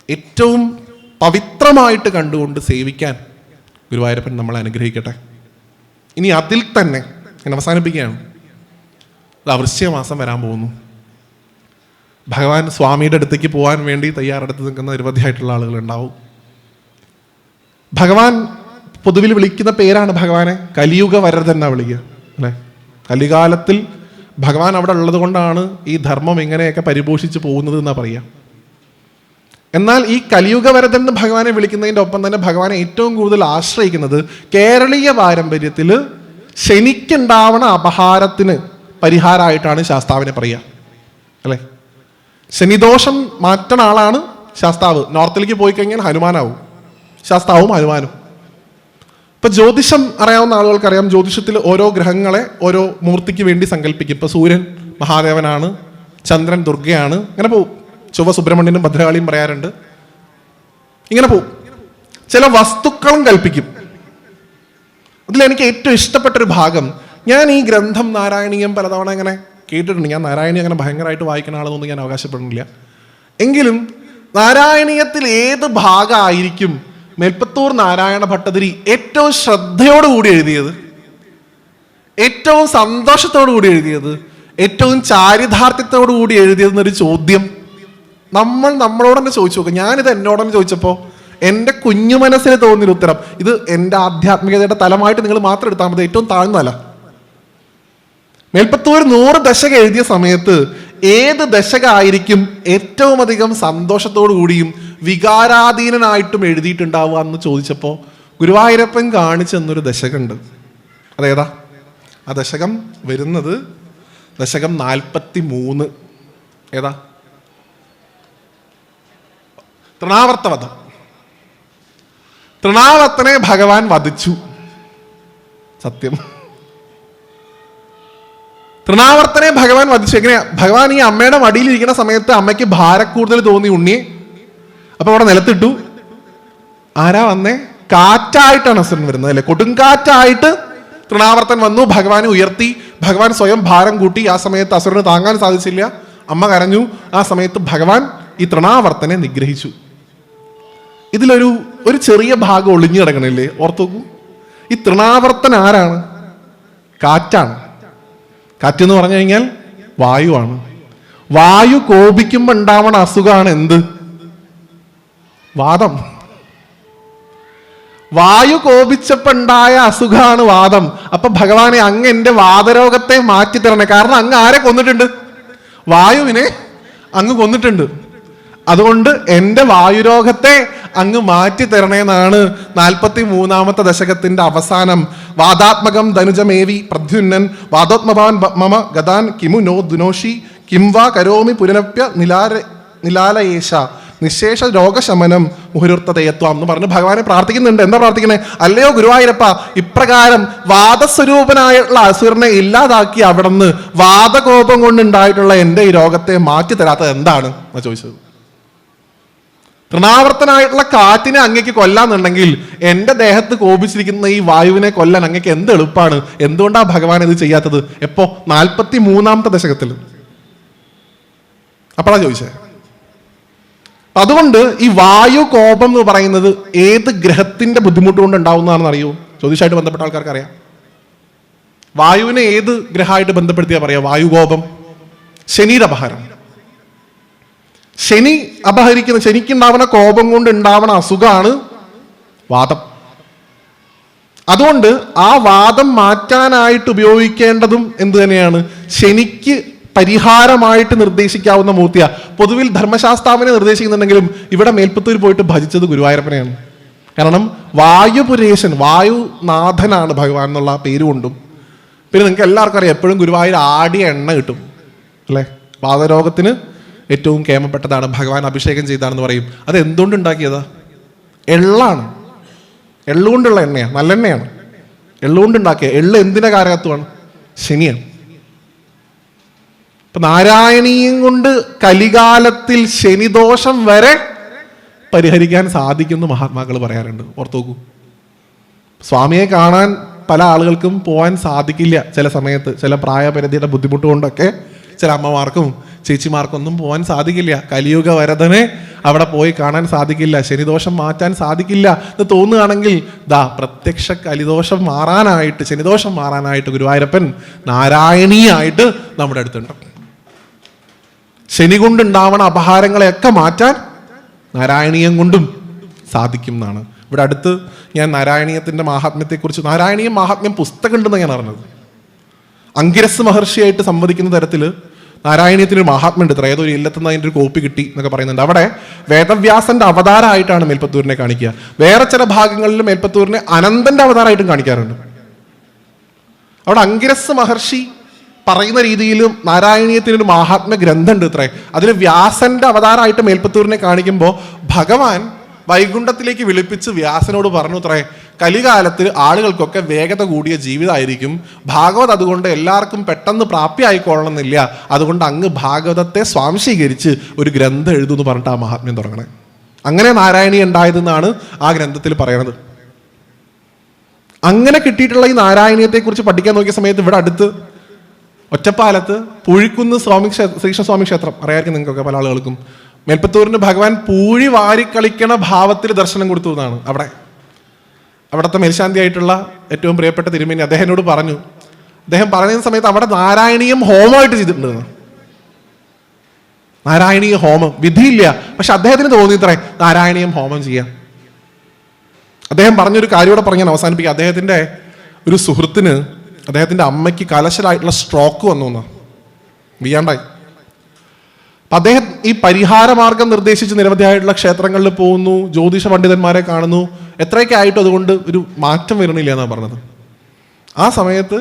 ഏറ്റവും പവിത്രമായിട്ട് കണ്ടുകൊണ്ട് സേവിക്കാൻ ഗുരുവായൂരപ്പൻ നമ്മളെ അനുഗ്രഹിക്കട്ടെ. ഇനി അതിൽ തന്നെ ഞാൻ അവസാനിപ്പിക്കുകയാണ്. വൃശ്ചികമാസം വരാൻ പോകുന്നു. ഭഗവാൻ സ്വാമിയുടെ അടുത്തേക്ക് പോകാൻ വേണ്ടി തയ്യാറെടുത്ത് നിൽക്കുന്ന നിരവധിയായിട്ടുള്ള ആളുകൾ ഉണ്ടാവും. ഭഗവാൻ പൊതുവിൽ വിളിക്കുന്ന പേരാണ് ഭഗവാനെ കലിയുഗ വരദൻ എന്നാ വിളിക്കുക അല്ലെ. കലികാലത്തിൽ ഭഗവാൻ അവിടെ ഉള്ളത് കൊണ്ടാണ് ഈ ധർമ്മം ഇങ്ങനെയൊക്കെ പരിപോഷിച്ച് പോകുന്നത് എന്നാ പറയുക. എന്നാൽ ഈ കലിയുഗ വരദൻ എന്ന് ഭഗവാനെ വിളിക്കുന്നതിൻ്റെ ഒപ്പം തന്നെ ഭഗവാനെ ഏറ്റവും കൂടുതൽ ആശ്രയിക്കുന്നത് കേരളീയ പാരമ്പര്യത്തിൽ ശനിക്കുണ്ടാവണ അപഹാരത്തിന് പരിഹാരമായിട്ടാണ് ശാസ്താവിനെ പറയുക അല്ലേ. ശനിദോഷം മാറ്റണ ആളാണ് ശാസ്താവ്. നോർത്തിലേക്ക് പോയി കഴിഞ്ഞാൽ ഹനുമാനാവും, ശാസ്താവും ഹനുമാനും. ഇപ്പൊ ജ്യോതിഷം അറിയാവുന്ന ആളുകൾക്കറിയാം, ജ്യോതിഷത്തിൽ ഓരോ ഗ്രഹങ്ങളെ ഓരോ മൂർത്തിക്ക് വേണ്ടി സങ്കല്പിക്കും. ഇപ്പൊ സൂര്യൻ മഹാദേവനാണ്, ചന്ദ്രൻ ദുർഗയാണ്, ഇങ്ങനെ പോവും. ചൊവ്വ സുബ്രഹ്മണ്യനും ഭദ്രകാളിയും പറയാറുണ്ട്. ഇങ്ങനെ പോവും. ചില വസ്തുക്കളും കൽപ്പിക്കും. അതിലെനിക്ക് ഏറ്റവും ഇഷ്ടപ്പെട്ടൊരു ഭാഗം, ഞാൻ ഈ ഗ്രന്ഥം നാരായണീയം പലതവണ ഇങ്ങനെ കേട്ടിട്ടുണ്ട്. ഞാൻ നാരായണീയം അങ്ങനെ ഭയങ്കരമായിട്ട് വായിക്കുന്ന ആളെന്നൊന്നും ഞാൻ അവകാശപ്പെടുന്നില്ല. എങ്കിലും നാരായണീയത്തിൽ ഏത് ഭാഗമായിരിക്കും മേൽപ്പത്തൂർ നാരായണ ഭട്ടതിരി ഏറ്റവും ശ്രദ്ധയോടുകൂടി എഴുതിയത്, ഏറ്റവും സന്തോഷത്തോടുകൂടി എഴുതിയത്, ഏറ്റവും ചാരിതാർത്ഥ്യത്തോടുകൂടി എഴുതിയതെന്നൊരു ചോദ്യം നമ്മളോട് തന്നെ ചോദിച്ചു നോക്കുക. ഞാനിത് എന്നോട് തന്നെ ചോദിച്ചപ്പോൾ എൻ്റെ കുഞ്ഞു മനസ്സിന് തോന്നിയൊരു ഉത്തരം, ഇത് എൻ്റെ ആധ്യാത്മികതയുടെ തലമായിട്ട് നിങ്ങൾ മാത്രം എടുത്താൽ മതി, ഏറ്റവും താഴ്ന്ന തല. മേൽപ്പത്തൂർ 100 ദശക എഴുതിയ സമയത്ത് ഏത് ദശകമായിരിക്കും ഏറ്റവും അധികം സന്തോഷത്തോടു കൂടിയും വികാരാധീനനായിട്ടും എഴുതിയിട്ടുണ്ടാവുക എന്ന് ചോദിച്ചപ്പോൾ ഗുരുവായൂരപ്പൻ കാണിച്ചെന്നൊരു ദശകമുണ്ട്. അതേതാ? ആ ദശകം വരുന്നത് ദശകം 43. ഏതാ? തൃണാവർത്തവധം. തൃണാവർത്തനെ ഭഗവാൻ വധിച്ചു. സത്യം. തൃണാവർത്തനെ ഭഗവാൻ വധിച്ചു. എങ്ങനെയാ? ഭഗവാൻ ഈ അമ്മയുടെ മടിയിലിരിക്കുന്ന സമയത്ത് അമ്മയ്ക്ക് ഭാരക്കൂടുതൽ തോന്നി ഉണ്ണിയെ. അപ്പൊ അവിടെ നിലത്തിട്ടു. ആരാ വന്നേ? കാറ്റായിട്ടാണ് അസുരൻ വരുന്നത് അല്ലെ. കൊടുങ്കാറ്റായിട്ട് തൃണാവർത്തൻ വന്നു, ഭഗവാനെ ഉയർത്തി. ഭഗവാൻ സ്വയം ഭാരം കൂട്ടി. ആ സമയത്ത് അസുരന് താങ്ങാൻ സാധിച്ചില്ല, അമ്മ കരഞ്ഞു. ആ സമയത്ത് ഭഗവാൻ ഈ തൃണാവർത്തനെ നിഗ്രഹിച്ചു. ഇതിലൊരു ചെറിയ ഭാഗം ഒളിഞ്ഞു കിടക്കണില്ലേ? ഓർത്തോക്കൂ, ഈ തൃണാവർത്തൻ ആരാണ്? കാറ്റാണ്. കാറ്റെന്ന് പറഞ്ഞു കഴിഞ്ഞാൽ വായുവാണ്. വായു കോപിക്കുമ്പോ ഉണ്ടാവണ അസുഖമാണ് എന്ത്? വാദം. വായു കോപിച്ചപ്പോ ഉണ്ടായ അസുഖമാണ് വാദം. അപ്പൊ ഭഗവാനെ, അങ്ങ് എന്റെ വാദരോഗത്തെ മാറ്റി തരണേ. കാരണം അങ്ങ് ആരെ കൊന്നിട്ടുണ്ട്? വായുവിനെ അങ്ങ് കൊന്നിട്ടുണ്ട്. അതുകൊണ്ട് എന്റെ വായുരോഗത്തെ അങ്ങ് മാറ്റി തരണേന്നാണ് 43-ാമത്തെ ദശകത്തിന്റെ അവസാനം. വാദാത്മകം ധനുജമേവി പ്രദ്യുന്നൻ വാദോത്മവാൻ മമ ഗതാൻ കിമു നോ ദുനോഷി കിം വാ കരോമി പുനരപ്യ നിലാലയേശ നിശേഷ രോഗശമനം മുഹുരുത്തതയത്വം എന്ന് പറഞ്ഞ് ഭഗവാനെ പ്രാർത്ഥിക്കുന്നുണ്ട്. എന്താ പ്രാർത്ഥിക്കണേ? അല്ലയോ ഗുരുവായൂരപ്പ, ഇപ്രകാരം വാദസ്വരൂപനായിട്ടുള്ള അസുരനെ ഇല്ലാതാക്കി അവിടുന്ന് വാദകോപം കൊണ്ടുണ്ടായിട്ടുള്ള എൻ്റെ ഈ രോഗത്തെ മാറ്റി തരാത്തത് എന്താണ് എന്ന് ചോദിച്ചത്. തൃണാവർത്തനായിട്ടുള്ള കാറ്റിനെ അങ്ങേക്ക് കൊല്ലാന്നുണ്ടെങ്കിൽ എൻ്റെ ദേഹത്ത് കോപിച്ചിരിക്കുന്ന ഈ വായുവിനെ കൊല്ലാൻ അങ്ങേക്ക് എന്ത് എളുപ്പമാണ്. എന്തുകൊണ്ടാണ് ഭഗവാൻ ഇത് ചെയ്യാത്തത്? എപ്പോ? 43-ാമത്തെ ദശകത്തിൽ. അപ്പോഴാ ചോദിച്ചേ. അതുകൊണ്ട് ഈ വായു കോപം എന്ന് പറയുന്നത് ഏത് ഗ്രഹത്തിന്റെ ബുദ്ധിമുട്ട് കൊണ്ട് ഉണ്ടാവുന്നതാണെന്ന് അറിയോ? ജ്യോതിഷമായിട്ട് ബന്ധപ്പെട്ട ആൾക്കാർക്ക് അറിയാം. വായുവിനെ ഏത് ഗ്രഹമായിട്ട് ബന്ധപ്പെടുത്തിയാ പറയാ? വായുകോപം. ശനിയുടെ അപഹാരം. ശനി അപഹരിക്കുന്ന, ശനിക്കുണ്ടാവുന്ന കോപം കൊണ്ട് ഉണ്ടാവുന്ന അസുഖമാണ് വാദം. അതുകൊണ്ട് ആ വാദം മാറ്റാനായിട്ട് ഉപയോഗിക്കേണ്ടതും എന്ത് തന്നെയാണ്? ശനിക്ക് പരിഹാരമായിട്ട് നിർദ്ദേശിക്കാവുന്ന മൂർത്തിയാ. പൊതുവിൽ ധർമ്മശാസ്താവിനെ നിർദ്ദേശിക്കുന്നുണ്ടെങ്കിലും ഇവിടെ മേൽപ്പത്തൂർ പോയിട്ട് ഭജിച്ചത് ഗുരുവായൂരപ്പനെയാണ്. കാരണം വായുപുരേശൻ, വായുനാഥനാണ് ഭഗവാൻ എന്നുള്ള പേരുകൊണ്ടും. പിന്നെ നിങ്ങൾക്ക് എല്ലാവർക്കും അറിയാം, എപ്പോഴും ഗുരുവായൂർ ആടിയ എണ്ണ കിട്ടും അല്ലേ? വാതരോഗത്തിന് ഏറ്റവും കേമപ്പെട്ടതാണ്, ഭഗവാൻ അഭിഷേകം ചെയ്താണെന്ന് പറയും. അത് എന്തുകൊണ്ട് ഉണ്ടാക്കിയതാ? എള്ളാണ്. എള്ളുകൊണ്ടുള്ള എണ്ണയാണ്, നല്ലെണ്ണയാണ്. എള്ളുകൊണ്ടുണ്ടാക്കിയ. എള്ള് എന്തിന്റെ കാരകത്വമാണ്? ശനിയാണ്. ഇപ്പൊ നാരായണീയം കൊണ്ട് കലികാലത്തിൽ ശനിദോഷം വരെ പരിഹരിക്കാൻ സാധിക്കുമെന്ന് മഹാത്മാക്കൾ പറയാറുണ്ട്. ഓർത്തോക്കൂ, സ്വാമിയെ കാണാൻ പല ആളുകൾക്കും പോകാൻ സാധിക്കില്ല ചില സമയത്ത്. ചില പ്രായപരിധിയുടെ ബുദ്ധിമുട്ട് കൊണ്ടൊക്കെ ചില അമ്മമാർക്കും ചേച്ചിമാർക്കൊന്നും പോകാൻ സാധിക്കില്ല. കലിയുഗ വരദനെ അവിടെ പോയി കാണാൻ സാധിക്കില്ല, ശനിദോഷം മാറ്റാൻ സാധിക്കില്ല എന്ന് തോന്നുകയാണെങ്കിൽ പ്രത്യക്ഷ കലിദോഷം മാറാനായിട്ട്, ശനിദോഷം മാറാനായിട്ട് ഗുരുവായൂരപ്പൻ നാരായണീയായിട്ട് നമ്മുടെ അടുത്തുണ്ട്. ശനി കൊണ്ടുണ്ടാവണ അപഹാരങ്ങളെയൊക്കെ മാറ്റാൻ നാരായണീയം കൊണ്ടും സാധിക്കും എന്നാണ്. ഇവിടെ അടുത്ത് ഞാൻ നാരായണീയത്തിന്റെ മാഹാത്മ്യത്തെക്കുറിച്ച്, നാരായണീയം മാഹാത്മ്യം പുസ്തകം ഉണ്ടെന്ന് ഞാൻ അറിഞ്ഞത്. അങ്കിരസ് മഹർഷിയായിട്ട് സംവദിക്കുന്ന തരത്തിൽ നാരായണീയത്തിനൊരു മഹാത്മ്യം ഉണ്ട്. ഏതൊരു ഇല്ലത്തുനിന്ന് അതിൻ്റെ ഒരു കോപ്പി കിട്ടി എന്നൊക്കെ പറയുന്നുണ്ട്. അവിടെ വേദവ്യാസന്റെ അവതാരമായിട്ടാണ് മേൽപ്പത്തൂരിനെ കാണിക്കുക. വേറെ ചില ഭാഗങ്ങളിൽ മേൽപ്പത്തൂരിനെ അനന്തന്റെ അവതാരമായിട്ടും കാണിക്കാറുണ്ട്. അവിടെ അങ്കിരസ് മഹർഷി പറയുന്ന രീതിയിലും നാരായണീയത്തിനൊരു മഹാത്മ്യ ഗ്രന്ഥമുണ്ട് ഇത്രേ. അതിൽ വ്യാസന്റെ അവതാരമായിട്ട് മേൽപ്പത്തൂരിനെ കാണിക്കുമ്പോൾ ഭഗവാൻ വൈകുണ്ഠത്തിലേക്ക് വിളിപ്പിച്ച് വ്യാസനോട് പറഞ്ഞു അത്രേ, കലികാലത്തിൽ ആളുകൾക്കൊക്കെ വേഗത കൂടിയ ജീവിതമായിരിക്കും. ഭാഗവത് അതുകൊണ്ട് എല്ലാവർക്കും പെട്ടെന്ന് പ്രാപ്തിയായിക്കൊള്ളണമെന്നില്ല. അതുകൊണ്ട് അങ്ങ് ഭാഗവതത്തെ സ്വാംശീകരിച്ച് ഒരു ഗ്രന്ഥം എഴുതുമെന്ന് പറഞ്ഞിട്ട് ആ മഹാത്മ്യം തുടങ്ങണേ. അങ്ങനെ നാരായണീ ഉണ്ടായതെന്നാണ് ആ ഗ്രന്ഥത്തിൽ പറയണത്. അങ്ങനെ കിട്ടിയിട്ടുള്ള ഈ നാരായണീയത്തെക്കുറിച്ച് പഠിക്കാൻ നോക്കിയ സമയത്ത് ഇവിടെ അടുത്ത് ഒറ്റപ്പാലത്ത് പൂഴിക്കുന്ന് ശ്രീകൃഷ്ണസ്വാമി ക്ഷേത്രം അറിയാമായിരിക്കും നിങ്ങൾക്കൊക്കെ പല ആളുകൾക്കും. മേൽപ്പത്തൂരിന് ഭഗവാൻ പൂഴി വാരിക്കളിക്കണ ഭാവത്തിൽ ദർശനം കൊടുത്തു എന്നാണ്. അവിടുത്തെ മേൽശാന്തിയായിട്ടുള്ള ഏറ്റവും പ്രിയപ്പെട്ട തിരുമേനി അദ്ദേഹത്തിനോട് പറഞ്ഞു. അദ്ദേഹം പറയുന്ന സമയത്ത് അവിടെ നാരായണീയം ഹോമമായിട്ട് ചെയ്തിട്ടുണ്ട്. നാരായണീയ ഹോമം വിധിയില്ല, പക്ഷെ അദ്ദേഹത്തിന് തോന്നിയിത്രേ നാരായണീയം ഹോമം ചെയ്യാം. അദ്ദേഹം പറഞ്ഞൊരു കാര്യം കൂടെ പറഞ്ഞ് ഞാൻ അവസാനിപ്പിക്കാം. അദ്ദേഹത്തിന്റെ ഒരു സുഹൃത്തിന്, അദ്ദേഹത്തിന്റെ അമ്മയ്ക്ക് കലശലായിട്ടുള്ള സ്ട്രോക്ക് വന്നു എന്നാ, വീയാണ്ടായി. അപ്പൊ അദ്ദേഹം ഈ പരിഹാരമാർഗം നിർദ്ദേശിച്ച് നിരവധിയായിട്ടുള്ള ക്ഷേത്രങ്ങളിൽ പോകുന്നു, ജ്യോതിഷ പണ്ഡിതന്മാരെ കാണുന്നു. എത്രയൊക്കെ ആയിട്ടും അതുകൊണ്ട് ഒരു മാറ്റം വരണില്ല എന്നാണ് പറഞ്ഞത്. ആ സമയത്ത്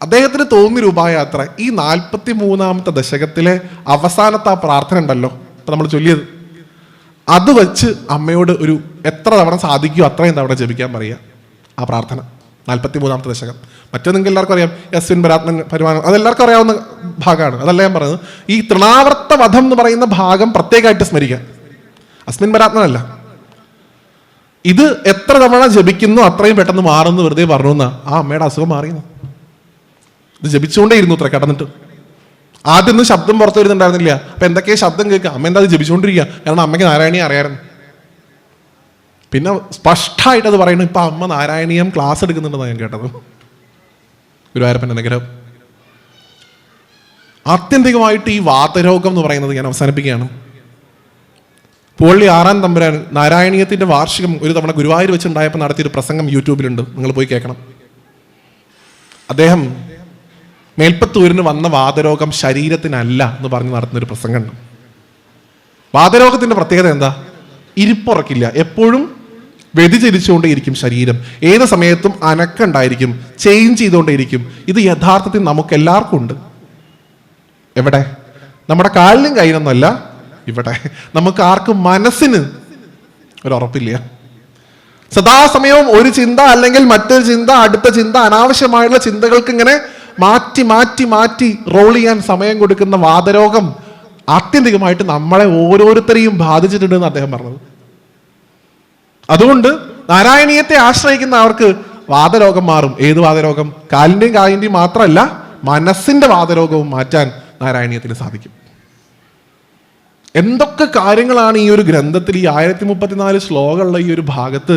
അദ്ദേഹത്തിന് തോന്നിയൊരു ഉപായാത്ര, ഈ 43-ാമത്തെ ദശകത്തിലെ അവസാനത്തെ ആ പ്രാർത്ഥന ഉണ്ടല്ലോ, ഇപ്പൊ നമ്മൾ ചൊല്ലിയത്, അത് വെച്ച് അമ്മയോട് ഒരു എത്ര തവണ സാധിക്കുമോ അത്രയും തവണ ജപിക്കാൻ പറയുക. ആ പ്രാർത്ഥന 43-ാമത്തെ ദശകം. മറ്റേ നിങ്ങൾക്ക് എല്ലാവർക്കും അറിയാം, യസ്വിൻ പരാത്മൻ പരിമാനം, അതെല്ലാവർക്കും അറിയാവുന്ന ഭാഗമാണ്. അതല്ല ഞാൻ പറയുന്നത്. ഈ തൃണാവർത്ത വധം എന്ന് പറയുന്ന ഭാഗം പ്രത്യേകമായിട്ട് സ്മരിക്കാം. അസ്മിൻ പരാത്മനല്ല, ഇത് എത്ര തവണ ജപിക്കുന്നു അത്രയും പെട്ടെന്ന് മാറുന്നു വെറുതെ പറഞ്ഞു എന്നാ ആ അമ്മയുടെ അസുഖം മാറിയെന്ന്. ഇത് ജപിച്ചുകൊണ്ടേ ഇരുന്നു അത്ര കിടന്നിട്ട്. ആദ്യമൊന്നും ശബ്ദം പുറത്തു വരുന്നുണ്ടായിരുന്നില്ല. അപ്പൊ എന്തൊക്കെയാ ശബ്ദം കേൾക്കുക, അമ്മ എന്താ അത് ജപിച്ചുകൊണ്ടിരിക്കുക, കാരണം അമ്മയ്ക്ക് നാരായണീയം അറിയാമായിരുന്നു. പിന്നെ സ്പഷ്ടമായിട്ട് അത് പറയുന്നു, ഇപ്പൊ അമ്മ നാരായണീയം ക്ലാസ് എടുക്കുന്നുണ്ടെന്നാണ് ഞാൻ കേട്ടത്. ഗുരുവായൂരപ്പൻ്റെ അനുഗ്രഹം. ആത്യന്തികമായിട്ട് ഈ വാതരോഗം എന്ന് പറയുന്നത് ഞാൻ അവസാനിപ്പിക്കുകയാണ്. പൂവള്ളി ആറാം തമ്പുരാൻ നാരായണീയത്തിന്റെ വാർഷികം ഒരു തവണ ഗുരുവായൂർ വെച്ചുണ്ടായപ്പോൾ നടത്തിയൊരു പ്രസംഗം യൂട്യൂബിലുണ്ട്, നിങ്ങൾ പോയി കേൾക്കണം. അദ്ദേഹം മേൽപ്പത്തൂരിന് വന്ന വാതരോഗം ശരീരത്തിനല്ല എന്ന് പറഞ്ഞ് നടത്തുന്നൊരു പ്രസംഗമുണ്ട്. വാതരോഗത്തിന്റെ പ്രത്യേകത എന്താ? ഇരിപ്പുറക്കില്ല, എപ്പോഴും വ്യതിചലിച്ചുകൊണ്ടേയിരിക്കും ശരീരം, ഏത് സമയത്തും അനക്കുണ്ടായിരിക്കും, ചേഞ്ച് ചെയ്തുകൊണ്ടേയിരിക്കും. ഇത് യഥാർത്ഥത്തിൽ നമുക്ക് എല്ലാവർക്കും ഉണ്ട്. എവിടെ? നമ്മുടെ കാലിലും കയ്യിലൊന്നുമല്ല, ഇവിടെ. നമുക്ക് ആർക്കും മനസ്സിന് ഒരുറപ്പില്ല. സദാസമയവും ഒരു ചിന്ത അല്ലെങ്കിൽ മറ്റൊരു ചിന്ത, അടുത്ത ചിന്ത, അനാവശ്യമായുള്ള ചിന്തകൾക്ക് ഇങ്ങനെ മാറ്റി മാറ്റി മാറ്റി റോൾ ചെയ്യാൻ സമയം കൊടുക്കുന്ന വാതരോഗം ആത്യന്തികമായിട്ട് നമ്മളെ ഓരോരുത്തരെയും ബാധിച്ചിട്ടുണ്ടെന്ന് അദ്ദേഹം പറഞ്ഞത്. അതുകൊണ്ട് നാരായണീയത്തെ ആശ്രയിക്കുന്ന അവർക്ക് വാതരോഗം മാറും. ഏത് വാതരോഗം? കാലിന്റെയും കാലിന്റെയും മാത്രമല്ല, മനസ്സിന്റെ വാതരോഗവും മാറ്റാൻ നാരായണീയത്തിന് സാധിക്കും. എന്തൊക്കെ കാര്യങ്ങളാണ് ഈ ഒരു ഗ്രന്ഥത്തിൽ, ഈ 1034 ശ്ലോകമുള്ള ഈ ഒരു ഭാഗത്ത്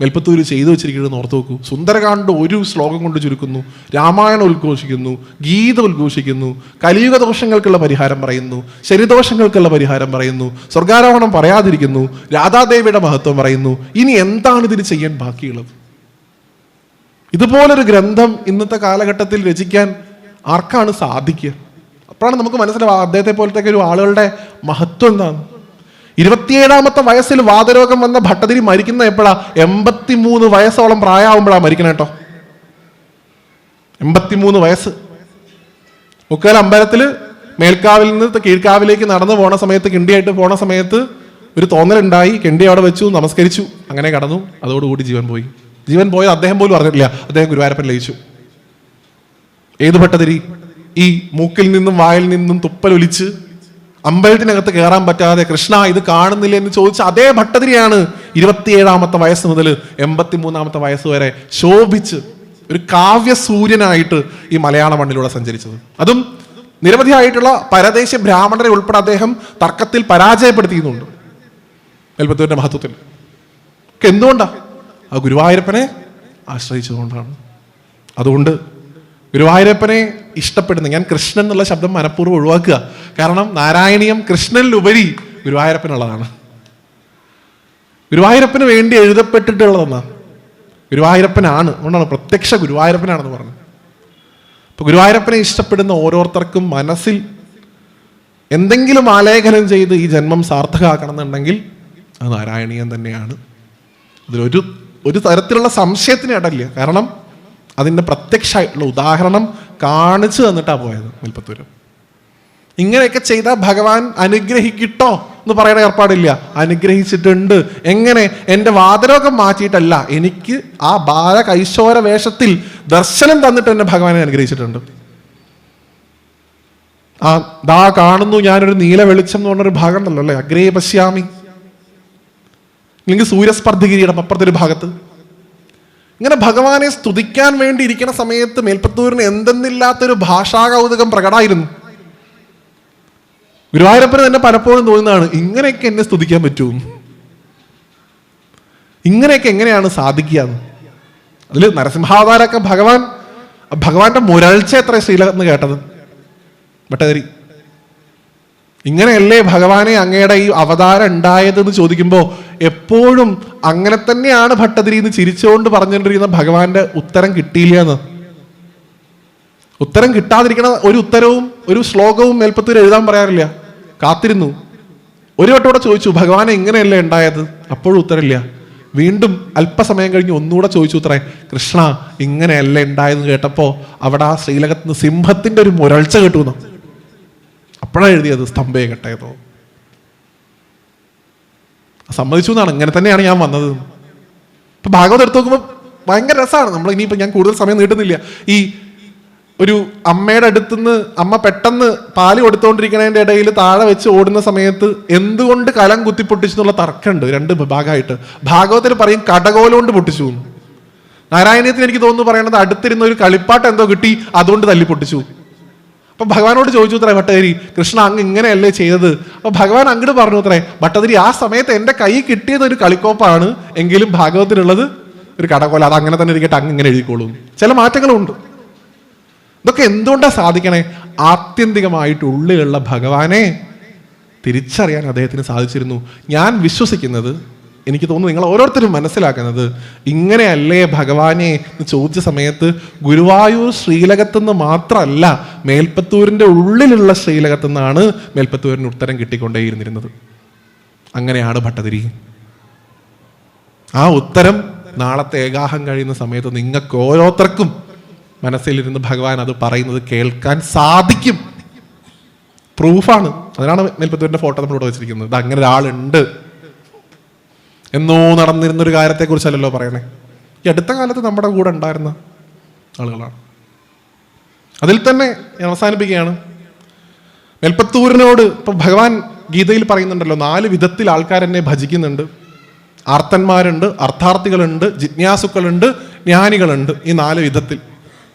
മേൽപ്പത്തൂര് ചെയ്തു വെച്ചിരിക്കുന്നത് ഓർത്ത് നോക്കൂ. സുന്ദരകാണ്ഡ ഒരു ശ്ലോകം കൊണ്ട് ചുരുക്കുന്നു, രാമായണം ഉദ്ഘോഷിക്കുന്നു, ഗീത ഉദ്ഘോഷിക്കുന്നു, കലിയുഗ ദോഷങ്ങൾക്കുള്ള പരിഹാരം പറയുന്നു, ശരിദോഷങ്ങൾക്കുള്ള പരിഹാരം പറയുന്നു, സ്വർഗാരോഹണം പറയാതിരിക്കുന്നു, രാധാദേവിയുടെ മഹത്വം പറയുന്നു. ഇനി എന്താണ് ഇതിന് ചെയ്യാൻ ബാക്കിയുള്ളത്? ഇതുപോലൊരു ഗ്രന്ഥം ഇന്നത്തെ കാലഘട്ടത്തിൽ രചിക്കാൻ ആർക്കാണ് സാധിക്കുക? അപ്പോഴാണ് നമുക്ക് മനസ്സിലാവുക അദ്ദേഹത്തെ പോലത്തെ ഒരു ആളുകളുടെ മഹത്വം എന്താണ്. 27ാമത്തെ വയസ്സിൽ വാതരോഗം വന്ന ഭട്ടതിരി മരിക്കുന്ന എപ്പോഴാ? 83 വയസ്സോളം പ്രായമാകുമ്പോഴാണ് മരിക്കണം കേട്ടോ. 83 വയസ്സ്. മുക്കാൽ അമ്പലത്തിൽ മേൽക്കാവിൽ നിന്ന് കീഴ്ക്കാവിലേക്ക് നടന്നു പോണ സമയത്ത്, കിണ്ടിയായിട്ട് പോണ സമയത്ത് ഒരു തോന്നലുണ്ടായി. കിണ്ടി അവിടെ വെച്ചു, നമസ്കരിച്ചു, അങ്ങനെ കടന്നു. അതോടുകൂടി ജീവൻ പോയി. ജീവൻ പോയത് അദ്ദേഹം പോലും അറിഞ്ഞിട്ടില്ല. അദ്ദേഹം ഗുരുവായൂരപ്പൻ ലയിച്ചു. ഏത് ഭട്ടതിരി? ഈ മൂക്കിൽ നിന്നും വായിൽ നിന്നും തുപ്പലൊലിച്ച് അമ്പലത്തിനകത്ത് കയറാൻ പറ്റാതെ കൃഷ്ണ ഇത് കാണുന്നില്ല എന്ന് ചോദിച്ച അതേ ഭട്ടതിരിയാണ് 27ാമത്തെ വയസ്സ് മുതൽ 83ാമത്തെ വയസ്സ് വരെ ശോഭിച്ച് ഒരു കാവ്യസൂര്യനായിട്ട് ഈ മലയാള മണ്ണിലൂടെ സഞ്ചരിച്ചത്. അതും നിരവധിയായിട്ടുള്ള പരദേശ ബ്രാഹ്മണരെ ഉൾപ്പെടെ അദ്ദേഹം തർക്കത്തിൽ പരാജയപ്പെടുത്തിയുന്നുണ്ട് മേൽപ്പത്തൂരിന്റെ മഹത്വത്തിൽ. എന്തുകൊണ്ടാ? ആ ഗുരുവായൂരപ്പനെ ആശ്രയിച്ചതുകൊണ്ടാണ്. അതുകൊണ്ട് ഗുരുവായൂരപ്പനെ ഇഷ്ടപ്പെടുന്ന, ഞാൻ കൃഷ്ണൻ എന്നുള്ള ശബ്ദം മനഃപൂർവ്വം ഒഴിവാക്കുക. കാരണം നാരായണീയം കൃഷ്ണനിലുപരി ഗുരുവായൂരപ്പനുള്ളതാണ്. ഗുരുവായൂരപ്പന് വേണ്ടി എഴുതപ്പെട്ടിട്ടുള്ളതെന്നാണ്. ഗുരുവായൂരപ്പനാണ്, അതുകൊണ്ടാണ് പ്രത്യക്ഷ ഗുരുവായൂരപ്പനാണെന്ന് പറഞ്ഞത്. അപ്പൊ ഗുരുവായൂരപ്പനെ ഇഷ്ടപ്പെടുന്ന ഓരോരുത്തർക്കും മനസ്സിൽ എന്തെങ്കിലും ആലേഖനം ചെയ്ത് ഈ ജന്മം സാർത്ഥകമാക്കണം എന്നുണ്ടെങ്കിൽ അത് നാരായണീയം തന്നെയാണ്. അതിലൊരു തരത്തിലുള്ള സംശയത്തിന് ഇടയില്ല. കാരണം അതിൻ്റെ പ്രത്യക്ഷമായിട്ടുള്ള ഉദാഹരണം കാണിച്ചു തന്നിട്ടാ പോയത് മേൽപ്പത്തൂര്. ഇങ്ങനെയൊക്കെ ചെയ്താൽ ഭഗവാൻ അനുഗ്രഹിക്കിട്ടോ എന്ന് പറയണ ഏർപ്പാടില്ല. അനുഗ്രഹിച്ചിട്ടുണ്ട്. എങ്ങനെ? എൻ്റെ വാതരോഗം മാറ്റിയിട്ടല്ല, എനിക്ക് ആ ബാലകൈശോര വേഷത്തിൽ ദർശനം തന്നിട്ട് എന്നെ ഭഗവാനെ അനുഗ്രഹിച്ചിട്ടുണ്ട്. ദാ കാണുന്നു ഞാനൊരു നീല വെളിച്ചം എന്ന് പറഞ്ഞൊരു ഭാഗം ഉണ്ടല്ലോ അല്ലേ, അഗ്രേ പശ്യാമി, അല്ലെങ്കിൽ സൂര്യസ്പർദ്ധികിരീടം അപ്പുറത്തൊരു ഭാഗത്ത്. ഇങ്ങനെ ഭഗവാനെ സ്തുതിക്കാൻ വേണ്ടി ഇരിക്കുന്ന സമയത്ത് മേൽപ്പത്തൂരിന് എന്തെന്നില്ലാത്തൊരു ഭാഷാ കൗതുകം പ്രകടമായിരുന്നു. ഗുരുവായൂരപ്പന് തന്നെ പലപ്പോഴും തോന്നുന്നതാണ്, ഇങ്ങനെയൊക്കെ എന്നെ സ്തുതിക്കാൻ പറ്റുമോ, ഇങ്ങനെയൊക്കെ എങ്ങനെയാണ് സാധിക്കുക. അതിൽ നരസിംഹാവതാരമൊക്കെ ഭഗവാന്റെ മുരൾച്ച എത്ര ശ്രീലകത്ത് കേട്ടത് ഭട്ടതിരി. ഇങ്ങനെയല്ലേ ഭഗവാനെ അങ്ങയുടെ ഈ അവതാരം ഉണ്ടായതെന്ന് ചോദിക്കുമ്പോൾ എപ്പോഴും അങ്ങനെ തന്നെയാണ് ഭട്ടതിരി എന്ന് ചിരിച്ചുകൊണ്ട് പറഞ്ഞുകൊണ്ടിരിക്കുന്ന ഭഗവാന്റെ ഉത്തരം കിട്ടിയില്ല എന്ന്. ഉത്തരം കിട്ടാതിരിക്കണ ഒരു ഉത്തരവും ഒരു ശ്ലോകവും മേൽപ്പത്തൂർ എഴുതാൻ പറയാറില്ല. കാത്തിരുന്നു. ഒരു വട്ടം ചോദിച്ചു ഭഗവാനെ ഇങ്ങനെയല്ലേ ഉണ്ടായത്, അപ്പോഴും ഉത്തരമില്ല. വീണ്ടും അല്പസമയം കഴിഞ്ഞ് ഒന്നുകൂടെ ചോദിച്ചു ഉത്തരേ, കൃഷ്ണ ഇങ്ങനെയല്ലേ ഉണ്ടായെന്ന് കേട്ടപ്പോ അവിടെ ആ ശ്രീലകത്ത് നിന്ന് സിംഹത്തിന്റെ ഒരു മുരൾച്ച കേട്ടുന്നു. അപ്പോഴാണ് എഴുതിയത് സ്തംഭയെ കെട്ടയതോ. സമ്മതിച്ചു എന്നാണ്, ഇങ്ങനെ തന്നെയാണ് ഞാൻ വന്നത്. ഇപ്പൊ ഭാഗവതം എടുത്ത് നോക്കുമ്പോൾ ഭയങ്കര രസമാണ്. നമ്മൾ ഇനിയിപ്പോൾ ഞാൻ കൂടുതൽ സമയം നീട്ടുന്നില്ല. ഈ ഒരു അമ്മയുടെ അടുത്തുനിന്ന് അമ്മ പെട്ടെന്ന് പാല് കൊടുത്തുകൊണ്ടിരിക്കുന്നതിൻ്റെ ഇടയിൽ താഴെ വെച്ച് ഓടുന്ന സമയത്ത് എന്തുകൊണ്ട് കലം കുത്തി പൊട്ടിച്ചു എന്നുള്ള തർക്കമുണ്ട് രണ്ട് ഭാഗമായിട്ട്. ഭാഗവത്തിൽ പറയും കടകോലുകൊണ്ട് പൊട്ടിച്ചു. നാരായണീയത്തിന് എനിക്ക് തോന്നുന്നു പറയണത് അടുത്തിരുന്ന ഒരു കളിപ്പാട്ട് എന്തോ കിട്ടി, അതുകൊണ്ട് തല്ലി പൊട്ടിച്ചു. അപ്പൊ ഭഗവാനോട് ചോദിച്ചു അത്രേ ഭട്ടതിരി, കൃഷ്ണ അങ്ങ് ഇങ്ങനെയല്ലേ ചെയ്തത്? അപ്പൊ ഭഗവാൻ അങ്ങോട്ട് പറഞ്ഞു അത്രേ, ഭട്ടതിരി ആ സമയത്ത് എൻ്റെ കൈ കിട്ടിയത് ഒരു കളിക്കോപ്പാണ്, എങ്കിലും ഭാഗവത്തിലുള്ളത് ഒരു കടകോല, അത് അങ്ങനെ തന്നെ ഇരിക്കട്ടെ, അങ്ങ് ഇങ്ങനെ എഴുതിക്കോളൂ. ചില മാറ്റങ്ങളുണ്ട്. ഇതൊക്കെ എന്തുകൊണ്ടാണ് സാധിക്കണേ? ആത്യന്തികമായിട്ട് ഉള്ളിലുള്ള ഭഗവാനെ തിരിച്ചറിയാൻ അദ്ദേഹത്തിന് സാധിച്ചിരുന്നു. ഞാൻ വിശ്വസിക്കുന്നത്, എനിക്ക് തോന്നുന്നു നിങ്ങൾ ഓരോരുത്തരും മനസ്സിലാക്കുന്നത്, ഇങ്ങനെയല്ലേ ഭഗവാനെ എന്ന് ചോദിച്ച സമയത്ത് ഗുരുവായൂർ ശ്രീലകത്തുനിന്ന് മാത്രമല്ല, മേൽപ്പത്തൂരിൻ്റെ ഉള്ളിലുള്ള ശ്രീലകത്തുനിന്നാണ് മേൽപ്പത്തൂരിന് ഉത്തരം കിട്ടിക്കൊണ്ടേയിരുന്നിരുന്നത്. അങ്ങനെയാണ് ഭട്ടതിരി. ആ ഉത്തരം നാളത്തെ ഏകാഹം കഴിയുന്ന സമയത്ത് നിങ്ങൾക്ക് ഓരോരുത്തർക്കും മനസ്സിലിരുന്ന് ഭഗവാൻ അത് പറയുന്നത് കേൾക്കാൻ സാധിക്കും. പ്രൂഫാണ്. അതിനാണ് മേൽപ്പത്തൂരിൻ്റെ ഫോട്ടോ നമ്മളിവിടെ വെച്ചിരിക്കുന്നത്. ഇത് അങ്ങനെ ഒരാളുണ്ട്. എന്നോ നടന്നിരുന്നൊരു കാര്യത്തെക്കുറിച്ചല്ലല്ലോ പറയണേ. ഈ അടുത്ത കാലത്ത് നമ്മുടെ കൂടെ ഉണ്ടായിരുന്ന ആളുകളാണ്. അതിൽ തന്നെ ഞാൻ അവസാനിപ്പിക്കുകയാണ്. മേൽപ്പത്തൂരിനോട് ഇപ്പം ഭഗവാൻ ഗീതയിൽ പറയുന്നുണ്ടല്ലോ, 4 വിധത്തിൽ ആൾക്കാരെന്നെ ഭജിക്കുന്നുണ്ട്. ആർത്തന്മാരുണ്ട്, അർത്ഥാർത്ഥികളുണ്ട്, ജിജ്ഞാസുക്കളുണ്ട്, ജ്ഞാനികളുണ്ട്. ഈ 4 വിധത്തിൽ.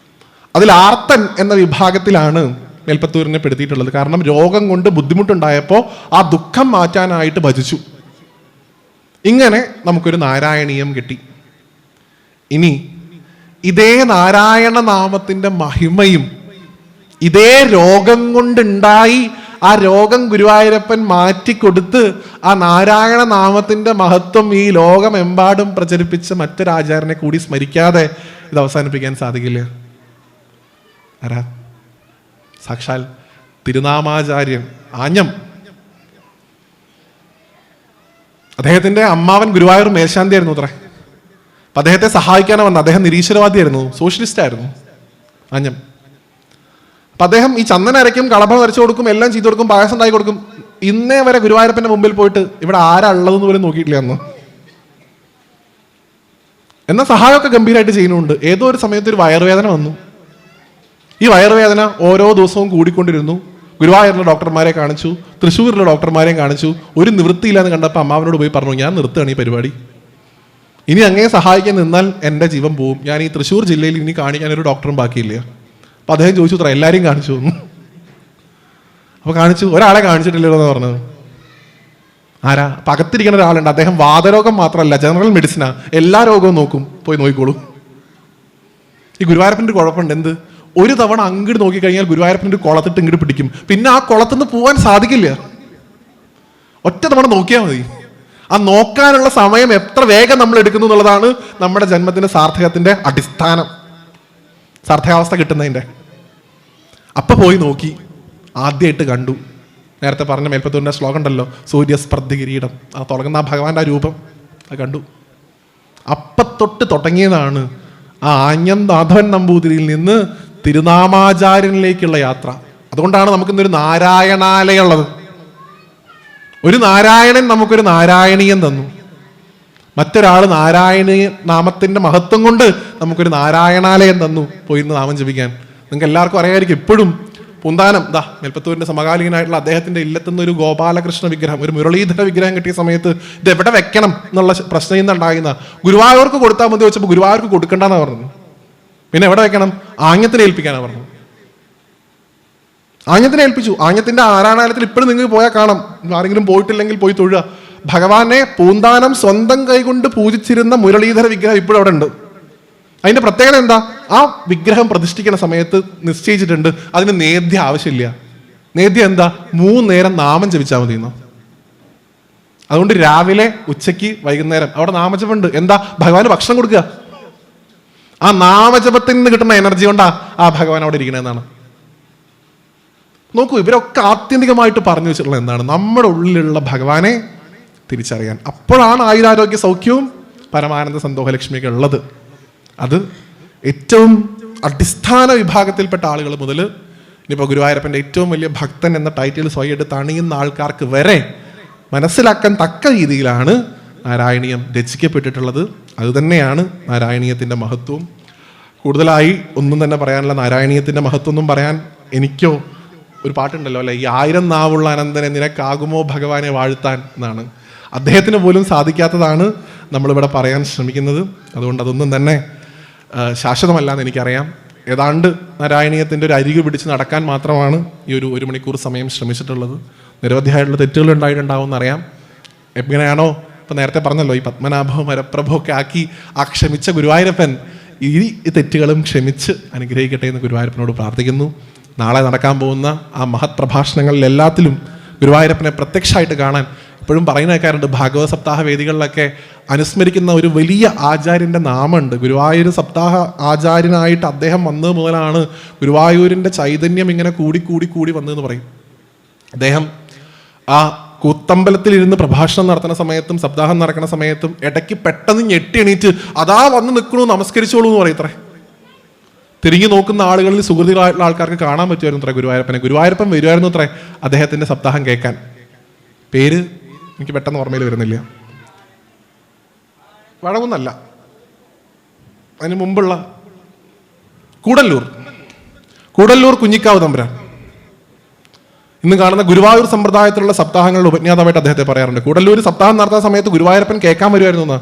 അതിൽ ആർത്തൻ എന്ന വിഭാഗത്തിലാണ് മേൽപ്പത്തൂരിനെ പെടുത്തിയിട്ടുള്ളത്. കാരണം രോഗം കൊണ്ട് ബുദ്ധിമുട്ടുണ്ടായപ്പോൾ ആ ദുഃഖം മാറ്റാനായിട്ട് ഭജിച്ചു. ഇങ്ങനെ നമുക്കൊരു നാരായണീയം കിട്ടി. ഇനി ഇതേ നാരായണ നാമത്തിൻ്റെ മഹിമയും ഇതേ രോഗം കൊണ്ടുണ്ടായി ആ രോഗം ഗുരുവായൂരപ്പൻ മാറ്റിക്കൊടുത്ത് ആ നാരായണ നാമത്തിൻ്റെ മഹത്വം ഈ ലോകമെമ്പാടും പ്രചരിപ്പിച്ച മറ്റൊരാചാര്യനെ കൂടി സ്മരിക്കാതെ ഇത് അവസാനിപ്പിക്കാൻ സാധിക്കില്ല. ആരാ? സാക്ഷാൽ തിരുനാമാചാര്യൻ ആഞ്ഞം. അദ്ദേഹത്തിൻ്റെ അമ്മാവൻ ഗുരുവായൂർ മേൽശാന്തി ആയിരുന്നു അത്രേ. അപ്പം അദ്ദേഹത്തെ സഹായിക്കാനാണ് വന്നത്. അദ്ദേഹം നിരീശ്വരവാദിയായിരുന്നു, സോഷ്യലിസ്റ്റ് ആയിരുന്നു ആഞ്ഞം. അപ്പം അദ്ദേഹം ഈ ചന്ദന അരയ്ക്കും, കളഭ വരച്ചു കൊടുക്കും, എല്ലാം ചെയ്തു കൊടുക്കും, പായസം ഉണ്ടാക്കി കൊടുക്കും. ഇന്നേ വരെ ഗുരുവായൂരപ്പൻ്റെ മുമ്പിൽ പോയിട്ട് ഇവിടെ ആരാ ഉള്ളതെന്ന് പോലും നോക്കിയിട്ടില്ല അന്ന്. എന്നാൽ സഹായമൊക്കെ ഗംഭീരമായിട്ട് ചെയ്യുന്നുണ്ട്. ഏതോ ഒരു സമയത്ത് ഒരു വയറുവേദന വന്നു. ഈ വയറുവേദന ഓരോ ദിവസവും കൂടിക്കൊണ്ടിരുന്നു. ഗുരുവായൂരിലെ ഡോക്ടർമാരെ കാണിച്ചു, തൃശ്ശൂരിലെ ഡോക്ടർമാരെയും കാണിച്ചു. ഒരു നിവൃത്തിയില്ലാന്ന് കണ്ടപ്പോൾ അമ്മാവനോട് പോയി പറഞ്ഞു, ഞാൻ നിർത്തുകയാണ് ഈ പരിപാടി. ഇനി അങ്ങനെ സഹായിക്കാൻ നിന്നാൽ എൻ്റെ ജീവൻ പോവും. ഞാൻ ഈ തൃശ്ശൂർ ജില്ലയിൽ ഇനി കാണിക്കാൻ ഒരു ഡോക്ടറും ബാക്കിയില്ല. അപ്പം അദ്ദേഹം ചോദിച്ചു അത്ര എല്ലാവരെയും കാണിച്ചു തന്നു. അപ്പോൾ കാണിച്ചു, ഒരാളെ കാണിച്ചിട്ടില്ലല്ലോ എന്ന് പറഞ്ഞത്. ആരാ? പകത്തിരിക്കുന്ന ഒരാളുണ്ട്. അദ്ദേഹം വാതരോഗം മാത്രമല്ല, ജനറൽ മെഡിസിനാ, എല്ലാ രോഗവും നോക്കും. പോയി നോക്കിക്കോളൂ. ഈ ഗുരുവായൂരപ്പൻ്റെ കുഴപ്പമുണ്ട്. എന്ത്? ഒരു തവണ അങ്ങോട്ട് നോക്കിക്കഴിഞ്ഞാൽ ഗുരുവായൂരപ്പൻ്റെ കുളത്തിട്ട് ഇങ്ങോട്ട് പിടിക്കും. പിന്നെ ആ കുളത്തുനിന്ന് പോകാൻ സാധിക്കില്ല. ഒറ്റ തവണ നോക്കിയാൽ മതി. ആ നോക്കാനുള്ള സമയം എത്ര വേഗം നമ്മൾ എടുക്കുന്നു എന്നുള്ളതാണ് നമ്മുടെ ജന്മത്തിന്റെ സാർത്ഥകത്തിന്റെ അടിസ്ഥാനം, സാർത്ഥകാവസ്ഥ കിട്ടുന്നതിൻ്റെ. അപ്പൊ പോയി നോക്കി, ആദ്യമായിട്ട് കണ്ടു. നേരത്തെ പറഞ്ഞ മേൽപ്പത്തൂരിൻ്റെ ശ്ലോകം ഉണ്ടല്ലോ, സൂര്യസ്പർദ്ധി കിരീടം, ആ തുടങ്ങുന്ന ആ ഭഗവാന്റെ ആ രൂപം അത് കണ്ടു. അപ്പത്തൊട്ട് തുടങ്ങിയതാണ് ആ ആഞ്ഞം മാധവൻ നമ്പൂതിരിയിൽ നിന്ന് തിരുനാമാചാര്യനിലേക്കുള്ള യാത്ര. അതുകൊണ്ടാണ് നമുക്കിന്നൊരു നാരായണാലയം ഉള്ളത്. ഒരു നാരായണൻ നമുക്കൊരു നാരായണീയം തന്നു. മറ്റൊരാൾ നാരായണീയ നാമത്തിന്റെ മഹത്വം കൊണ്ട് നമുക്കൊരു നാരായണാലയം തന്നു പോയി നാമം ജപിക്കാൻ. നിങ്ങൾക്ക് എല്ലാവർക്കും അറിയാമായിരിക്കും. ഇപ്പോഴും പൂന്താനം മേൽപ്പത്തൂരിന്റെ സമകാലീനായിട്ടുള്ള അദ്ദേഹത്തിന്റെ ഇല്ലത്തുനിന്ന് ഒരു ഗോപാലകൃഷ്ണ വിഗ്രഹം, ഒരു മുരളീധര വിഗ്രഹം കിട്ടിയ സമയത്ത് ഇത് എവിടെ വെക്കണം എന്നുള്ള പ്രശ്നം ഇന്നുണ്ടായിരുന്ന, ഗുരുവായൂർക്ക് കൊടുത്താൽ മതി വെച്ചപ്പോൾ ഗുരുവായൂർക്ക് കൊടുക്കണ്ടെന്നാണ് പറഞ്ഞു. പിന്നെ എവിടെ വെക്കണം? ആഞ്ഞത്തിനെ ഏൽപ്പിക്കാനാണ് പറഞ്ഞു. ആഞ്ഞത്തിനെ ഏൽപ്പിച്ചു. ആഞ്ഞത്തിന്റെ ആരാധനാലയത്തിൽ ഇപ്പോഴും നിങ്ങൾക്ക് പോയാൽ കാണാം. ആരെങ്കിലും പോയിട്ടില്ലെങ്കിൽ പോയി തൊഴുക. ഭഗവാനെ പൂന്താനം സ്വന്തം കൈകൊണ്ട് പൂജിച്ചിരുന്ന മുരളീധര വിഗ്രഹം ഇപ്പോഴും അവിടെ ഉണ്ട്. അതിന്റെ പ്രത്യേകത എന്താ? ആ വിഗ്രഹം പ്രതിഷ്ഠിക്കുന്ന സമയത്ത് നിശ്ചയിച്ചിട്ടുണ്ട് അതിന് നേദ്യം ആവശ്യമില്ല. നേദ്യം എന്താ? 3 നേരം നാമം ജപിച്ചാൽ മതി എന്നോ. അതുകൊണ്ട് രാവിലെ, ഉച്ചയ്ക്ക്, വൈകുന്നേരം അവിടെ നാമജപമുണ്ട്. എന്താ? ഭഗവാന് ഭക്ഷണം കൊടുക്കുക. ആ നാമജപത്തിൽ നിന്ന് കിട്ടുന്ന എനർജി കൊണ്ടാ ആ ഭഗവാൻ അവിടെ ഇരിക്കണമെന്നാണ്. നോക്കൂ, ഇവരൊക്കെ ആത്യന്തികമായിട്ട് പറഞ്ഞു വെച്ചിട്ടുള്ളത് എന്താണ്? നമ്മുടെ ഉള്ളിലുള്ള ഭഗവാനെ തിരിച്ചറിയാൻ. അപ്പോഴാണ് ആയുരാരോഗ്യ സൗഖ്യവും പരമാനന്ദ സന്തോഷലക്ഷ്മിയൊക്കെ ഉള്ളത്. അത് ഏറ്റവും അടിസ്ഥാന വിഭാഗത്തിൽപ്പെട്ട ആളുകൾ മുതൽ ഇനിയിപ്പോൾ ഗുരുവായൂരപ്പൻ്റെ ഏറ്റവും വലിയ ഭക്തൻ എന്ന ടൈറ്റിൽ സ്വയം എടുത്ത് അണിയുന്ന ആൾക്കാർക്ക് വരെ മനസ്സിലാക്കാൻ തക്ക രീതിയിലാണ് നാരായണീയം രചിക്കപ്പെട്ടിട്ടുള്ളത്. അതുതന്നെയാണ് നാരായണീയത്തിൻ്റെ മഹത്വവും. കൂടുതലായി ഒന്നും തന്നെ പറയാനുള്ള നാരായണീയത്തിൻ്റെ മഹത്വമൊന്നും പറയാൻ എനിക്കോ, ഒരു പാട്ടുണ്ടല്ലോ അല്ലെ, ഈ 1000 നാവുള്ള അനന്തനെ നിനക്കാകുമോ ഭഗവാനെ വാഴ്ത്താൻ എന്നാണ്. അദ്ദേഹത്തിന് പോലും സാധിക്കാത്തതാണ് നമ്മളിവിടെ പറയാൻ ശ്രമിക്കുന്നത്. അതുകൊണ്ട് അതൊന്നും തന്നെ ശാശ്വതമല്ലാന്ന് എനിക്കറിയാം. ഏതാണ്ട് നാരായണീയത്തിൻ്റെ ഒരു അരികു പിടിച്ച് നടക്കാൻ മാത്രമാണ് ഈ ഒരു മണിക്കൂർ സമയം ശ്രമിച്ചിട്ടുള്ളത്. നിരവധിയായിട്ടുള്ള തെറ്റുകൾ ഉണ്ടായിട്ടുണ്ടാവും എന്നറിയാം. എങ്ങനെയാണോ ഇപ്പം നേരത്തെ പറഞ്ഞല്ലോ, ഈ പത്മനാഭവും മരപ്രഭോ ഒക്കെ ആക്കി ആ ക്ഷമിച്ച ഗുരുവായൂരപ്പൻ ഈ തെറ്റുകളും ക്ഷമിച്ച് അനുഗ്രഹിക്കട്ടെ എന്ന് ഗുരുവായൂരപ്പനോട് പ്രാർത്ഥിക്കുന്നു. നാളെ നടക്കാൻ പോകുന്ന ആ മഹത് പ്രഭാഷണങ്ങളിൽ എല്ലാത്തിലും ഗുരുവായൂരപ്പനെ പ്രത്യക്ഷമായിട്ട് കാണാൻ ഇപ്പോഴും പറയുന്ന കേൾക്കാറുണ്ട്. ഭാഗവത സപ്താഹ വേദികളിലൊക്കെ അനുസ്മരിക്കുന്ന ഒരു വലിയ ആചാര്യൻ്റെ നാമമുണ്ട്. ഗുരുവായൂർ സപ്താഹ ആചാര്യനായിട്ട് അദ്ദേഹം വന്നത് മുതലാണ് ഗുരുവായൂരിൻ്റെ ചൈതന്യം ഇങ്ങനെ കൂടി കൂടി കൂടി വന്നതെന്ന് പറയും. അദ്ദേഹം ആ കൂത്തമ്പലത്തിലിരുന്ന് പ്രഭാഷണം നടത്തുന്ന സമയത്തും സപ്താഹം നടക്കുന്ന സമയത്തും ഇടയ്ക്ക് പെട്ടെന്ന് ഞെട്ടി എണീറ്റ് അതാ വന്ന് നിൽക്കണു, നമസ്കരിച്ചോളൂ എന്ന് പറയത്രേ. തിരിഞ്ഞു നോക്കുന്ന ആളുകളിൽ സുഹൃത്തുക്കളായിട്ടുള്ള ആൾക്കാർക്ക് കാണാൻ പറ്റുമായിരുന്നു അത്ര ഗുരുവായൂരപ്പനെ. ഗുരുവായൂരപ്പൻ വരുമായിരുന്നു അത്രേ അദ്ദേഹത്തിൻ്റെ സപ്താഹം കേൾക്കാൻ. പേര് എനിക്ക് പെട്ടെന്ന് ഓർമ്മയിൽ വരുന്നില്ല. വഴങ്ങുന്നല്ല, അതിന് മുമ്പുള്ള കൂടല്ലൂർ കുഞ്ഞിക്കാവ് തമ്പുരാൻ. ഇന്ന് കാണുന്ന ഗുരുവായൂർ സമ്പ്രദായത്തിലുള്ള സപ്താഹങ്ങളുടെ ഉപജ്ഞാതാവായിട്ട് അദ്ദേഹത്തെ പറയാറുണ്ട്. കൂടല്ലൂർ സപ്താഹം നടത്തുന്ന സമയത്ത് ഗുരുവായൂരപ്പൻ കേൾക്കാൻ വരുമായിരുന്നു എന്ന്.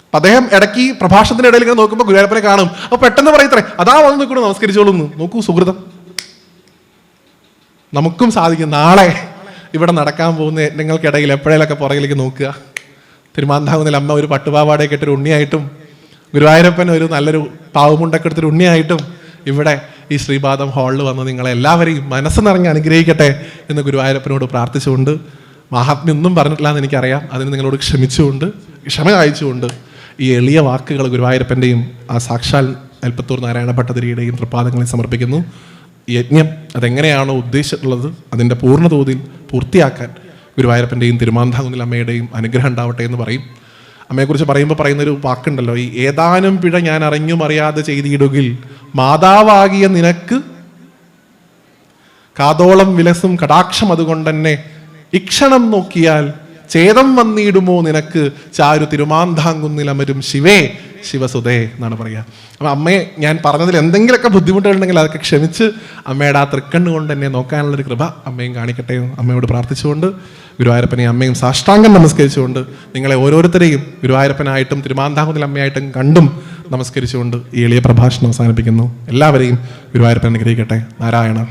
അപ്പം അദ്ദേഹം ഇടയ്ക്ക് പ്രഭാഷണത്തിൻ്റെ ഇടയിൽ ഇങ്ങനെ നോക്കുമ്പോൾ ഗുരുവായൂരപ്പനെ കാണും. അപ്പോൾ പെട്ടെന്ന് പറയത്രേ അതാ വന്ന് നിൽക്കണു, നമസ്കരിച്ചോളൂന്ന്. നോക്കൂ സുഹൃതം, നമുക്കും സാധിക്കും. നാളെ ഇവിടെ നടക്കാൻ പോകുന്ന യജ്ഞങ്ങൾക്കിടയിൽ എപ്പോഴേലൊക്കെ പുറകിലേക്ക് നോക്കുക. തിരുമാന്താകുന്നതിൽ അമ്മ ഒരു പട്ടുപാവാടയൊക്കെ ഇട്ടൊരു ഉണ്ണിയായിട്ടും ഗുരുവായൂരപ്പൻ ഒരു നല്ലൊരു പാവമുണ്ടൊക്കെ എടുത്തൊരു ഉണ്ണിയായിട്ടും ഇവിടെ ഈ ശ്രീപാദം ഹാളിൽ വന്ന് നിങ്ങളെ എല്ലാവരെയും മനസ്സ് നിറഞ്ഞ് അനുഗ്രഹിക്കട്ടെ എന്ന് ഗുരുവായൂരപ്പനോട് പ്രാർത്ഥിച്ചുകൊണ്ട്, മഹാത്മ്യൊന്നും പറഞ്ഞിട്ടില്ല എന്ന് എനിക്കറിയാം, അതിന് നിങ്ങളോട് ക്ഷമ അയച്ചുകൊണ്ട് ഈ എളിയ വാക്കുകൾ ഗുരുവായൂരപ്പൻ്റെയും ആ സാക്ഷാൽ മേൽപ്പത്തൂർ നാരായണ ഭട്ടതിരിയുടെയും തൃപ്പാദങ്ങളിൽ സമർപ്പിക്കുന്നു. യജ്ഞം അതെങ്ങനെയാണോ ഉദ്ദേശിച്ചിട്ടുള്ളത് അതിൻ്റെ പൂർണ്ണതോതിൽ പൂർത്തിയാക്കാൻ ഗുരുവായൂരപ്പൻ്റെയും തിരുമാന്താകുന്നിൽ അമ്മയുടെയും അനുഗ്രഹം ഉണ്ടാവട്ടെ എന്ന് പറയും. അമ്മയെക്കുറിച്ച് പറയുമ്പോൾ പറയുന്നൊരു വാക്കുണ്ടല്ലോ, ഈ ഏതാനും പിഴ ഞാൻ അറിഞ്ഞും അറിയാതെ ചെയ്തിടുകിൽ മാതാവാകിയ നിനക്ക് കാതോളം വിലസും കടാക്ഷം അതുകൊണ്ട് തന്നെ ഇക്ഷണം നോക്കിയാൽ ഛേദം വന്നിടുമോ നിനക്ക് ചാരു തിരുമാന്താങ്കുന്നിൽ അമരും ശിവേ ശിവസുതേ എന്നാണ് പറയുക. അപ്പം അമ്മയെ ഞാൻ പറഞ്ഞതിൽ എന്തെങ്കിലുമൊക്കെ ബുദ്ധിമുട്ടുകളുണ്ടെങ്കിൽ അതൊക്കെ ക്ഷമിച്ച് അമ്മയുടെ ആ തൃക്കണ്ണ് കൊണ്ട് എന്നെ നോക്കാനുള്ളൊരു കൃപ അമ്മയും കാണിക്കട്ടെ അമ്മയോട് പ്രാർത്ഥിച്ചുകൊണ്ട്, ഗുരുവായൂരപ്പനെയും അമ്മയും സാഷ്ടാംഗം നമസ്കരിച്ചുകൊണ്ട്, നിങ്ങളെ ഓരോരുത്തരെയും ഗുരുവായൂരപ്പനായിട്ടും തിരുമാന്താകുന്നിൽ അമ്മയായിട്ടും കണ്ടും നമസ്കരിച്ചുകൊണ്ട് ഈ എളിയ പ്രഭാഷണം അവസാനിപ്പിക്കുന്നു. എല്ലാവരെയും ഗുരുവായൂരപ്പൻ അനുഗ്രഹിക്കട്ടെ. നാരായണ.